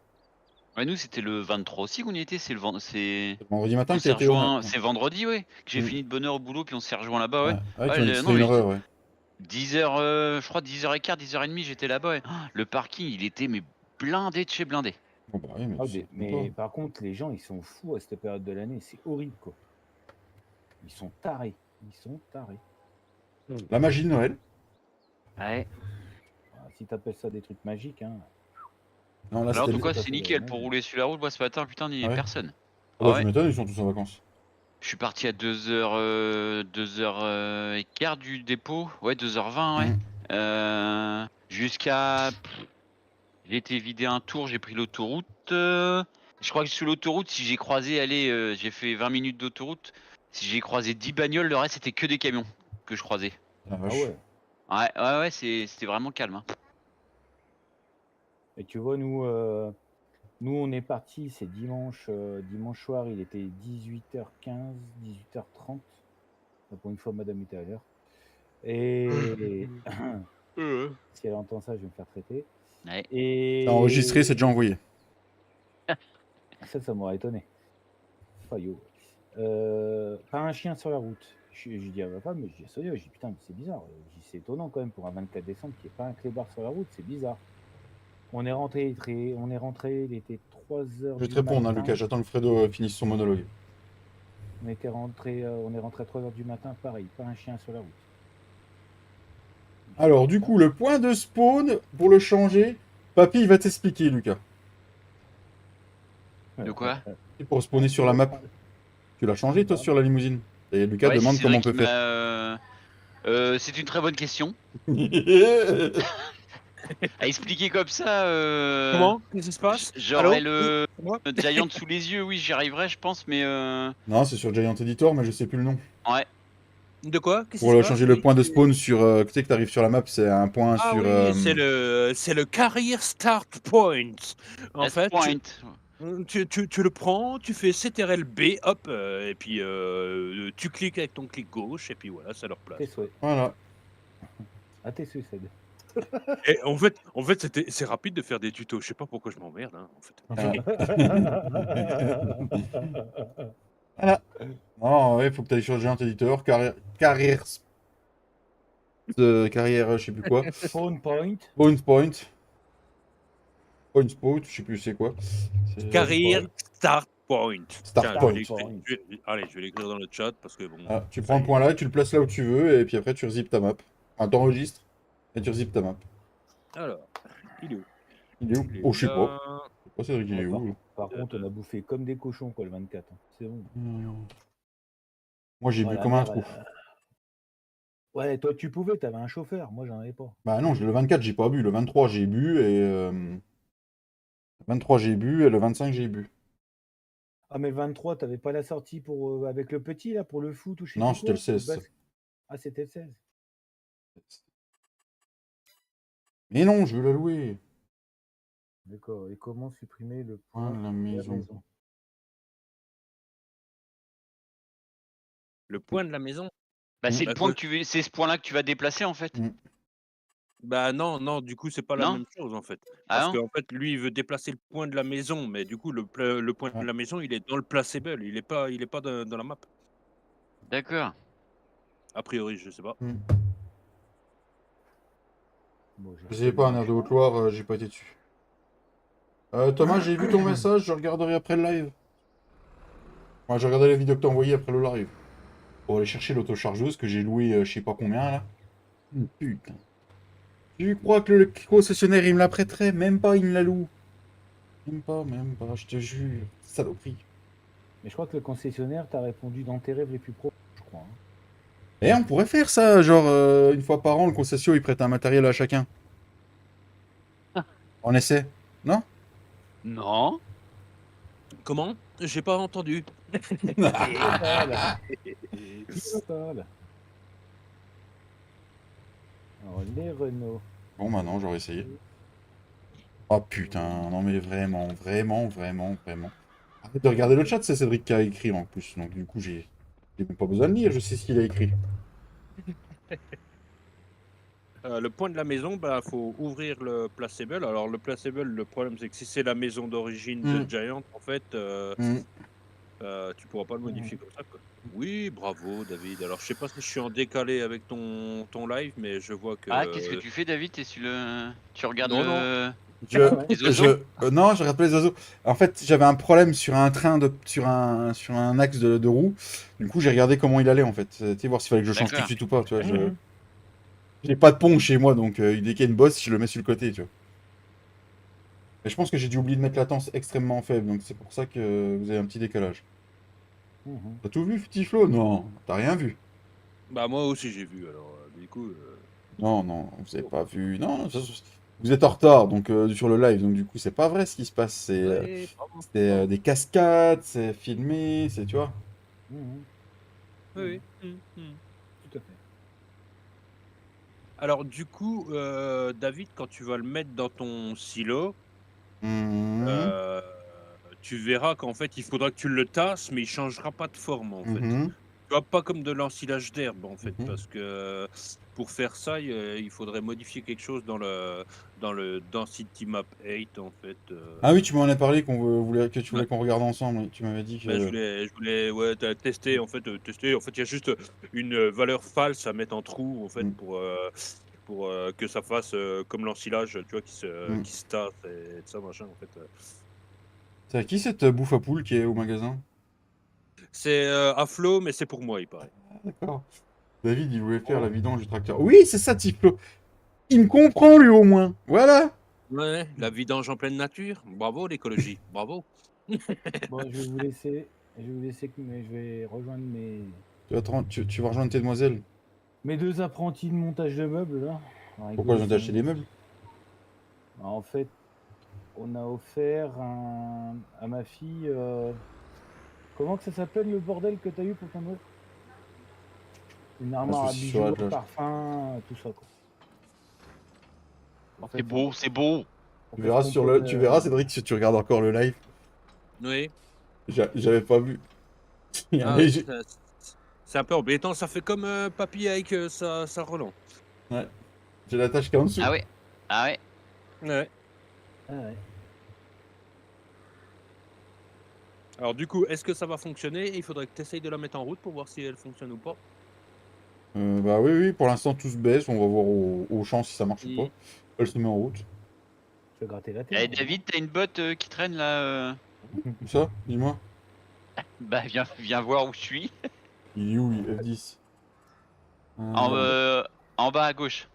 Ouais, nous c'était le 23 aussi qu'on y était, c'est vendredi matin on que s'est t'as été rejoint, c'est vendredi, ouais, que j'ai Mm. fini de bonne heure au boulot, puis on s'est rejoint là-bas, ouais. C'était une erreur, ouais. 10h, je crois 10h15, 10h30, j'étais là-bas, ouais. Le parking, il était mais blindé de chez blindé. Bon, bah, oui, mais par contre, les gens, ils sont fous à cette période de l'année, c'est horrible, quoi. Ils sont tarés. La magie de Noël. Ouais. Si t'appelles ça des trucs magiques, hein. Non, là, Alors en tout le... cas, c'est nickel pour rouler sur la route. Moi ce matin, putain, il n'y avait personne. Ah bah, ouais. tu m'étonnes, ils sont tous en vacances. Je suis parti à 2h15 du dépôt. Ouais, 2h20, ouais. Jusqu'à... J'ai été vider un tour, j'ai pris l'autoroute. Je crois que sur l'autoroute, si j'ai croisé, allez, j'ai fait 20 minutes d'autoroute. Si j'ai croisé 10 bagnoles, le reste c'était que des camions que je croisais. La Ah vache. ouais. Ouais, c'était vraiment calme. Hein. Et tu vois, nous on est parti, c'est dimanche soir, il était 18h15, 18h30. Pour une fois, madame était à l'heure. Et si elle entend ça, je vais me faire traiter. Ouais. Et C'est enregistré, c'est déjà envoyé. ça m'aurait étonné. Faillot. Pas un chien sur la route. Je dis à ma femme, mais je dis à Sonia, je dis putain, mais c'est bizarre. Je dis, c'est étonnant quand même pour un 24 décembre qu'il n'y ait pas un clébard sur la route, c'est bizarre. On est rentré, il était 3h Je vais du te répondre, hein, matin. Lucas, j'attends que Fredo finisse son monologue. On est rentré à 3h du matin, pareil, pas un chien sur la route. Alors, du coup, le point de spawn, pour le changer, Papy, il va t'expliquer, Lucas. De quoi? Et pour spawner sur la map. Tu l'as changé, toi, sur la limousine. Et Lucas Ouais, demande c'est comment on Cédric peut qui faire. c'est une très bonne question. À expliquer comme ça, Comment? Qu'est-ce qui se passe? j'aurais Allô? le C'est moi Giant sous les yeux, oui, j'y arriverai, je pense, mais Non, c'est sur Giant Editor, mais je sais plus le nom. ouais. De quoi? Qu'est-ce qui Pour se passe? changer le Oui. point de spawn sur... tu sais que t'arrives sur la map, c'est un point Ah sur... oui, c'est le Career Start Point. En Last fait, point. tu le prends, tu fais CTRL-B, hop, et puis tu cliques avec ton clic gauche, et puis voilà, ça leur place. Tes souhaits. Voilà. À tes souhaits, Ced. Et en fait c'est rapide de faire des tutos. Je sais pas pourquoi je m'emmerde, hein, en fait. Voilà. Non, ouais, faut que tu ailles sur Giant Editor, carrière, carrière, je sais plus quoi. Spawn point. Point, point spot, je sais plus c'est quoi. Career Start Point. Start Tiens, point. allez, je vais l'écrire dans le chat parce que bon. Ah, tu prends le point là, et tu le places là où tu veux, et puis après tu rezippes ta map. Enfin, t'enregistres, et tu rezippes ta map. Alors, il est où? Il est où? Il est Oh, je sais pas. là. Je sais pas, Cédric, il est où? Par contre, on a bouffé comme des cochons, quoi, le 24. Hein. C'est bon. Moi, j'ai bu la comme un mère, trou. Ouais, toi, tu pouvais, t'avais un chauffeur. Moi, j'en avais pas. Bah non, le 24, j'ai pas bu. Le 23, j'ai bu, et... Le 23, j'ai bu, et le 25, j'ai bu. Ah, mais le 23, t'avais pas la sortie pour avec le petit, là, pour le foot ou je sais Non, plus c'était quoi, le 16. Ah, c'était le 16. Mais non, je veux la louer. D'accord. Et comment supprimer le Ah, point la de maison. Le point de la maison? Bah, c'est le Bah, point quoi? que c'est ce point-là que tu vas déplacer en fait. Bah non, du coup, c'est pas la Non? même chose en fait. Ah Parce non? qu'en fait, lui, il veut déplacer le point de la maison, mais du coup, le point de la maison, il est dans le placeable, il est pas dans la map. D'accord. A priori, je sais pas. Bon, Je sais pas, un air de Haute-Loire, j'ai pas été dessus. Thomas, j'ai vu ton message, je regarderai après le live. Moi, je regarderai la vidéo que t'as envoyée après le live. Pour aller chercher l'autochargeuse que j'ai louée je sais pas combien là. Putain. Tu crois que le concessionnaire il me la prêterait? Même pas, il me la loue. Même pas, je te jure. Saloperie. Mais je crois que le concessionnaire t'a répondu dans tes rêves les plus profonds, je crois. Hein. Eh, on pourrait faire ça, genre une fois par an, le concession il prête un matériel à chacun. On essaie, non? Non. Comment? J'ai pas entendu. Total. Alors, les Renault. Bon, bah non, j'aurais essayé. Oh putain, non mais vraiment. Arrête de regarder le chat, c'est Cédric qui a écrit en plus, donc du coup j'ai même pas besoin de lire, je sais ce qu'il a écrit. Le point de la maison, bah faut ouvrir le placeable. Alors le placeable, le problème c'est que si c'est la maison d'origine de Giant, en fait, tu pourras pas le modifier comme ça, quoi. Oui, bravo David. Alors je sais pas si je suis en décalé avec ton live, mais je vois que. Ah, qu'est-ce que tu fais, David? T'es sur le... Tu regardes Non, les oiseaux? Non, je regarde pas les oiseaux. En fait, j'avais un problème sur un train sur un axe de roue. Du coup, j'ai regardé comment il allait en fait. Tu sais, voir s'il fallait que je change tout de suite ou pas. Tu vois, j'ai pas de pont chez moi, donc dès qu'il y a une bosse, je le mets sur le côté. Tu vois. Et je pense que j'ai dû oublier de mettre latence extrêmement faible, donc c'est pour ça que vous avez un petit décalage. T'as tout vu, petit Flo? Non, t'as rien vu. Bah moi aussi j'ai vu. Alors du coup. Non, non, vous avez pas vu. Non, vous êtes en retard donc sur le live, donc du coup, c'est pas vrai ce qui se passe. Ouais, pardon, C'est pardon. des cascades, c'est filmé, c'est, tu vois. Mhm. Oui, Mhm. oui. Tout à fait. Alors du coup, David, quand tu vas le mettre dans ton silo, Mhm. euh, tu verras qu'en fait, il faudra que tu le tasses, mais il changera pas de forme, en fait. Mhm. Tu vois, pas comme de l'ensilage d'herbe, en fait, Mhm. parce que pour faire ça, il faudrait modifier quelque chose dans le Density Map 8, en fait. Ah oui, tu m'en as parlé que tu voulais qu'on regarde ensemble. Oui. Tu m'avais dit Ben, que. je voulais ouais, tester, en fait, tester. En fait, il y a juste une valeur false à mettre en trou, en fait, Mm. pour que ça fasse comme l'ensilage, tu vois, Mm. qui se tasse et tout ça, machin, en fait. C'est à qui cette bouffe à poule qui est au magasin? C'est à flot, mais c'est pour moi, il paraît. Ah, d'accord. David, il voulait faire la Oh. vidange du tracteur. Oui, c'est ça, Tiflo. Il me comprend, lui, au moins. Voilà. Ouais, la vidange en pleine nature. Bravo, l'écologie. Bravo. Bon, je vais vous laisser. Je vais vous laisser, mais je vais rejoindre Tu vas rejoindre tes demoiselles. mes deux apprentis de montage de meubles là. On va Pourquoi rigoler je viens sur d'acheter mon des outil. meubles? En fait, on a offert à ma fille. Comment que ça s'appelle le bordel que t'as eu pour ton Noël? Une Ah, je armoire à suis sur bijoux, Atlas. parfum, tout ça quoi. En C'est fait, beau, c'est beau. on Tu fait ce verras qu'on peut. tu verras, Cédric, si tu regardes encore le live. Oui. J'avais pas vu. Il y a un Ah oui, léger. c'est un peu embêtant. Ça fait comme Papy avec sa Roland. Ouais. J'ai la tâche qui est en dessous. Ah ouais. Ah ouais. Ouais. Ah ouais. Alors du coup, est-ce que ça va fonctionner? Il faudrait que tu essayes de la mettre en route pour voir si elle fonctionne ou pas. Bah oui, oui, pour l'instant tout se baisse. On va voir au champ si ça marche ou pas. Mm. Elle se met en route. Je vais gratter la terre. Eh David, t'as une botte qui traîne là Comme ça, dis-moi. Bah viens voir où je suis. Il est où, F10? En, Merde. en bas à gauche.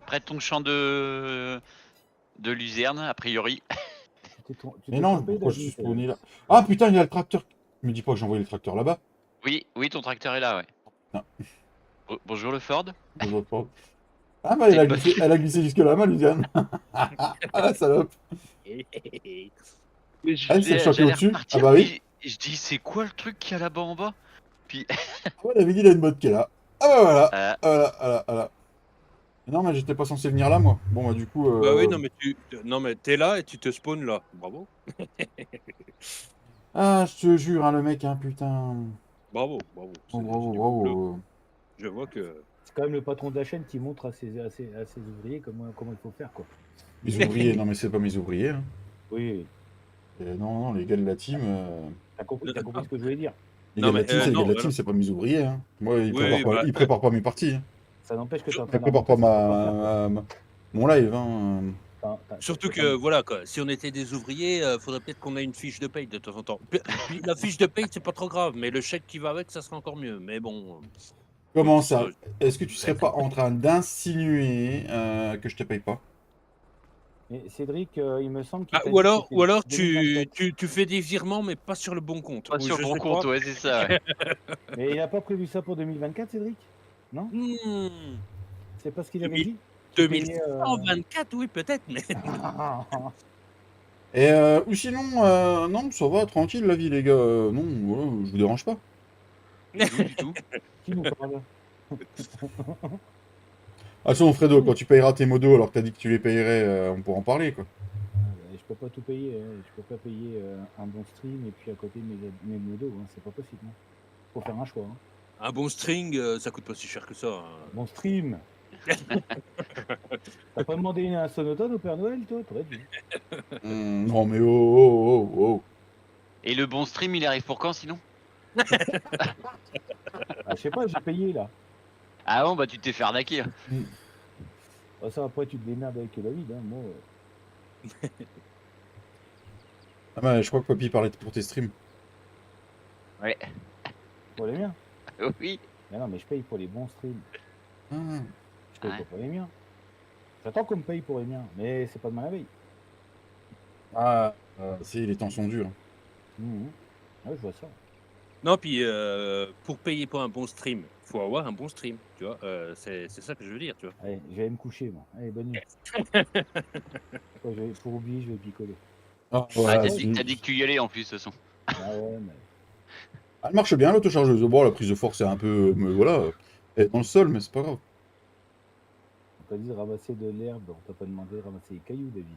Près de ton champ de luzerne, a priori. Tu Mais t'es non, trompé, pourquoi je suis David. spawné là? Ah putain, il y a le tracteur. Me dis pas que j'ai envoyé le tracteur là-bas. Oui, oui, ton tracteur est là, ouais. Non, Bonjour le Ford. je vois pas. Ah bah T'as une botte. elle a glissé jusque là, ma Lusiane. Ah la salope. Elle s'est choquée J'allais au-dessus. Ah repartir, bah oui. puis je dis c'est quoi le truc qu'il y a là-bas en bas? Puis Ah ouais, David, il a une botte qui est là. Ah bah voilà. euh, Voilà, voilà, voilà. Non, mais j'étais pas censé venir là, moi. Bon, bah du coup. Bah oui, non mais t'es là et tu te spawns là. Bravo. Ah, je te jure, hein, le mec, hein, putain. Bravo, bravo. Oh, C'est bravo, du boulot. bravo. Je vois que. C'est quand même le patron de la chaîne qui montre à ses ouvriers comment il faut faire quoi. Mes ouvriers, non, mais c'est pas mes ouvriers. Hein. Oui, Non, non, les gars de la team. t'as compris ce que je voulais dire. Les gars Non de la mais team, c'est les gars non, de la voilà. team, c'est pas mes ouvriers. Hein. Moi, Oui, oui, bah, ils préparent pas mes parties. Hein. Ça n'empêche que tu es en Ils train préparent pas d'inventer ton savoir-faire quoi. mon live. Hein. surtout que voilà quoi. Si on était des ouvriers, faudrait peut-être qu'on ait une fiche de paye de temps en temps. Puis la fiche de paye c'est pas trop grave, mais le chèque qui va avec, ça serait encore mieux. Mais bon. Comment Écoute, ça? Est-ce que tu serais pas en train d'insinuer que je te paye pas? Mais Cédric, il me semble qu'il Ah, t'a ou dit que alors, c'était ou alors 2024. tu fais des virements, mais pas sur le bon compte. pas Ou sur le je bon sais compte, pas. ouais, c'est ça. Ouais. Mais il n'a pas prévu ça pour 2024, Cédric? Non? Hmm, C'est pas ce qu'il avait 2000 dit? Tu payais. 2124, oui, peut-être, mais. Et ou sinon, non, ça va, tranquille la vie, les gars. Non, voilà, je vous dérange pas. Du tout, du tout. Qui nous parle? Ah, sinon, Fredo, quand tu payeras tes modos alors que t'as dit que tu les payerais, on pourra en parler, quoi. Je peux pas tout payer, hein. Je peux pas payer un bon stream et puis à côté mes modos, hein. C'est pas possible. Hein. Faut faire un choix. Hein. Un bon string, ça coûte pas si cher que ça. Hein. Bon stream. T'as pas demandé un sonotone au Père Noël, toi? T'aurais dû. Non, mais oh, oh, oh, oh. Et le bon stream, il arrive pour quand sinon? Ah, je sais pas, j'ai payé là. Ah bon, bah tu t'es fait arnaquer. Ah, ça, après, tu te démerdes avec David. Hein. Moi, Ah, bah, je crois que Papy parlait pour tes streams. Ouais. pour les miens. Oui. Mais non, mais je paye pour les bons streams. Ah, Je paye Ouais. pas pour les miens. J'attends qu'on me paye pour les miens, mais c'est pas de ma veille. ah si, les temps sont durs. Ouais, je vois ça. Non, puis pour payer pour un bon stream, faut avoir un bon stream, tu vois. C'est ça que je veux dire, tu vois. Allez, j'allais me coucher, moi. Allez, bonne nuit. Pour oublier, je vais picoler. Ah, Ah, voilà, t'as dit que tu y allais en plus, de toute façon. Ah ouais, mais... Elle marche bien, l'autochargeuse. Bon, la prise de force, c'est un peu... mais voilà, elle est dans le sol, mais c'est pas grave. On t'a dit de ramasser de l'herbe, on t'a pas demandé de ramasser les cailloux, David.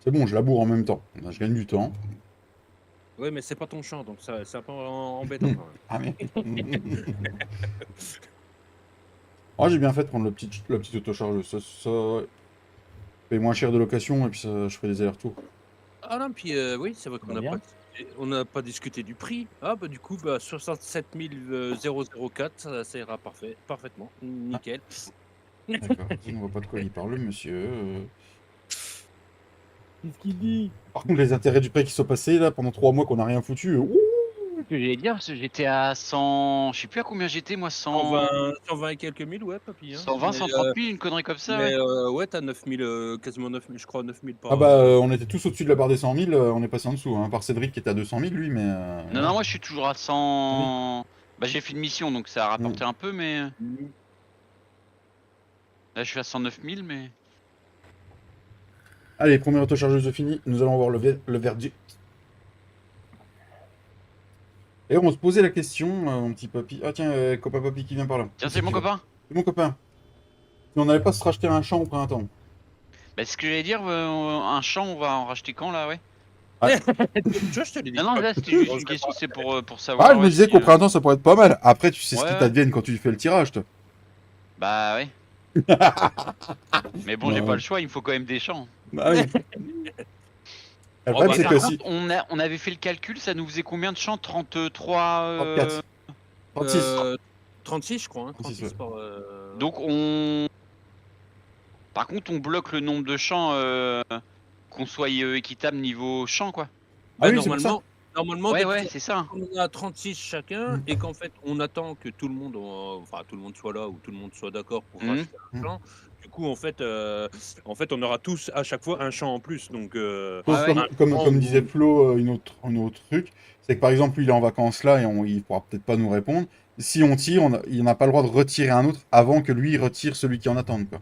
C'est bon, je laboure en même temps. Je gagne du temps. Ouais, mais c'est pas ton champ, donc c'est un peu embêtant quand même. Ah, mais... Ah, j'ai bien fait de prendre la petite autochargeuse. Ça paye moins cher de location, et puis ça, je ferai des allers-retours. Ah non, puis oui, c'est vrai qu'on Va n'a bien. pas discuté du prix. Ah bah du coup, 67 004, ça ira parfaitement, nickel. D'accord, on voit pas de quoi il parle, monsieur. Qu'est-ce qu'il dit? Par contre, les intérêts du prêt qui sont passés, là, pendant 3 mois qu'on n'a rien foutu... ouh, Ce que j'allais dire, parce que j'étais à 100. Je sais plus à combien j'étais, moi, 120 et quelques mille, ouais, papy. Hein. 120, 130 000, une connerie comme ça, ouais. Ouais, t'as 9000, quasiment 9000, je crois 9000 par... Ah bah, on était tous au-dessus de la barre des 100 000, on est passé en dessous, hein, par Cédric qui était à 200 000, lui, mais... Non, voilà. non, moi, je suis toujours à 100. Bah, j'ai fait une mission, donc ça a rapporté un peu, mais... Là, je suis à 109 000, mais... Allez, première autochargeuse finie, nous allons voir le verdict. Et on se posait la question, mon petit papy... Ah tiens, copain papy qui vient par là. Tiens, c'est mon copain. C'est mon copain. Si on n'allait pas se racheter un champ au printemps. Bah, ce que j'allais dire, un champ, on va en racheter quand, là, ouais? Je te l'ai dit. Non, non, là, c'était juste une question, c'est pour savoir... Ah, je me disais si, qu'au printemps, ça pourrait être pas mal. Après, tu sais ce Ouais, qui ouais. t'advienne quand tu fais le tirage, toi. Bah, ouais. Mais bon, j'ai Non. pas le choix, il me faut quand même des champs. Ah oui. Le Oh, problème, bah, c'est Par que contre, si... on avait fait le calcul, ça nous faisait combien de champs? 33... 34. 36. 36, je crois. Hein, 36, 36 ouais. par... Donc on... Par contre, on bloque le nombre de champs qu'on soit équitable niveau champ, quoi. Ah oui, c'est pour ça. Normalement, Ouais, depuis ouais, c'est ça. on a 36 chacun et qu'en fait, on attend que tout le monde, tout le monde soit là ou tout le monde soit d'accord pour racheter un champ. Du coup, en fait, on aura tous à chaque fois un champ en plus. Donc, Sauf ouais. comme disait Flo, une autre truc, c'est que par exemple, lui, il est en vacances là et il pourra peut-être pas nous répondre. Si on tire, il n'a pas le droit de retirer un autre avant que lui retire celui qui en attend, quoi.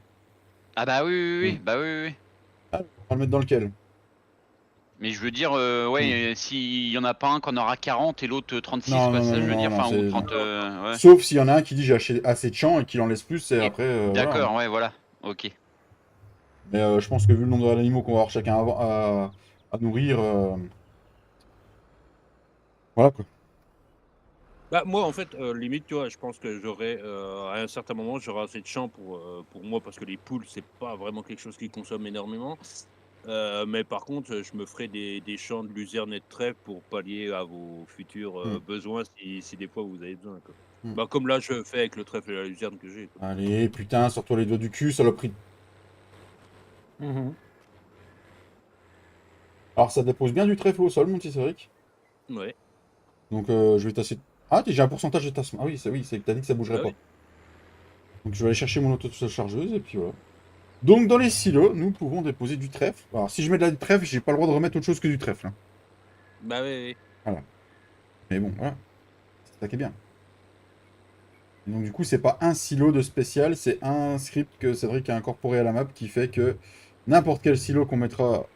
Ah bah oui. Bah oui. On va le mettre dans lequel? Mais je veux dire, ouais, s'il y en a pas un qu'on aura 40 et l'autre 36, Non, quoi, non, ça non, je veux non, dire, non, enfin, ou c'est- 30, ouais. Sauf s'il y en a un qui dit j'ai assez de champs et qu'il en laisse plus, et après. D'accord, Voilà. ouais, voilà, ok. Mais je pense que vu le nombre d'animaux qu'on va avoir chacun à nourrir, voilà quoi. bah, moi, en fait, limite, tu vois, je pense que j'aurai, à un certain moment, j'aurai assez de champ pour moi parce que les poules, c'est pas vraiment quelque chose qui consomme énormément. Mais par contre, je me ferai des champs de luzerne et de trèfle pour pallier à vos futurs besoins si des fois vous avez besoin. Quoi. Bah, comme là, je fais avec le trèfle et la luzerne que j'ai. Quoi. Allez, putain, sors-toi les doigts du cul, saloperie. Alors ça dépose bien du trèfle au sol, mon petit Cédric. Ouais. Donc je vais tasser. Ah, j'ai un pourcentage de tassement. Ah oui, t'as dit que ça bougerait Ah pas. oui. Donc je vais aller chercher mon auto-chargeuse et puis voilà. Donc dans les silos, nous pouvons déposer du trèfle. Alors si je mets de la trèfle, j'ai pas le droit de remettre autre chose que du trèfle. Hein. Bah oui. Voilà. Mais bon, voilà. C'est ça qui est bien. Et donc du coup, c'est pas un silo de spécial, c'est un script que Cédric a incorporé à la map qui fait que n'importe quel silo qu'on mettra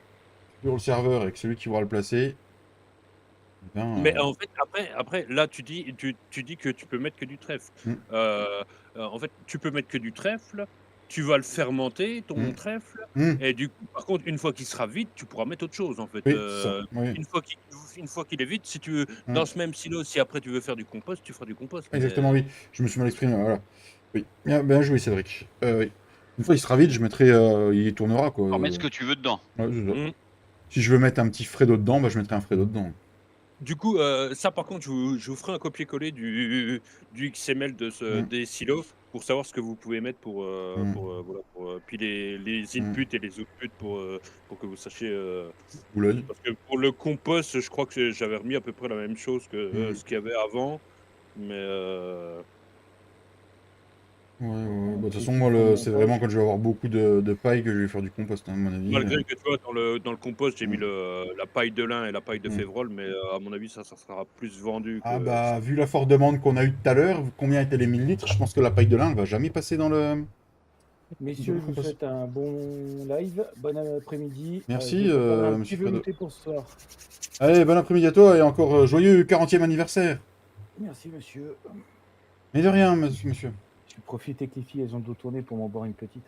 sur le serveur et que celui qui voudra le placer. Ben, Mais en fait, après, là, tu dis que tu peux mettre que du trèfle. En fait, tu peux mettre que du trèfle. Tu vas le fermenter, ton trèfle. Et du coup, par contre, une fois qu'il sera vide, tu pourras mettre autre chose, en fait. Oui, c'est ça. Oui. Une fois qu'il est vide, si tu veux, dans ce même silo, si après tu veux faire du compost, tu feras du compost. Exactement, oui. Je me suis mal exprimé, voilà. Oui. Bien joué, Cédric. Oui. Une fois il sera vide, je mettrai. Il tournera, quoi. Alors, mettre ce que tu veux dedans. Ouais, c'est ça. Si je veux mettre un petit Fredo dedans, bah, je mettrai un Fredo dedans. Du coup, ça par contre, je vous ferai un copier-coller du XML des silos pour savoir ce que vous pouvez mettre puis les inputs et les outputs pour que vous sachiez. Parce que pour le compost, je crois que j'avais remis à peu près la même chose que ce qu'il y avait avant, mais Ouais. Bah, de toute façon, moi, c'est vraiment quand je vais avoir beaucoup de paille que je vais faire du compost, hein, à mon avis. Malgré que tu vois, dans le compost, j'ai mis Mm. la paille de lin et la paille de Mm. févrole, mais à mon avis, ça sera plus vendu Ah que. bah, vu la forte demande qu'on a eue tout à l'heure, combien étaient les 1000 litres, je pense que la paille de lin, elle va jamais passer dans le Messieurs, je vous compost. souhaite un bon live. Bon après-midi. Merci, Je vais prendre un petit monsieur Fredo. velouté pour ce soir. Allez, bon après-midi à toi et encore joyeux 40e anniversaire. Merci, monsieur. Mais de rien, monsieur. Je profite que les filles, elles ont le dos tourné pour m'en boire une petite.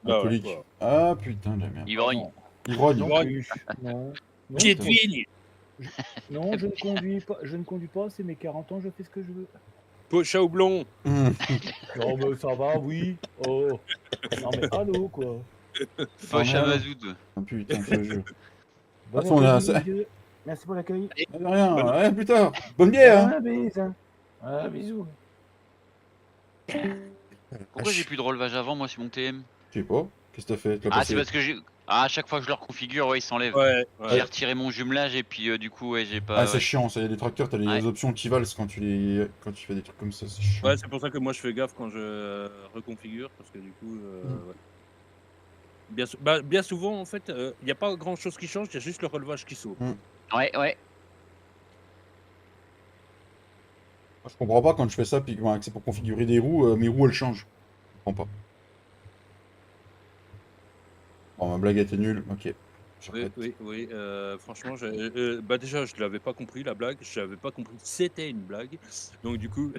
Alcoolique. Ouais. Ah putain de la merde. Ivrogne. Ivrogne. Non Ivrogne. plus. Non. Non, Pied de c'est- vigne. non, je ne conduis pas. Je ne conduis pas. C'est mes 40 ans. Je fais ce que je veux. Poche à houblon. Hum. Non, mais ça va, oui. Oh. Non, mais allô, quoi. Poche à Ah, mazout. Ah, putain, ce jeu. Bon façon, on a- après-midi, messieurs. Merci pour l'accueil. De rien, ouais, plus tard. Bonne bière. Hein. Ah, bisous. Ah, bisous. Pourquoi j'ai plus de relevage avant moi sur mon TM? Je sais pas. Qu'est-ce que t'as fait? Ah, c'est parce que j'ai. Ah, à chaque fois que je le reconfigure, ouais, il s'enlève. Ouais. J'ai retiré mon jumelage et puis du coup, ouais, j'ai pas. Ah, c'est ouais. chiant, ça y est, les tracteurs, t'as les Ouais. options qui valent quand tu fais des trucs comme ça, c'est chiant. Ouais, c'est pour ça que moi je fais gaffe quand je reconfigure, parce que du coup. Ouais. Bien souvent, en fait, il n'y a pas grand chose qui change, il y a juste le relevage qui saute. Ouais. Je comprends pas quand je fais ça, puis que c'est pour configurer des roues, mes roues elles changent. Je comprends pas. Bon, ma blague était nulle, ok. Je répète. Oui. Franchement, déjà, je l'avais pas compris la blague. Je n'avais pas compris que c'était une blague. Donc du coup,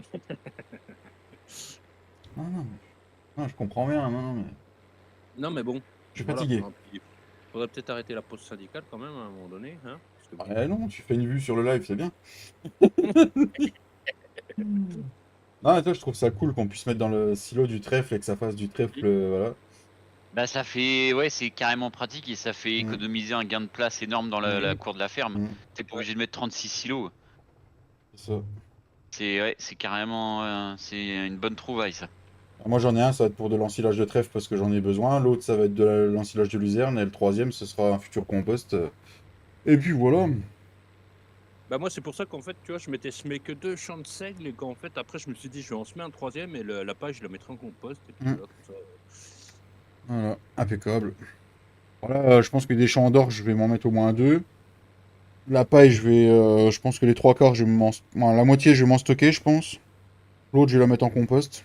Non, je comprends bien, non, mais. non mais bon. Je suis voilà, fatigué. faudrait peut-être arrêter la pause syndicale quand même à un moment donné, hein. Parce que bon. Ah non, tu fais une vue sur le live, c'est bien. Non, mais toi, je trouve ça cool qu'on puisse mettre dans le silo du trèfle et que ça fasse du trèfle, voilà. Bah, ça fait. Ouais, c'est carrément pratique et ça fait Mm. économiser un gain de place énorme dans la cour de la ferme. Mm. T'es pas obligé de mettre 36 silos. C'est ça. C'est carrément. C'est une bonne trouvaille ça. Moi, j'en ai un, ça va être pour de l'ensilage de trèfle parce que j'en ai besoin. L'autre, ça va être de l'ensilage de luzerne. Et le troisième, ce sera un futur compost. Et puis voilà. Bah moi c'est pour ça qu'en fait tu vois je m'étais semé que 2 champs de seigle et qu'en fait après je me suis dit je vais en semer un troisième et la paille je la mettrai en compost et puis voilà, comme ça. Voilà, impeccable. Voilà, je pense que des champs d'or, je vais m'en mettre au moins 2. La paille, je pense que les 3/4, la moitié, je vais m'en stocker, je pense. L'autre, je vais la mettre en compost.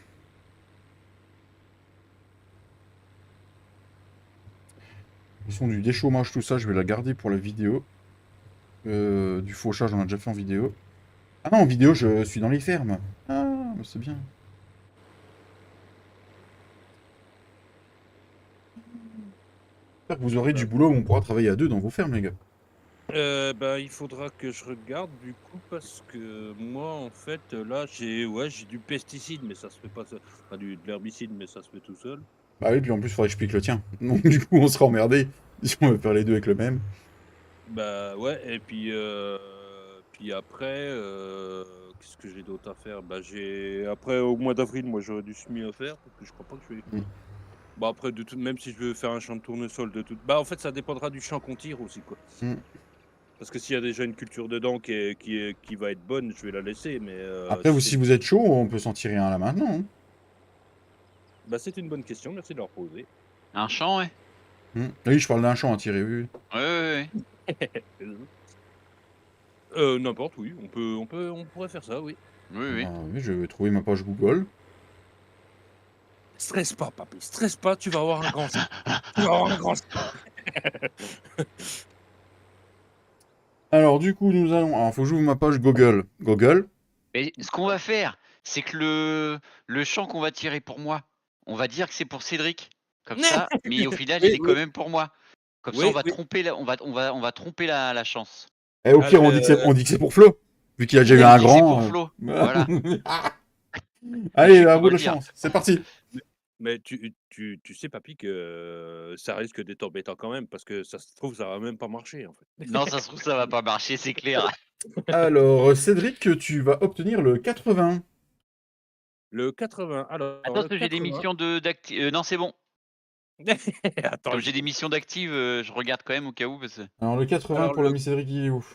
Le son du déchômage, tout ça, je vais la garder pour la vidéo. Du fauchage, on a déjà fait en vidéo. Ah non, en vidéo, je suis dans les fermes. Ah, c'est bien. J'espère que vous aurez du boulot où on pourra travailler à 2 dans vos fermes, les gars. Il faudra que je regarde du coup parce que moi en fait là j'ai du pesticide mais ça se fait pas seul. Enfin de l'herbicide mais ça se fait tout seul. Bah oui, puis en plus, il faudrait que je pique le tien. Donc du coup, on sera emmerdé si on veut faire les deux avec le même. Bah ouais et puis après qu'est-ce que j'ai d'autre à faire? Bah j'ai après au mois d'avril moi j'aurais du semis à faire parce que je crois pas que je vais. Bah après même si je veux faire un champ de tournesol de tout. Bah en fait ça dépendra du champ qu'on tire aussi quoi. Parce que s'il y a déjà une culture dedans qui va être bonne, je vais la laisser. Mais Après, si vous êtes chaud, on peut s'en tirer un là maintenant. Hein. Bah, c'est une bonne question, merci de leur poser. Un champ, ouais. Oui, je parle d'un champ à tirer, oui. Ouais. N'importe, oui. On pourrait faire ça, oui. Oui. Ah, oui, je vais trouver ma page Google. Stresse pas, papy. Stresse pas, tu vas avoir un grand sac. Tu vas avoir un grand sac. Alors, du coup, nous allons... Alors, faut que j'ouvre ma page Google. Google. Et ce qu'on va faire, c'est que le champ qu'on va tirer pour moi, on va dire que c'est pour Cédric. Comme ça, mais au final, il est quand même pour moi. Comme ça, on va tromper on va tromper la chance. Et au pire, on dit que c'est pour Flo. Vu qu'il a déjà eu un grand. C'est pour Flo. Voilà. Allez, à vous de chance. C'est parti. Mais tu sais, papy, que ça risque d'être embêtant quand même, parce que ça se trouve, ça va même pas marcher, en fait. Non, ça se trouve, ça va pas marcher, c'est clair. Alors, Cédric, tu vas obtenir le 80. Le 80, alors... Attends, parce que j'ai des missions d'active... non, c'est bon. Attends, Comme j'ai des missions d'active, je regarde quand même au cas où. Parce que... Alors, le 80 Alors, pour l'ami Cédric, il est où?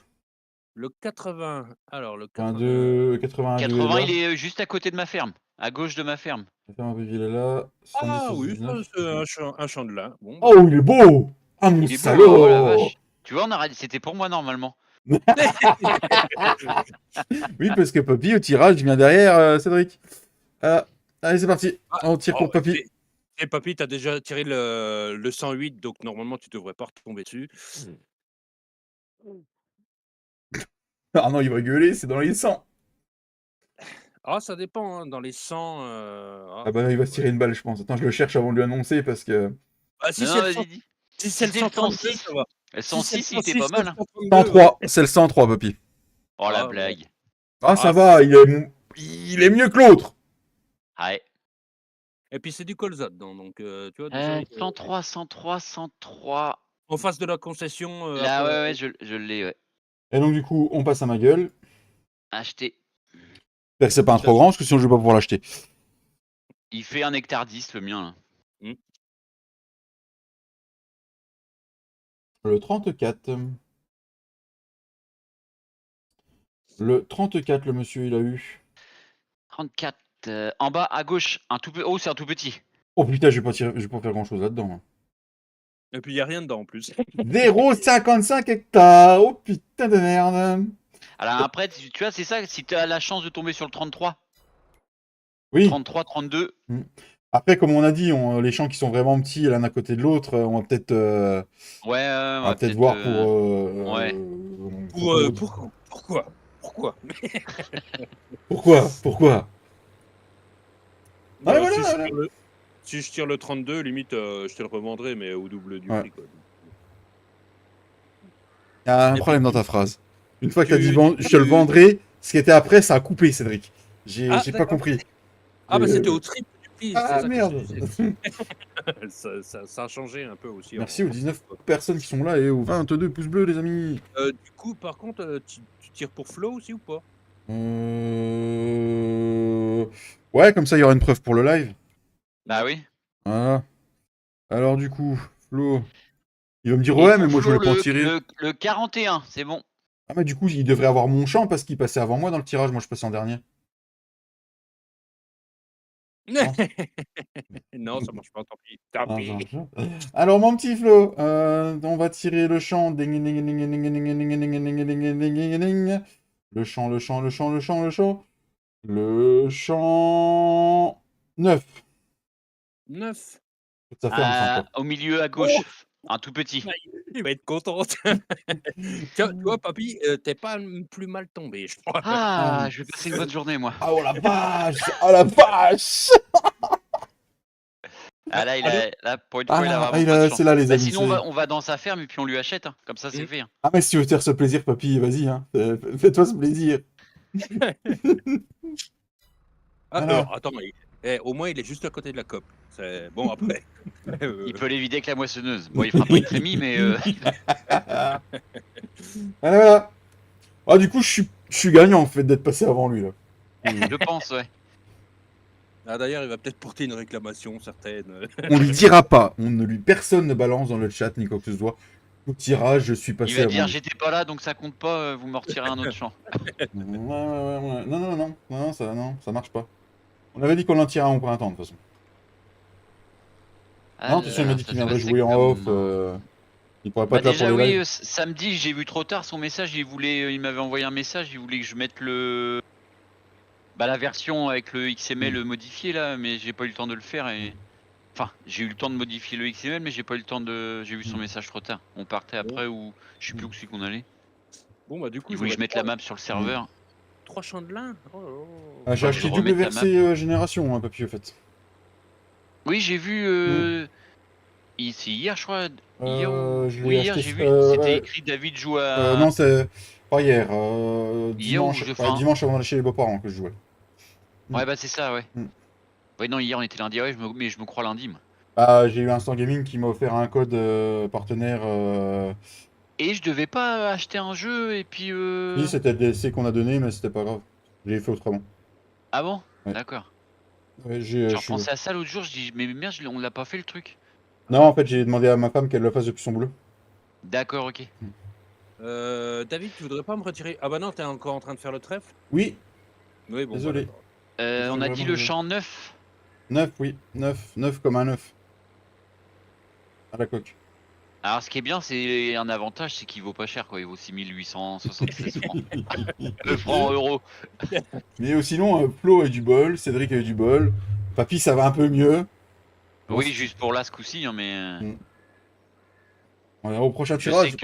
Le 80, alors le 80... 82, 82 80, il est juste à côté de ma ferme, à gauche de ma ferme. La ferme à Béville est là. 110 Ah sur oui, 19. c'est un champ de lin. Bon, Oh, il est beau! Ah, mon Il est beau, oh la salaud! vache. Tu vois, c'était pour moi normalement. Oui, parce que Papy, au tirage, vient derrière Cédric. Allez, c'est parti. Ah, On tire pour Papy. et papy, t'as déjà tiré le 108, donc normalement tu devrais pas retomber dessus. Ah non, il va gueuler, c'est dans les 100. Ah, ça dépend, hein, dans les 100. Ah bah non, il va se tirer une balle, je pense. Attends, je le cherche avant de lui annoncer parce que. Ah, si Non, c'est non, le vas-y, dis. si c'est le C'était le 132, 106. ça va. Le Si c'est le 106, il était 106, pas c'est le mal. Hein. 132, 103, c'est le 103, Papy. Oh la Ah, bon. blague. Ah, ça Ah, va, il est mieux que l'autre. Ouais. Et puis c'est du colza dedans, donc tu vois déjà. 103, 103, 103. En face de la concession, Là, après. ouais, je l'ai, ouais. Et donc, du coup, on passe à ma gueule. Acheté. J'espère que c'est pas un trop grand, parce que sinon je vais pas pouvoir l'acheter. Il fait 1 hectare 10, le mien, là. Le 34. Le 34, le monsieur, il a eu. 34. En bas, à gauche, un tout petit. Oh, c'est un tout petit. Oh putain, je vais pas faire grand chose là-dedans. Et puis il n'y a rien dedans en plus. 0,55 hectares. Oh putain de merde. Alors après, tu vois, c'est ça, si tu as la chance de tomber sur le 33. Oui. 33, 32. Après, comme on a dit, les champs qui sont vraiment petits l'un à côté de l'autre, on va peut-être Ouais, on va peut-être voir pour. Ouais. Pourquoi Pourquoi Bah, Ah, voilà, voilà. Si je tire le 32, limite, je te le revendrai, mais au double du prix. Quoi. Il y a un Et problème puis, dans ta phrase. Une fois que tu as dit je te tu- le vendrai, ce qui était après, ça a coupé, Cédric. J'ai pas d'accord. compris. Ah, bah c'était au triple du prix. Ah, c'est ça que merde. ça a changé un peu aussi. Merci aux 19 personnes qui sont là et aux 22 pouces bleus, les amis. Du coup, par contre, tu tires pour Flo aussi ou pas? Ouais, comme ça, il y aura une preuve pour le live. Bah oui. Voilà. Alors, du coup, Flo, il va me dire Et ouais, pour mais moi, je Flo, voulais pas en tirer. le 41, c'est bon. Ah, mais du coup, il devrait avoir mon champ parce qu'il passait avant moi dans le tirage. Moi, je passais en dernier. Non, ça marche pas, tant pis. Alors, mon petit Flo, on va tirer le champ. Le champ. Le champ 9. 9. Ça ferme, ça encore. Au milieu à gauche, un tout petit. Il va être content. Tu vois, papy, t'es pas plus mal tombé, je crois. Ah, je vais passer une bonne journée, moi. Ah, oh la vache! Oh la vache! Ah là, pour une fois, il a vraiment pas de chance. c'est là, les Bah, amis. sinon, on va dans sa ferme et puis on lui achète. Hein. Comme ça, c'est fait. Hein. Ah, mais si tu veux te faire ce plaisir, papy, vas-y, hein. Fais-toi ce plaisir. Alors, attends, au moins, il est juste à côté de la COP. Bon, après. Il peut les vider avec la moissonneuse. Bon, il fera pas une trémie, mais. Voilà. Ah, du coup, je suis gagnant, en fait, d'être passé avant lui, là. Je pense, ouais. Ah, d'ailleurs, il va peut-être porter une réclamation certaine. On lui dira pas. Personne ne balance dans le chat, ni quoi que ce soit. Au tirage, je suis passé Il va avant dire lui. j'étais pas là donc ça compte pas, vous me retirez un autre champ. Ouais. Non, ça marche pas. On avait dit qu'on en tirait un au printemps, de toute façon. Non, de toute façon, il m'a dit qu'il viendrait jouer en off. Il pourrait pas être là pour les lives. Samedi, j'ai vu trop tard son message. Il m'avait envoyé un message. Il voulait que je mette la version avec le XML modifié là, mais j'ai pas eu le temps de le faire. Enfin, j'ai eu le temps de modifier le XML, mais j'ai pas eu le temps de. J'ai vu son message trop tard. On partait après ou je sais plus où c'est qu'on allait. Bon, bah, du coup, il voulait que je mette la map sur le serveur. 3 champs de lin. J'ai acheté WRC Génération, papy, au fait. Oui, j'ai vu. Ici, hier, je crois. Hier, j'ai vu. C'était écrit David joue à. Non, c'est pas hier. Dimanche avant d'aller chez les beaux-parents que je jouais. Ouais, bah c'est ça, ouais. Ouais, non, hier on était lundi, ouais, mais je me crois lundi, moi. Ah, j'ai eu Instant Gaming qui m'a offert un code partenaire. Et je devais pas acheter un jeu et puis. Oui, c'était le DLC qu'on a donné, mais c'était pas grave. J'ai fait autrement. Ah bon? Ouais. D'accord. Ouais, J'ai repensé à ça l'autre jour, je dis, mais merde, on l'a pas fait le truc. Non, en fait, j'ai demandé à ma femme qu'elle le fasse depuis son boulot. D'accord, ok. David, tu voudrais pas me retirer? Ah bah non, t'es encore en train de faire le trèfle? Oui. Oui, bon. Désolé. On a dit le champ 9. 9, oui. 9. 9 comme un 9. À la coque. Alors, ce qui est bien, c'est un avantage, c'est qu'il vaut pas cher, quoi. Il vaut 6876 francs. Francs euros. Mais sinon, Flo a du bol, Cédric a eu du bol. Papy, ça va un peu mieux. Bon, Oui, juste pour là, ce coup-ci, hein, mais Mm. Au prochain tirage.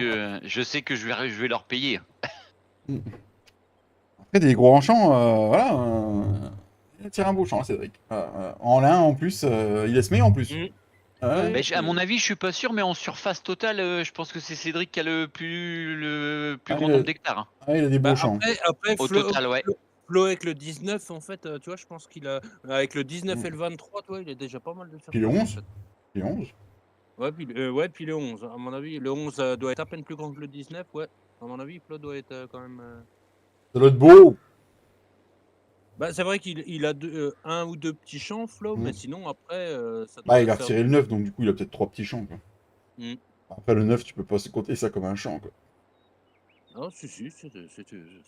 je sais que je vais leur payer. Mm. Après, des gros enchants, voilà. Il tire un beau champ, Cédric. En lin, en plus, il est semé en plus. Mm. Ouais. Mais à mon avis, je suis pas sûr, mais en surface totale, je pense que c'est Cédric qui a le plus grand nombre d'hectares. Hein. Ah, il a des beaux Bah, champs. après Au total, ouais. Flo avec le 19, en fait, tu vois, je pense qu'il a avec le 19 Mm. et le 23, tu vois, il a déjà pas mal de Puis le surface, en 11. fait. Puis le 11. Ouais, puis le 11. À mon avis, le 11 doit être à peine plus grand que le 19, ouais. À mon avis, Flo doit être quand même. Ça doit être beau. Bah, c'est vrai qu'il a un ou deux petits champs, Flo, Mm. mais sinon, après, ça Bah, doit il a faire. retiré le 9, donc du coup, il a peut-être 3 petits champs, quoi. Mm. Après, le 9, tu peux pas se compter ça comme un champ, quoi. Ah, si,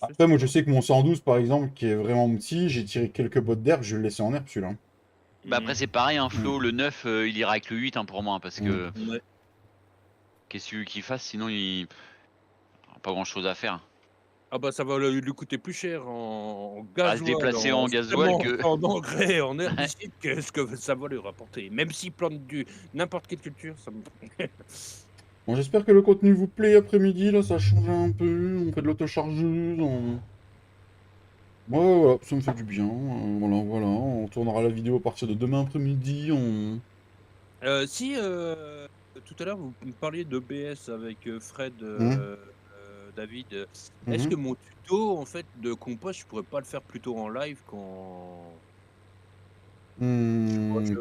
Après, moi, je ça. sais que mon 112, par exemple, qui est vraiment petit, j'ai tiré quelques bottes d'herbe, je vais le laisser en herbe, celui-là. Bah après, c'est pareil, hein, Flo, Mm. le 9, il ira avec le 8 hein, pour moi, parce que Ouais. qu'est-ce qu'il fasse, sinon il pas grand chose à faire. Ah bah ça va lui coûter plus cher en À se gasoil, déplacer en en gasoil ciment, que. en engrais, en Ouais. herbicide que ce que ça va lui rapporter. Même s'il plante n'importe quelle culture, ça me. Bon, j'espère que le contenu vous plaît après-midi, là, ça change un peu, on fait de l'autochargeuse, Ouais, voilà, ça me fait du bien, voilà, on tournera la vidéo à partir de demain après-midi, Si tout à l'heure vous me parliez d'OBS avec Fred, Hum, David, est-ce mhm. que mon tuto en fait de compost, je pourrais pas le faire plutôt en live quand je Hum, sais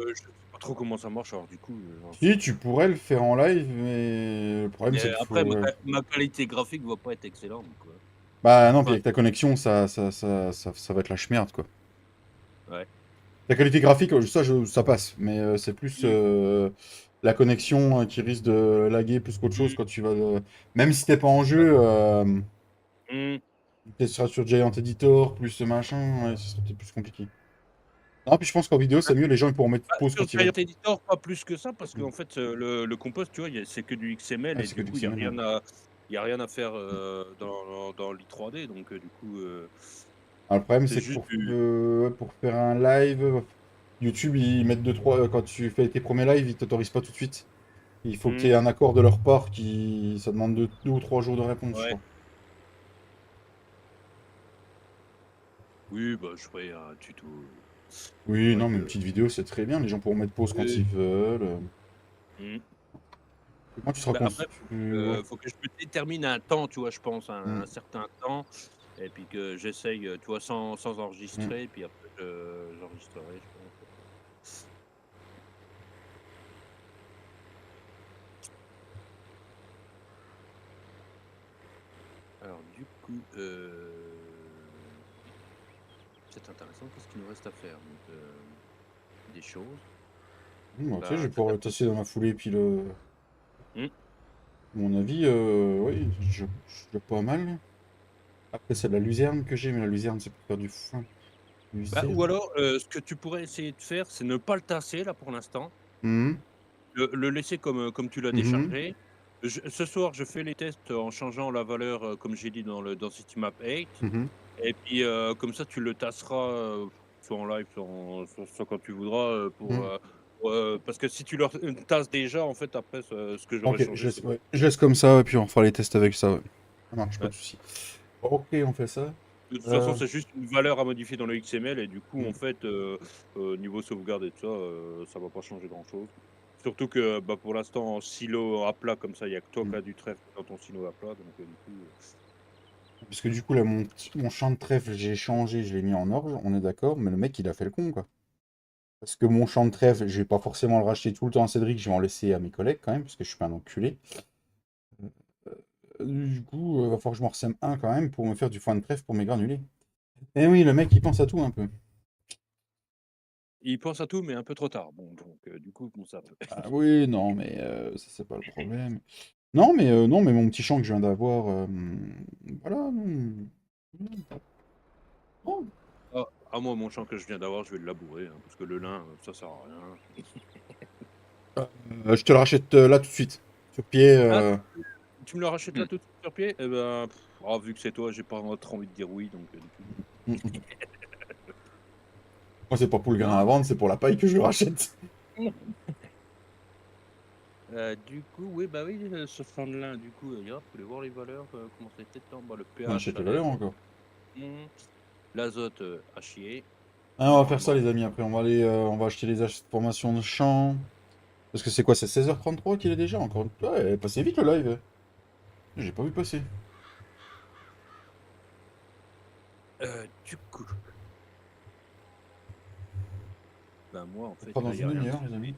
pas trop comment ça marche alors du coup, j'en sais Si, rien. tu pourrais le faire en live, mais le problème, c'est Mais qu'il après faut... ma qualité graphique va pas être excellente quoi. Bah non, puis Enfin, avec ta connexion, ça va être la schmerde, quoi. ouais. La qualité graphique, ça passe, mais c'est plus Mmh. la connexion qui risque de laguer plus qu'autre chose Mmh. quand tu vas... Même si t'es pas en jeu, Mmh. tu seras sur Giant Editor, plus ce machin, ouais, ce sera peut-être plus compliqué. Non, puis je pense qu'en vidéo, c'est mieux, les gens ils pourront mettre Bah, pause sur quand ils veulent. Giant Editor, pas plus que ça, parce Mm. qu'en fait, le compost, tu vois, c'est que du XML Ah, et c'est que du du coup, il y a XML, ouais. rien à faire dans l'i3D, donc du coup, Alors, le problème, c'est c'est que juste du. pour faire un live, YouTube, ils mettent 2-3... Quand tu fais tes premiers lives, ils t'autorisent pas tout de suite. Il faut qu'il y Mmh. ait un accord de leur part qui... Ça demande 2 ou 3 jours de réponse, je Ouais. crois. Oui, bah, je ferai un tuto. Oui, non, Avec, mais une petite vidéo, c'est très bien. Les gens pourront mettre pause quand oui. ils veulent. Mmh. Et quand tu seras Bah, après, ouais. faut que je me détermine un temps, tu vois, je pense, Mm, un certain temps, et puis que j'essaye, tu vois, sans mm. enregistrer, puis après, j'enregistrerai, je pense. Alors, du coup, c'est intéressant. Qu'est-ce qu'il nous reste à faire? Donc, des choses. Bon, tu sais, je Bah, vais pouvoir le tasser dans la foulée, puis le... Mmh. À mon avis, oui, je pas mal. Après, c'est de la luzerne que j'ai, mais la luzerne, c'est pour faire du foin. Bah, ou Luzerne. alors, ce que tu pourrais essayer de faire, c'est ne pas le tasser là pour l'instant. Mhm, Le laisser comme tu l'as mhm, déchargé. Ce soir, je fais les tests en changeant la valeur, comme j'ai dit dans Citymap 8, mhm. et puis, comme ça tu le tasseras, soit en live, soit quand tu voudras, Mhm. parce que si tu le tasses déjà, en fait, après ce que j'aurais Ok, changé, c'est pas. ouais, je laisse comme ça, et puis on fera les tests avec ça, ouais. Ça marche, pas Ouais. de souci. Ok, on fait ça. De toute façon, Euh, c'est juste une valeur à modifier dans le XML et du coup, en mm, fait, niveau sauvegarde et tout ça, ça va pas changer grand-chose. Surtout que, bah, pour l'instant, en silo à plat comme ça, il y a que toi qui mm. as du trèfle dans ton silo à plat, donc du coup, Parce que du coup, là, mon champ de trèfle, j'ai changé, je l'ai mis en orge, on est d'accord, mais le mec, il a fait le con, quoi. Parce que mon champ de trèfle, je vais pas forcément le racheter tout le temps à Cédric, je vais en laisser à mes collègues quand même, parce que je suis pas un enculé. Du coup, va falloir que je m'en ressème un quand même pour me faire du foin de trèfle pour mes granulés. Eh oui, le mec, il pense à tout un peu. il pense à tout, mais un peu trop tard. Bon, donc du coup, bon, ça. Ah oui, non, mais ça, c'est pas le problème. Non, mais mon petit champ que je viens d'avoir, voilà. Non. Oh, moi, mon champ que je viens d'avoir, je vais le labourer, hein, parce que le lin, ça sert à rien. Je te le rachète là tout de suite. Sur pied. Tu me le rachètes là tout de suite sur pied? Eh ben, vu que c'est toi, j'ai pas trop envie de dire oui, donc du coup. Moi, c'est pas pour le grain à vendre, c'est pour la paille que je le rachète. Du coup, oui, bah oui, ce champ de lin, du coup, il faut aller voir les valeurs, comment ça était tant. Bah, le On pH, achète ça la valeur laisse. encore. L'azote, à chier. Ah, on va faire ça, les amis. Après, on va aller, on va acheter les formations de champ. Parce que c'est quoi, c'est 16h33 qu'il est déjà encore. Ouais, elle est passé vite le live. J'ai pas vu passer. Du coup. Bah, moi, en fait, Pas dans là, y a une rien. demi-heure, les amis.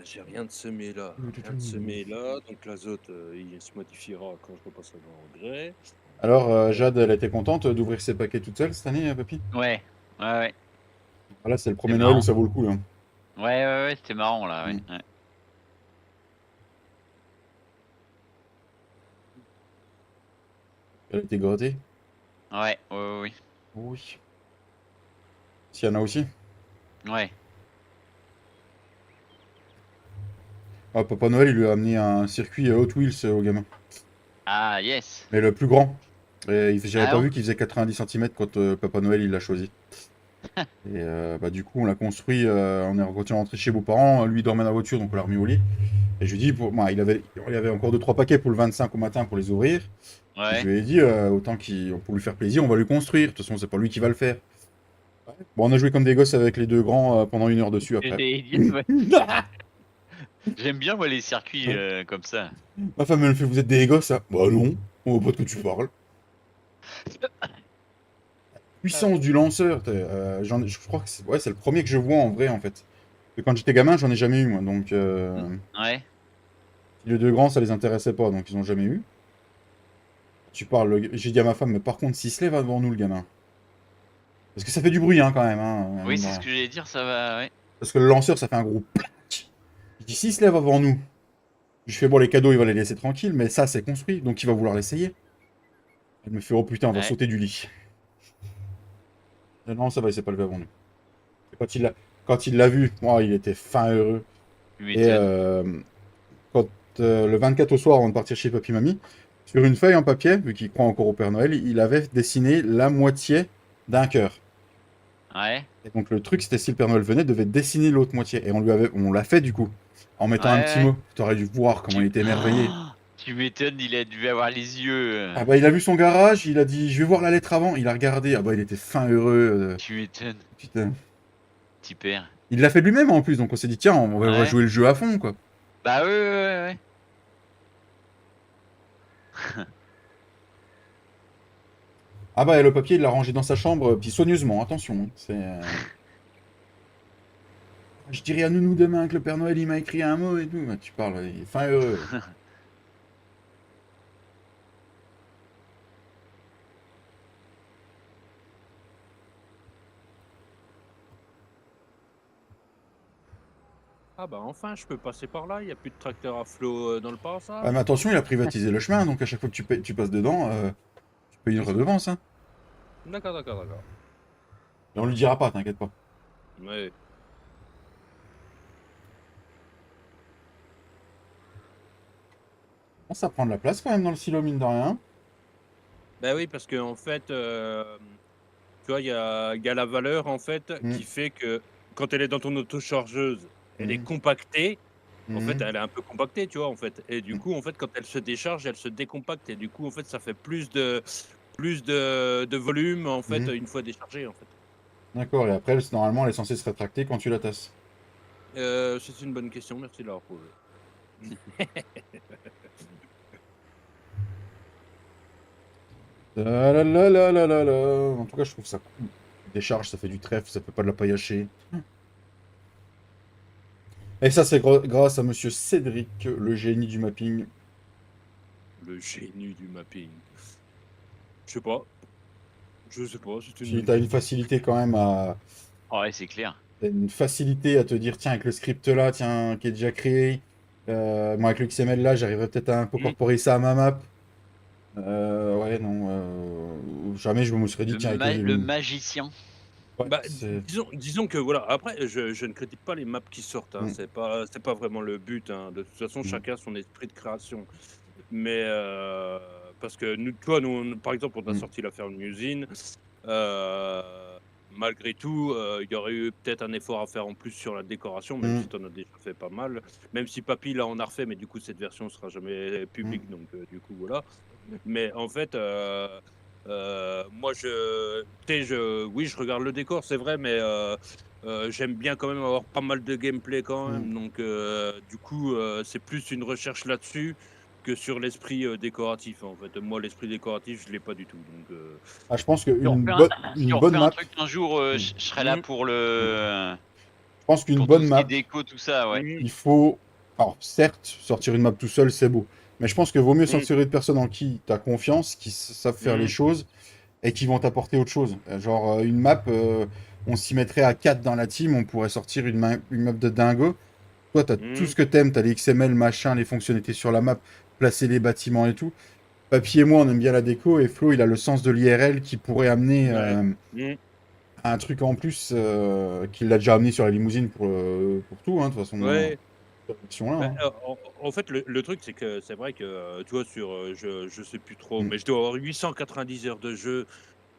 J'ai rien de semé là. Rien de semé là. Donc l'azote, il se modifiera quand je repasserai dans l'engrais. Alors, Jade, elle était contente d'ouvrir ses paquets toute seule cette année, papy? Ouais, ouais. Voilà, c'est le premier C'est Noël où marrant. ça vaut le coup, là. Ouais, c'était marrant là, ouais. Mm. Ouais. Elle a été grattée. Ouais. Oui. Siana aussi. Ouais. Ah, Papa Noël, il lui a amené un circuit Hot Wheels au gamin. Ah, yes. Mais le plus grand. Et j'avais Ah pas bon vu qu'il faisait 90 cm quand Papa Noël il l'a choisi. Et bah, du coup, on l'a construit. On est rentré chez beaux-parents. Lui, il dormait dans la voiture, donc on l'a remis au lit. Et je lui ai dit, moi, il y avait encore 2-3 paquets pour le 25 au matin pour les ouvrir. Et je Ouais. lui ai dit, autant pour lui faire plaisir, on va lui construire. De toute façon, c'est pas lui qui va le faire. Bon, on a joué comme des gosses avec les deux grands pendant 1 heure dessus après. Ouais. J'aime bien moi les circuits comme ça. Ma femme, elle me fait, vous êtes des gosses, ça? Bah non, on voit pas de quoi tu parles. Puissance du lanceur, je crois que c'est le premier que je vois en vrai en fait. Et quand j'étais gamin, j'en ai jamais eu moi, donc Ouais. les deux grands ça les intéressait pas, donc ils ont jamais eu. Tu parles, j'ai dit à ma femme, mais par contre s'il se lève devant nous le gamin, parce que ça fait du bruit hein, quand même. Hein, Oui, c'est ce que j'allais dire, ça va, ouais. parce que le lanceur ça fait un gros plac. Je dis s'il se lève avant nous, je fais bon les cadeaux il va les laisser tranquilles, mais ça c'est construit, donc il va vouloir l'essayer. Elle me fait oh putain on va Ouais. sauter du lit. Non ça va il s'est pas levé avant nous. Et quand il l'a vu, moi il était fin heureux. Tu Et m'étonnes. quand le 24 au soir, avant de partir chez Papy Mamie, sur une feuille en papier, vu qu'il croit encore au Père Noël, il avait dessiné la moitié d'un cœur. Ouais. Et donc le truc, c'était si le Père Noël venait, devait dessiner l'autre moitié. Et on l'a fait du coup, en mettant un petit Ouais. mot. T'aurais dû voir comment il était émerveillé. Oh, tu m'étonnes, il a dû avoir les yeux. Ah bah il a vu son garage, il a dit je vais voir la lettre avant, il a regardé, ah bah il était fin heureux. Tu m'étonnes. Putain. Petit père. Il l'a fait lui-même en plus, donc on s'est dit tiens, on va Ouais. jouer le jeu à fond quoi. Bah ouais. Ah bah et le papier il l'a rangé dans sa chambre, puis soigneusement, attention. Hein, c'est... Je dirais à Nounou demain que le Père Noël il m'a écrit un mot et tout. Bah, tu parles, il est fin heureux. Ah bah enfin, je peux passer par là, il n'y a plus de tracteur à flot dans le Ah passage. mais attention, il a privatisé le chemin, donc à chaque fois que tu passes dedans, tu payes une redevance. Hein. D'accord. Et on lui dira pas, t'inquiète pas. Ouais. Bon, ça prend de la place quand même dans le silo, mine de rien. Bah oui, parce que en fait, tu vois, il y a la valeur en fait qui fait que quand elle est dans ton autochargeuse, elle est compactée. En fait, elle est un peu compactée, tu vois, en fait. Et du coup, en fait, quand elle se décharge, elle se décompacte. Et du coup, en fait, ça fait plus de volume, en fait, une fois déchargée, en fait. D'accord, et après, normalement, elle est censée se rétracter quand tu la tasses. C'est une bonne question, merci de la reposer. En tout cas, je trouve ça cool. Décharge, ça fait du trèfle, ça fait pas de la paille hachée. Et ça, c'est grâce à monsieur Cédric, le génie du mapping. Le génie du mapping. Je sais pas, c'est Si t'as une facilité quand même à... Ouais, c'est clair. T'as une facilité à te dire, tiens, avec le script là, tiens, qui est déjà créé, moi avec le XML là, j'arriverai peut-être à incorporer ça à ma map. Ouais, non. Jamais je me serais dit, tiens, avec Le magicien. Ouais, Bah, c'est... disons que voilà, après, je ne critique pas les maps qui sortent, hein, Mm, c'est pas vraiment le but, hein. De toute façon, mm, chacun a son esprit de création. Mais parce que nous, toi, nous, par exemple, on a mm, sorti la ferme usine. Heu, Malgré tout, il y aurait eu peut-être un effort à faire en plus sur la décoration, même si mm, tu en as déjà fait pas mal. Même si Papy, là, en a refait, mais du coup, cette version sera jamais mm, publique, donc du coup, voilà. Mais en fait, moi, tu sais, oui, je regarde le décor, c'est vrai, mais j'aime bien quand même avoir pas mal de gameplay quand mm. même. Donc du coup, c'est plus une recherche là-dessus que sur l'esprit, décoratif, en fait. Moi, l'esprit décoratif, je l'ai pas du tout, donc Ah, je pense Si on qu'une refait si une on bonne refait un map, truc un jour, mm, je serai là mmh, pour mm. le Je pense qu'une pour tout bonne ce qui est map, déco, tout ça, ouais. mmh, il faut... Alors, certes, sortir une map tout seul, c'est beau. Mais je pense que vaut mieux mmh, sortir une personne en qui tu as confiance, qui savent faire les mmh, choses et qui vont t'apporter autre chose. Genre, une map, on s'y mettrait à 4 dans la team, on pourrait sortir une map de dingo. Toi, tu as tout mmh, ce que t'aimes, tu as les XML, machin, les fonctionnalités sur la map, placer les bâtiments et tout. Papy et moi, on aime bien la déco, et Flo, il a le sens de l'IRL qui pourrait amener ouais, mmh. un truc en plus qu'il l'a déjà amené sur la limousine pour tout, hein, de toute façon, Ouais. cette version-là. Bah, Hein. en fait, le truc, c'est que c'est vrai que, tu vois, sur, je sais plus trop, Mm, mais je dois avoir 890 heures de jeu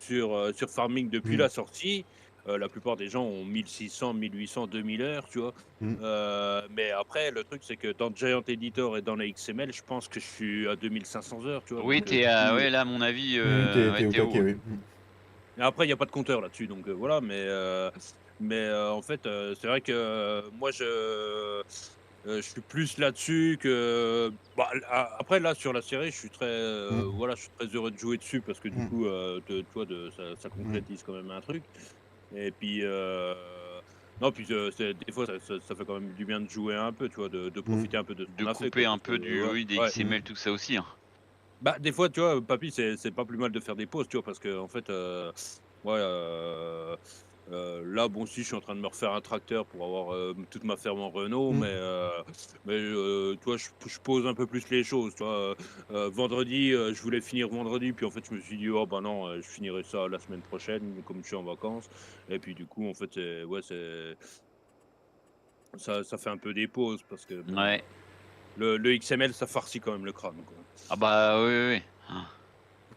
sur Farming depuis mm, la sortie. La plupart des gens ont 1600, 1800, 2000 heures, tu vois? mm. Mais après, le truc, c'est que dans Giant Editor et dans la XML, je pense que je suis à 2500 heures, tu vois? Oui, Donc, tu es du coup, ouais, là, à mon avis, T'es ouais, au tu es haut, taquet, ouais. oui. et après, il y a pas de compteur là-dessus, donc voilà, mais en fait, c'est vrai que moi, je suis plus là-dessus que bah, après là, sur la série, je suis très, Mm, voilà, je suis très heureux de jouer dessus parce que du mm, coup, de tu vois, ça mm, concrétise quand même un truc et puis, non, puis, c'est des fois, ça fait quand même du bien de jouer un peu, tu vois? De mm, profiter un peu de ce De qu'on a fait, couper quoi, un parce que peu du ouais, oui, des ouais. mm. XML, tout ça aussi, hein. Bah, des fois, tu vois, papy, c'est pas plus mal de faire des pauses, tu vois? Parce qu'en fait, ouais, là, bon, si, je suis en train de me refaire un tracteur pour avoir, toute ma ferme en Renault, Mm. tu vois, je pose un peu plus les choses, tu vois? Vendredi, je voulais finir vendredi, puis en fait, je me suis dit: «Oh bah non, je finirai ça la semaine prochaine, comme je suis en vacances» et puis du coup, en fait, ça fait un peu des pauses parce que bon, Ouais. le XML, ça farcit quand même le crâne, quoi. Ah bah, oui, oui, oui. Ah,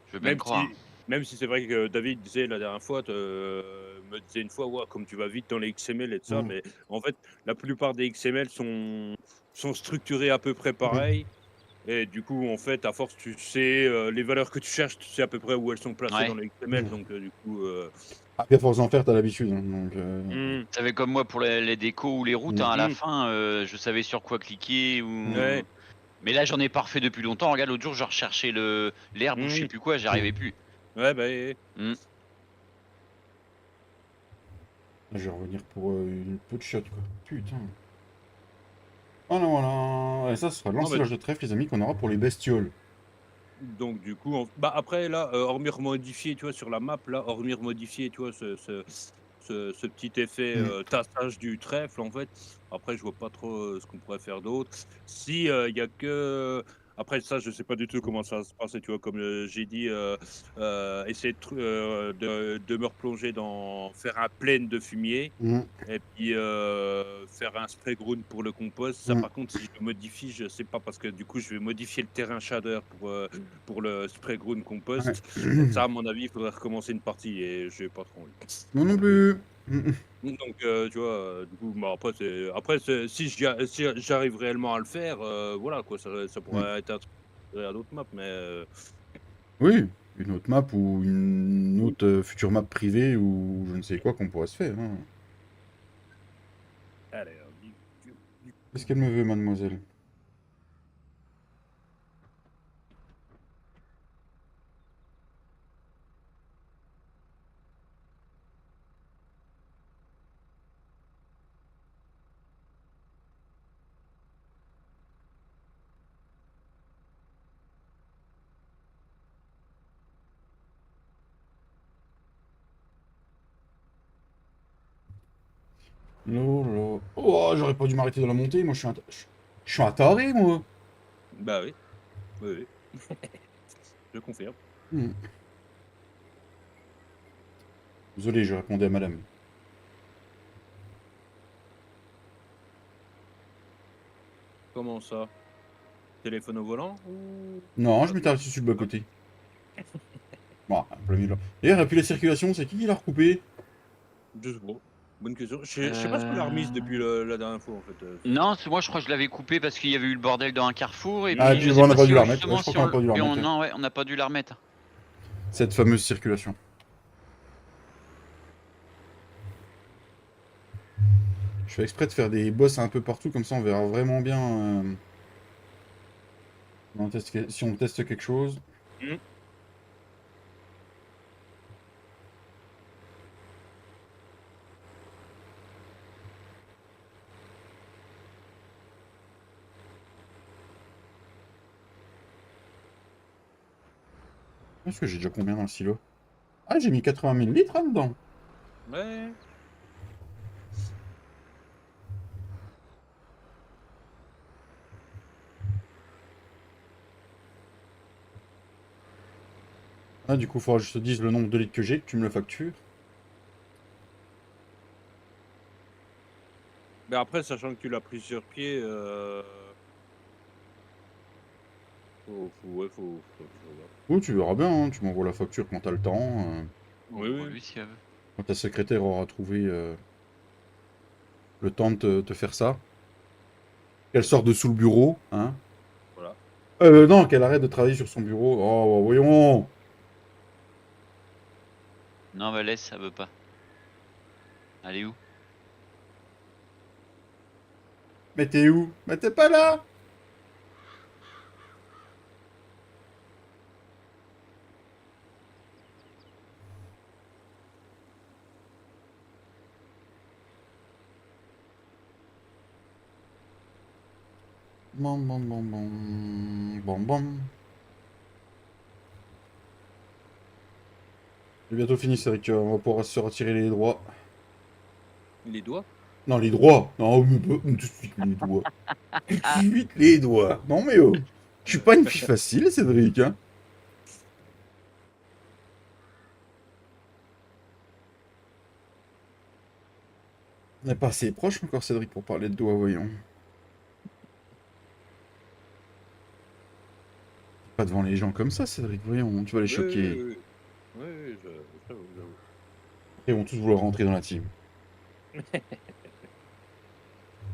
je veux bien te Même croire. si même si c'est vrai que David disait la dernière fois, me disait une fois: «Ouais, comme tu vas vite dans les XML et tout ça», Mm. mais en fait, la plupart des XML sont structurés à peu près Mm. pareil et du coup, en fait, à force, tu sais, les valeurs que tu cherches, tu sais à peu près où elles sont placées dans Ouais. les XML Mm. donc du coup, Après, à force d'en faire, t'as l'habitude. Hein, donc, mmh, Tu savais comme moi pour les décos ou les routes, mm. hein, à la mmh, fin, je savais sur quoi cliquer Mm. ou ouais, mais là, j'en ai pas refait depuis longtemps. Regarde, l'autre jour, je recherchais l'herbe ou je sais mmh, plus quoi, j'y arrivais Mm. plus. ouais, bah, ouais, ouais. Mmh. Je vais revenir pour une peu de shot, quoi. Putain. Voilà, voilà. Et ça, ce sera Non, mais l'ensilage de trèfle, les amis, qu'on aura pour les bestioles. donc du coup, bah, après là, hormis remodifier, tu vois, sur la map là, hormis remodifier, tu vois, ce petit effet, Mm. tassage du trèfle, en fait, après je vois pas trop, ce qu'on pourrait faire d'autre. Si, il y a que après ça, je sais pas du tout comment ça va se passer, tu vois? Comme, j'ai dit, essayer de me replonger dans faire un plaine de fumier Mm. et puis, faire un spray ground pour le compost. Ça, Mm. par contre, si je le modifie, je sais pas parce que du coup, je vais modifier le terrain shader pour le spray ground Ouais. compost et ça, à mon avis, il faudrait recommencer une partie et j'ai pas trop envie. Moi non plus. Mm. Donc, tu vois, du coup, bah, après c'est si j'arrive réellement à le faire, voilà quoi, ça Mm. pourrait être un truc à d'autres maps mais, Oui, une autre map ou une mmh, autre future map privée ou je ne sais quoi qu'on pourrait se faire. Hein. allez, Qu'est-ce qu'elle me veut, mademoiselle? Lolo. Oh, j'aurais pas dû m'arrêter dans la montée. Moi, je suis un taré, moi. bah, oui, oui, oui. Je confirme. Désolé, je répondais à madame. Comment ça? Téléphone au volant ou... Non, je m'étais arrêté sur le bas-côté. Bon, un plein milieu. D'ailleurs, et puis la circulation, c'est qui l'a recoupé? 2 secondes. Bonne question. Je sais pas ce qu'on l'a remise depuis la dernière fois en fait. Non, moi je crois que je l'avais coupé parce qu'il y avait eu le bordel dans un carrefour et Ah, puis et puis je bon, sais on n'a pas pas si dû la remettre. justement Je crois si qu'on on n'a pas dû la et remettre. non, ouais, on n'a pas dû la remettre. Cette fameuse circulation. Je fais exprès de faire des bosses un peu partout, comme ça on verra vraiment bien si on teste quelque chose. Est-ce que j'ai déjà combien dans le silo? Ah, j'ai mis 80 000 litres là-dedans. Ouais. Ah, du coup, il faudra que je te dise le nombre de litres que j'ai, que tu me le factures. Mais après, sachant que tu l'as pris sur pied, ouais, faut voir. Oui, tu verras bien, hein, tu m'envoies la facture quand t'as le temps. Oui, Bon, oui. lui, si elle veut. Quand ta secrétaire aura trouvé le temps de te faire ça. Qu'elle sorte de sous le bureau, hein. Voilà. Non, qu'elle arrête de travailler sur son bureau. Oh, voyons. Non, bah laisse, ça veut pas. Elle est où? Mais t'es où? Mais t'es pas là. Bon, bon, bon, bon. Bon, bon. C'est bientôt fini, c'est vrai qu'on va pouvoir se retirer les droits. Les doigts? Non, les droits. Non, mais tout de suite les doigts. Tout de suite les doigts. Non, mais oh. Je suis pas une fille facile, Cédric, hein. On n'est pas assez proche encore, Cédric, pour parler de doigts, voyons. Pas devant les gens comme ça, Cédric, voyons, tu vas les choquer. Oui, j'avoue. Ils vont tous vouloir rentrer dans la team.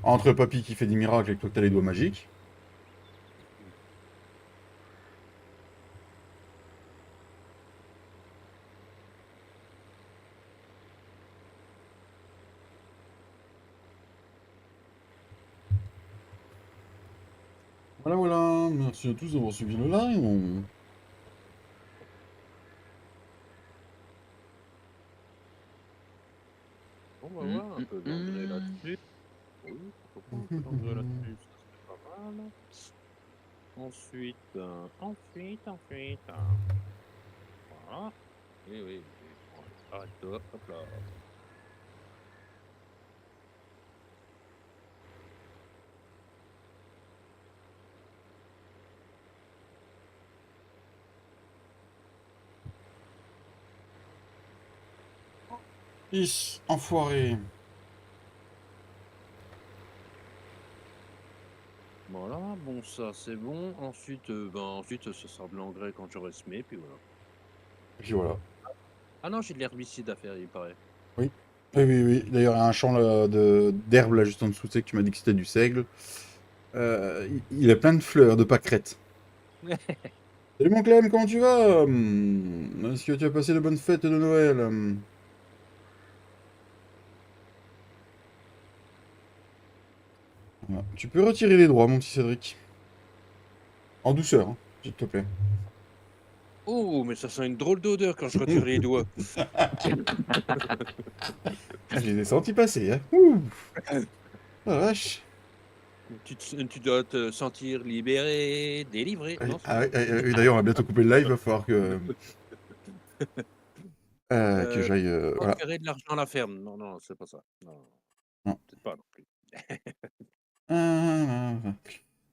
Entre Papy qui fait des miracles et toi que t'as les doigts magiques. Voilà, voilà. Merci à tous d'avoir suivi le live. On va voir un peu d'engrais là-dessus. Oui, pourquoi pas un peu d'engrais là-dessus, ça serait pas mal. Ensuite, voilà. Oui. Arrête-toi, hop là. Enfoiré. Voilà, bon ça c'est bon. Ensuite, ensuite ce sera de l'engrais quand j'aurai semé, puis voilà. Et puis voilà. Ah non, j'ai de l'herbicide à faire, il paraît. Oui. Oui. D'ailleurs, il y a un champ d'herbe là juste en dessous, tu sais que tu m'as dit que c'était du seigle. Il a plein de fleurs, de pâquerettes. Salut mon Clem, comment tu vas? Est-ce que tu as passé de bonnes fêtes de Noël? Voilà. Tu peux retirer les droits, mon petit Cédric. En douceur, hein, s'il te plaît. Oh, mais ça sent une drôle d'odeur quand je retire les doigts. Je les ai sentis passer, hein. Ouh. Oh la vache. Tu dois te sentir libéré, délivré. Non, D'ailleurs, on va bientôt couper le live, il va falloir que j'aille. Voilà. transférer de l'argent à la ferme. Non, c'est pas ça. Non. Peut-être pas non plus.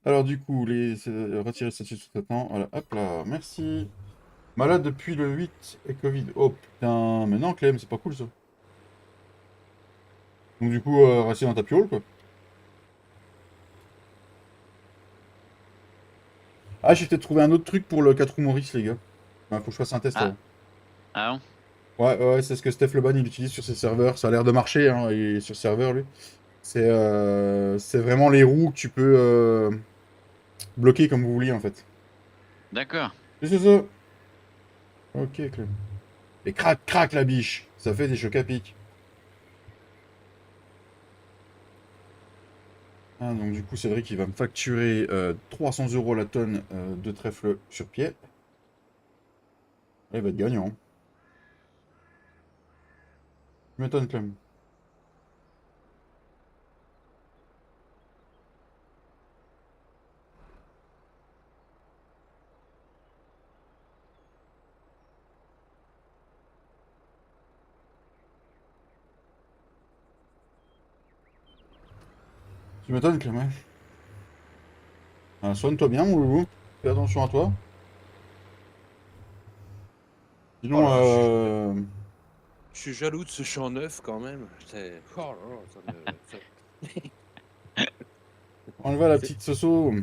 Alors du coup, retirer le statut de sous-traitant. Voilà, hop là, merci. Malade depuis le 8 et Covid. Oh putain, mais non, Clem, c'est pas cool ça. Donc du coup, rester dans ta piole, quoi. Ah, j'ai peut-être trouvé un autre truc pour le 4 roues Maurice, les gars. Faut que je fasse un test Ah, avant. ah non. Ouais, c'est ce que Steph Leban il utilise sur ses serveurs. Ça a l'air de marcher, hein, il est sur serveur, lui. C'est vraiment les roues que tu peux bloquer comme vous voulez, en fait. D'accord. C'est ça. Ok, Clem. Et crac, crac, la biche. Ça fait des chocs à pic. Ah, donc du coup, Cédric, il va me facturer 300 € la tonne de trèfle sur pied. Là, il va être gagnant. Tu m'étonnes, Clem. Tu m'étonnes, Clem, ouais. Ah, soigne-toi bien, mon loulou. Fais attention à toi. Oh Sinon, là, je suis jaloux de ce champ neuf quand même. Oh là là, on va la c'est petite Soso.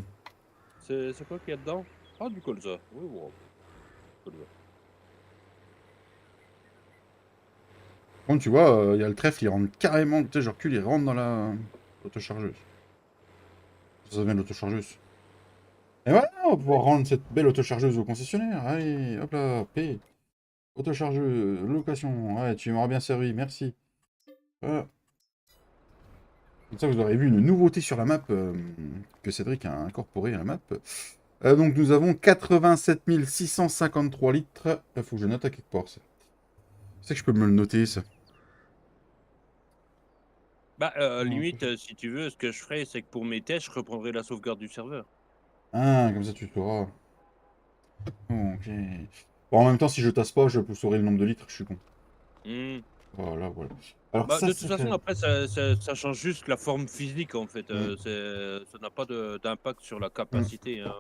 c'est quoi qu'il y a dedans? Ah, du colza. Oui, wow. Colza. Bon, tu vois, il y a le trèfle, il rentre carrément. Tu sais, je recule, il rentre dans la autochargeuse. Ça s'appelle l'autochargeuse. Et voilà, on va pouvoir rendre cette belle autochargeuse au concessionnaire. Allez, hop là, paye. Autochargeuse, location. Ouais, tu m'auras bien servi, merci. Voilà. Comme ça, vous aurez vu une nouveauté sur la map que Cédric a incorporée à la map. Donc, nous avons 87 653 litres. Il faut que je note à quelque part, ça. Je sais que je peux me le noter, ça. Bah, Non, limite, si tu veux, ce que je ferais, c'est que pour mes tests, je reprendrai la sauvegarde du serveur. ah, comme ça, tu sauras. Ok. Bon, en même temps, si je tasse pas, je saurai le nombre de litres, je suis con. Mmh. Voilà, voilà. Alors, Bah, ça, de toute c'est façon, fait. après, ça change juste la forme physique, en fait. Mm, Ça n'a pas d'impact sur la mm. capacité, hein.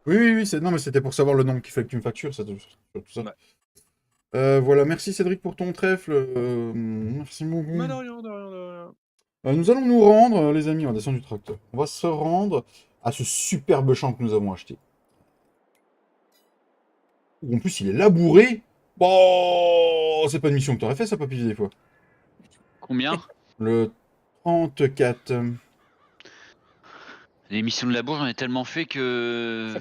Oui, non, mais c'était pour savoir le nombre qu'il fallait que tu me factures, ça, tout ça. Ouais. Voilà, merci Cédric pour ton trèfle. Merci beaucoup. Mais de rien, de rien, de rien. Nous allons nous rendre, les amis, on va descendre du tracteur. On va se rendre à ce superbe champ que nous avons acheté. Où en plus, il est labouré. Bon, c'est pas une mission que t'aurais fait, ça, papy, des fois. Combien? Le 34. Les missions de labour, j'en ai tellement fait que.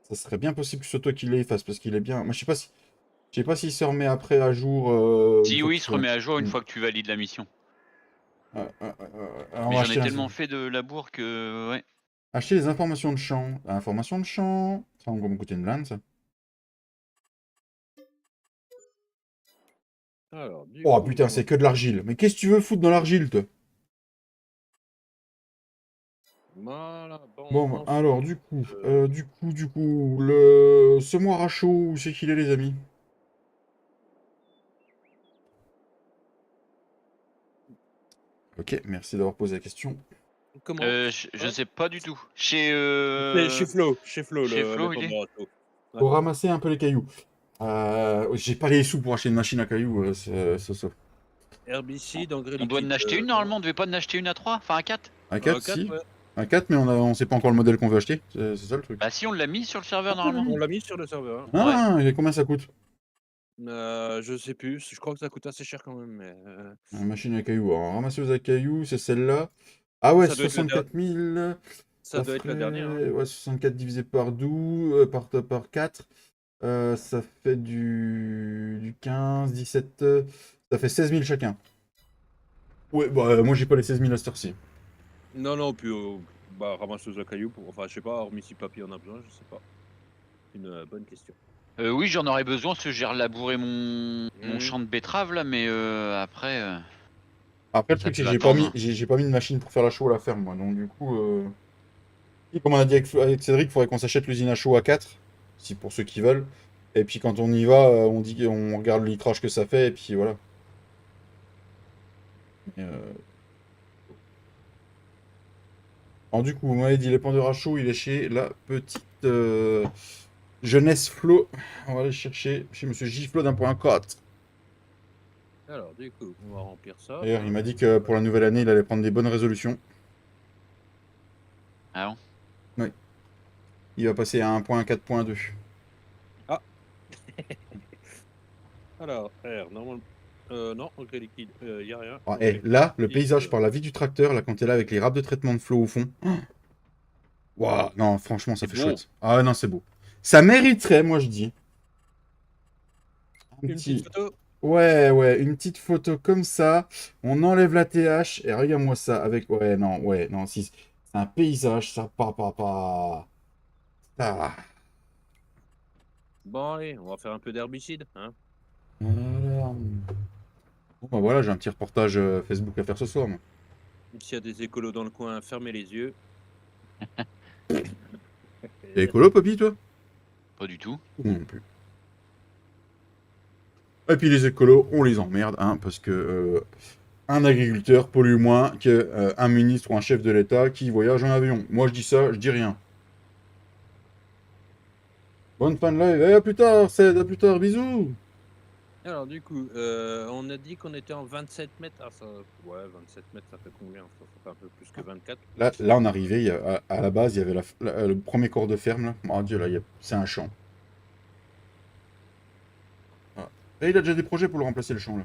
Ça serait bien possible que ce soit toi qui l'efface parce qu'il est bien. Moi, je sais pas s'il se remet après à jour une Si fois que oui, tu il se fais. remet à jour une fois que tu valides la mission. Alors, on Mais va j'en ai acheter, tellement fait de labour que. Ouais. acheter les informations de champ. Informations de champ. Ça va me coûter une blinde, ça. Alors, du Oh coup, putain, c'est que de l'argile. Mais qu'est-ce que tu veux foutre dans l'argile, toi? voilà, Bon, bon, alors, du coup, le semoir à chaud, où c'est qu'il est, les amis? Ok, merci d'avoir posé la question. comment? Je sais pas du tout. C'est chez Flo, Chez le Flo, il est. répondeur à tout. Ouais. Faut ramasser un peu les cailloux. J'ai pas les sous pour acheter une machine à cailloux, c'est ça. Herbicide, engrais On doit liquide. en acheter une Non. normalement, on devait pas en acheter une à 3, enfin à 4. Un 4, 4, si. ouais. Un 4, mais on sait pas encore le modèle qu'on veut acheter. C'est ça le truc. Bah si, on l'a mis sur le serveur Pourquoi on l'a normalement. mis On l'a mis sur le serveur. Ouais. Ah, et combien ça coûte? Je sais plus, je crois que ça coûte assez cher quand même, mais Une machine à cailloux. Alors, ramasseuse à cailloux, c'est celle-là. Ah ouais, ça doit être 64 000. ça Ça doit être la dernière, hein. ferait. Ouais, 64 divisé par 12, par 4. Ça fait du 15, 17. Ça fait 16 000 chacun. Ouais, bah, moi j'ai pas les 16 000 à cette heure-ci. Non, non, puis, bah, ramasseuse à cailloux pour enfin, je sais pas, hormis si papy en a besoin, je sais pas. C'est une, bonne question. Oui, j'en aurais besoin parce que j'ai relabouré mon Mmh. champ de betterave là, mais après, Après, le ça truc, c'est peut que j'ai pas mis, attendre. j'ai pas mis de machine pour faire la chaux à la ferme, moi. Donc, du coup, et comme on a dit avec Cédric, il faudrait qu'on s'achète l'usine à chaud à 4, si pour ceux qui veulent. Et puis, quand on y va, on regarde le litrage que ça fait, et puis voilà. Et, alors, du coup, vous m'avez dit, l'épandeur à chaud, il est chez la petite. Jeunesse Flo. On va aller chercher chez Monsieur Giflo d'un point 4. Alors, du coup, on va remplir ça. D'ailleurs, il m'a dit que pour la nouvelle année, il allait prendre des bonnes résolutions. Ah bon? Oui. Il va passer à 1.4.2. Alors, R, normalement. Non, engrais liquide, y a rien. Ah, Ok. là, le paysage par la vie du tracteur, là, quand t'es là avec les râpes de traitement de flot au fond. Waouh, non, franchement, ça C'est fait beau. chouette. Ah non, c'est beau. Ça mériterait, moi, je dis. Un Une petit... petite photo. Ouais, une petite photo comme ça. On enlève la TH et regarde-moi ça avec. Ouais, non, si. C'est un paysage, ça. Ah. Bon, allez, on va faire un peu d'herbicide. Hein. Voilà. Bon, bah voilà, j'ai un petit reportage Facebook à faire ce soir, moi. S'il y a des écolos dans le coin, fermez les yeux. T'es écolo, Poppy, toi? Pas du tout. Moi non plus. Et puis les écolos, on les emmerde, hein, parce que un agriculteur pollue moins qu'un ministre ou un chef de l'État qui voyage en avion. Moi, je dis ça, je dis rien. Bonne fin de live. À plus tard, Ced, à plus tard, bisous. Alors, du coup, on a dit qu'on était en 27 mètres. Ah, ça, ouais, 27 mètres, ça fait combien? Ça fait un peu plus que 24. Là, on arrivait, à la base, il y avait le premier corps de ferme, là. Mon Dieu, là, c'est un champ. Voilà. Et il a déjà des projets pour le remplacer, le champ, là.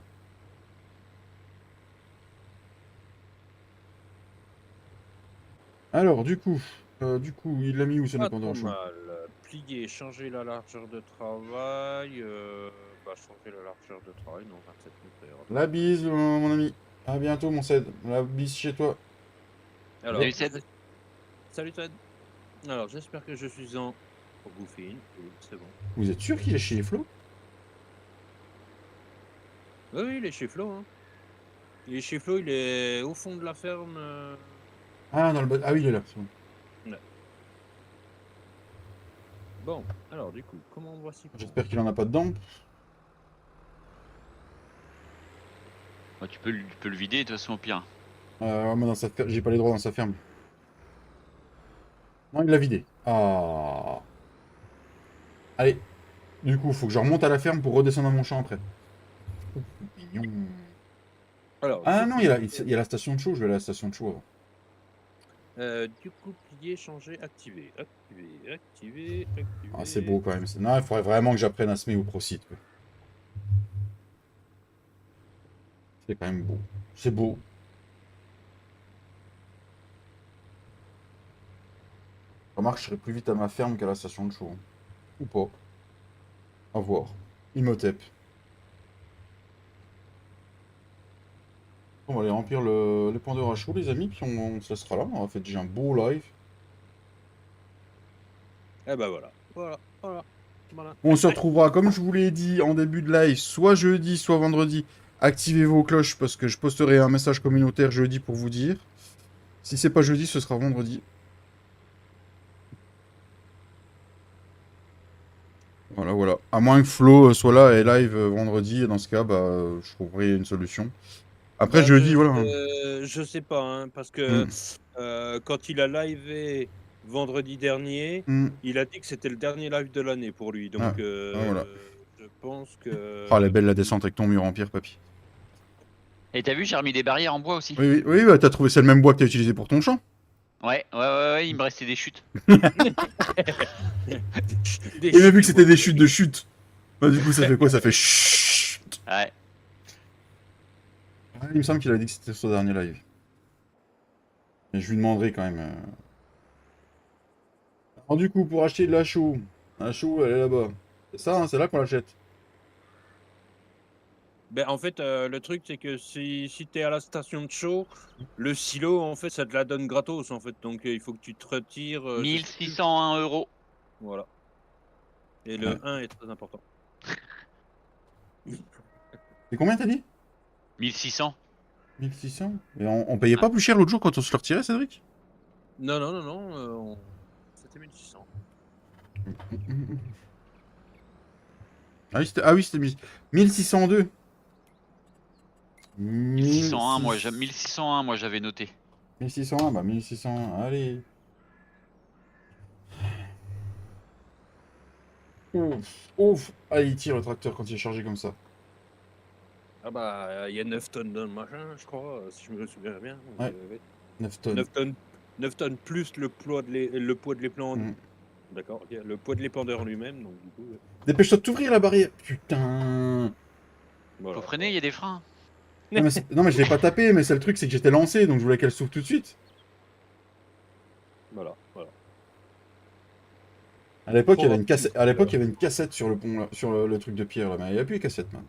Alors, du coup, il l'a mis où, ce Pas dépendant trop champ? mal. Plier, changer la largeur de travail. Changer la largeur de travail. Non, 27 mètres. Ça ira. La bise, mon ami. À bientôt, mon Ced. La bise chez toi. Alors, Salut, Ced. Salut, Ted. Alors, j'espère que je suis en bouffine. Oui, c'est bon. Vous êtes sûr qu'il est chez les Flo? Oui, il est chez Flo. Hein. Il est chez Flo, il est au fond de la ferme. Ah, dans le bas. Ah oui, il est là. C'est bon. Bon, alors du coup, comment on voit si J'espère qu'il en a pas dedans. Bah, tu peux le vider, de toute façon, au pire. Moi, dans j'ai pas les droits dans sa ferme. Non, il l'a vidé. Ah. Allez. Du coup, faut que je remonte à la ferme pour redescendre à mon champ après. Mignon. Alors, Ah du non, coup, il y a la station de chaud. Je vais à la station de chaud avant. du coup, plier, changer, activer. Activer. Ah, c'est beau quand même. Non, il faudrait vraiment que j'apprenne à semer au ProSite. C'est quand même beau. C'est beau. Remarque, je serai plus vite à ma ferme qu'à la station de chaud. Ou pas. À voir. Imhotep. On va aller remplir les pendeurs à chaud, les amis, puis on se laissera là. On a fait déjà un beau live. Eh ben voilà. Voilà. On se retrouvera, comme je vous l'ai dit en début de live, soit jeudi, soit vendredi. Activez vos cloches parce que je posterai un message communautaire jeudi pour vous dire. Si c'est pas jeudi, ce sera vendredi. Voilà. À moins que Flo soit là et live vendredi, et dans ce cas, je trouverai une solution. Après, jeudi, voilà. Je sais pas, hein, parce que quand il a livé vendredi dernier, il a dit que c'était le dernier live de l'année pour lui. Donc, voilà. je pense que. Oh, elle est belle la descente avec ton mur en pierre, papy. Et t'as vu, j'ai remis des barrières en bois aussi. Oui, bah, t'as trouvé c'est le même bois que t'as utilisé pour ton champ. Ouais, il me restait des chutes. Et même vu que c'était des chutes de chute. Bah, du coup, ça fait quoi? Ça fait chut. Ouais. Il me semble qu'il a dit que c'était son dernier live. Mais je lui demanderai quand même. Alors, du coup, pour acheter de la chaux, elle est là-bas. C'est ça, hein, c'est là qu'on l'achète. Ben, en fait, le truc, c'est que si tu es à la station de chaud, le silo, en fait, ça te la donne gratos, en fait. Donc, il faut que tu te retires. 1601 €. Voilà. Et le 1 est très important. C'est combien t'as dit? 1600. 1600. Et on payait pas plus cher l'autre jour quand on se le retirait, Cédric? Non. C'était 1600. Ah oui, c'était 1602. 1601, moi j'avais noté. 1601, bah 1601, allez. Ouf, ouf. Ah, il tire le tracteur quand il est chargé comme ça. Ah bah, il y a 9 tonnes dans le machin, je crois, si je me souviens bien. Ouais, 9 tonnes. 9 tonnes, 9 tonnes plus le poids de l'épandeur. Mm. D'accord, ok, le poids de l'épandeur lui-même, donc du coup. Dépêche-toi de t'ouvrir la barrière. Putain. Voilà. Faut freiner, il y a des freins. Non, mais je l'ai pas tapé, mais c'est le truc, c'est que j'étais lancé, donc je voulais qu'elle s'ouvre tout de suite. Voilà, voilà. À l'époque, il y avait une Trop cassette. À l'époque, il y avait une cassette sur le pont, là, sur le truc de pierre, là, mais il n'y a plus de cassette, man.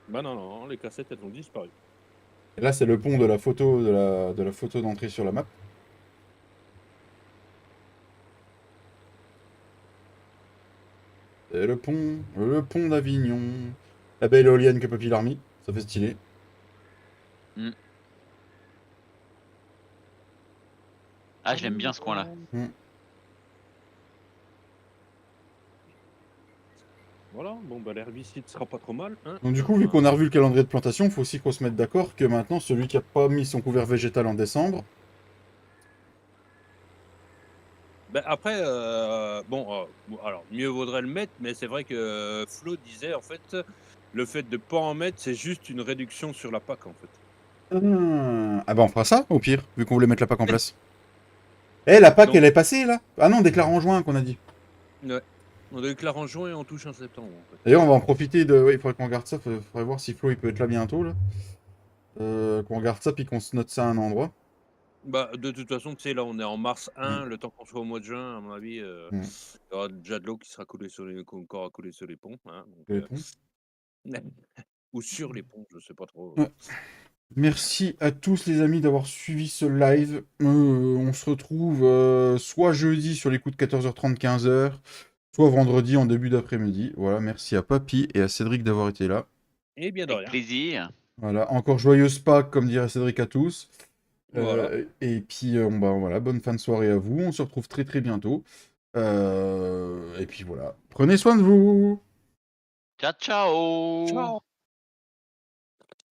Bah non, non, les cassettes, elles ont disparu. Et là, c'est le pont de la photo de la photo d'entrée sur la map. Et le pont d'Avignon. La belle éolienne que Papy l'a remis. Ça fait stylé. Ah, je l'aime bien ce coin-là. Voilà, bon bah l'herbicide sera pas trop mal. Hein. Donc du coup, vu qu'on a revu le calendrier de plantation, il faut aussi qu'on se mette d'accord que maintenant, celui qui a pas mis son couvert végétal en décembre, Ben après, bon, alors mieux vaudrait le mettre, mais c'est vrai que Flo disait en fait, le fait de pas en mettre, c'est juste une réduction sur la PAC en fait. ah bah on fera ça, au pire, vu qu'on voulait mettre la PAC en place. Eh, la PAC, Donc- elle est passée, là? Ah non, on déclare en juin, qu'on a dit. Ouais. On déclare en juin et on touche en septembre en fait. D'ailleurs, on va en profiter de... Ouais, il faudrait qu'on regarde ça, il faudrait voir si Flo, il peut être là bientôt, là. Qu'on regarde ça, puis qu'on se note ça à un endroit. Bah de toute façon, tu sais, là on est en mars 1, le temps qu'on soit au mois de juin, à mon avis, Mm. il y aura déjà de l'eau qui sera coulée sur les, encore à couler sur les ponts. Hein, donc, Les ponts. ou sur les ponts, je sais pas trop. Ouais. Merci à tous les amis d'avoir suivi ce live. On se retrouve soit jeudi sur les coups de 14h30, 15h, soit vendredi en début d'après-midi. Voilà, merci à Papy et à Cédric d'avoir été là. Et bien de Avec rien. plaisir. Voilà, encore joyeuse Pâques, comme dirait Cédric à tous. Voilà. Et puis, bah, voilà, bonne fin de soirée à vous. On se retrouve très très bientôt. Et puis voilà, prenez soin de vous. Ciao, ciao. Ciao.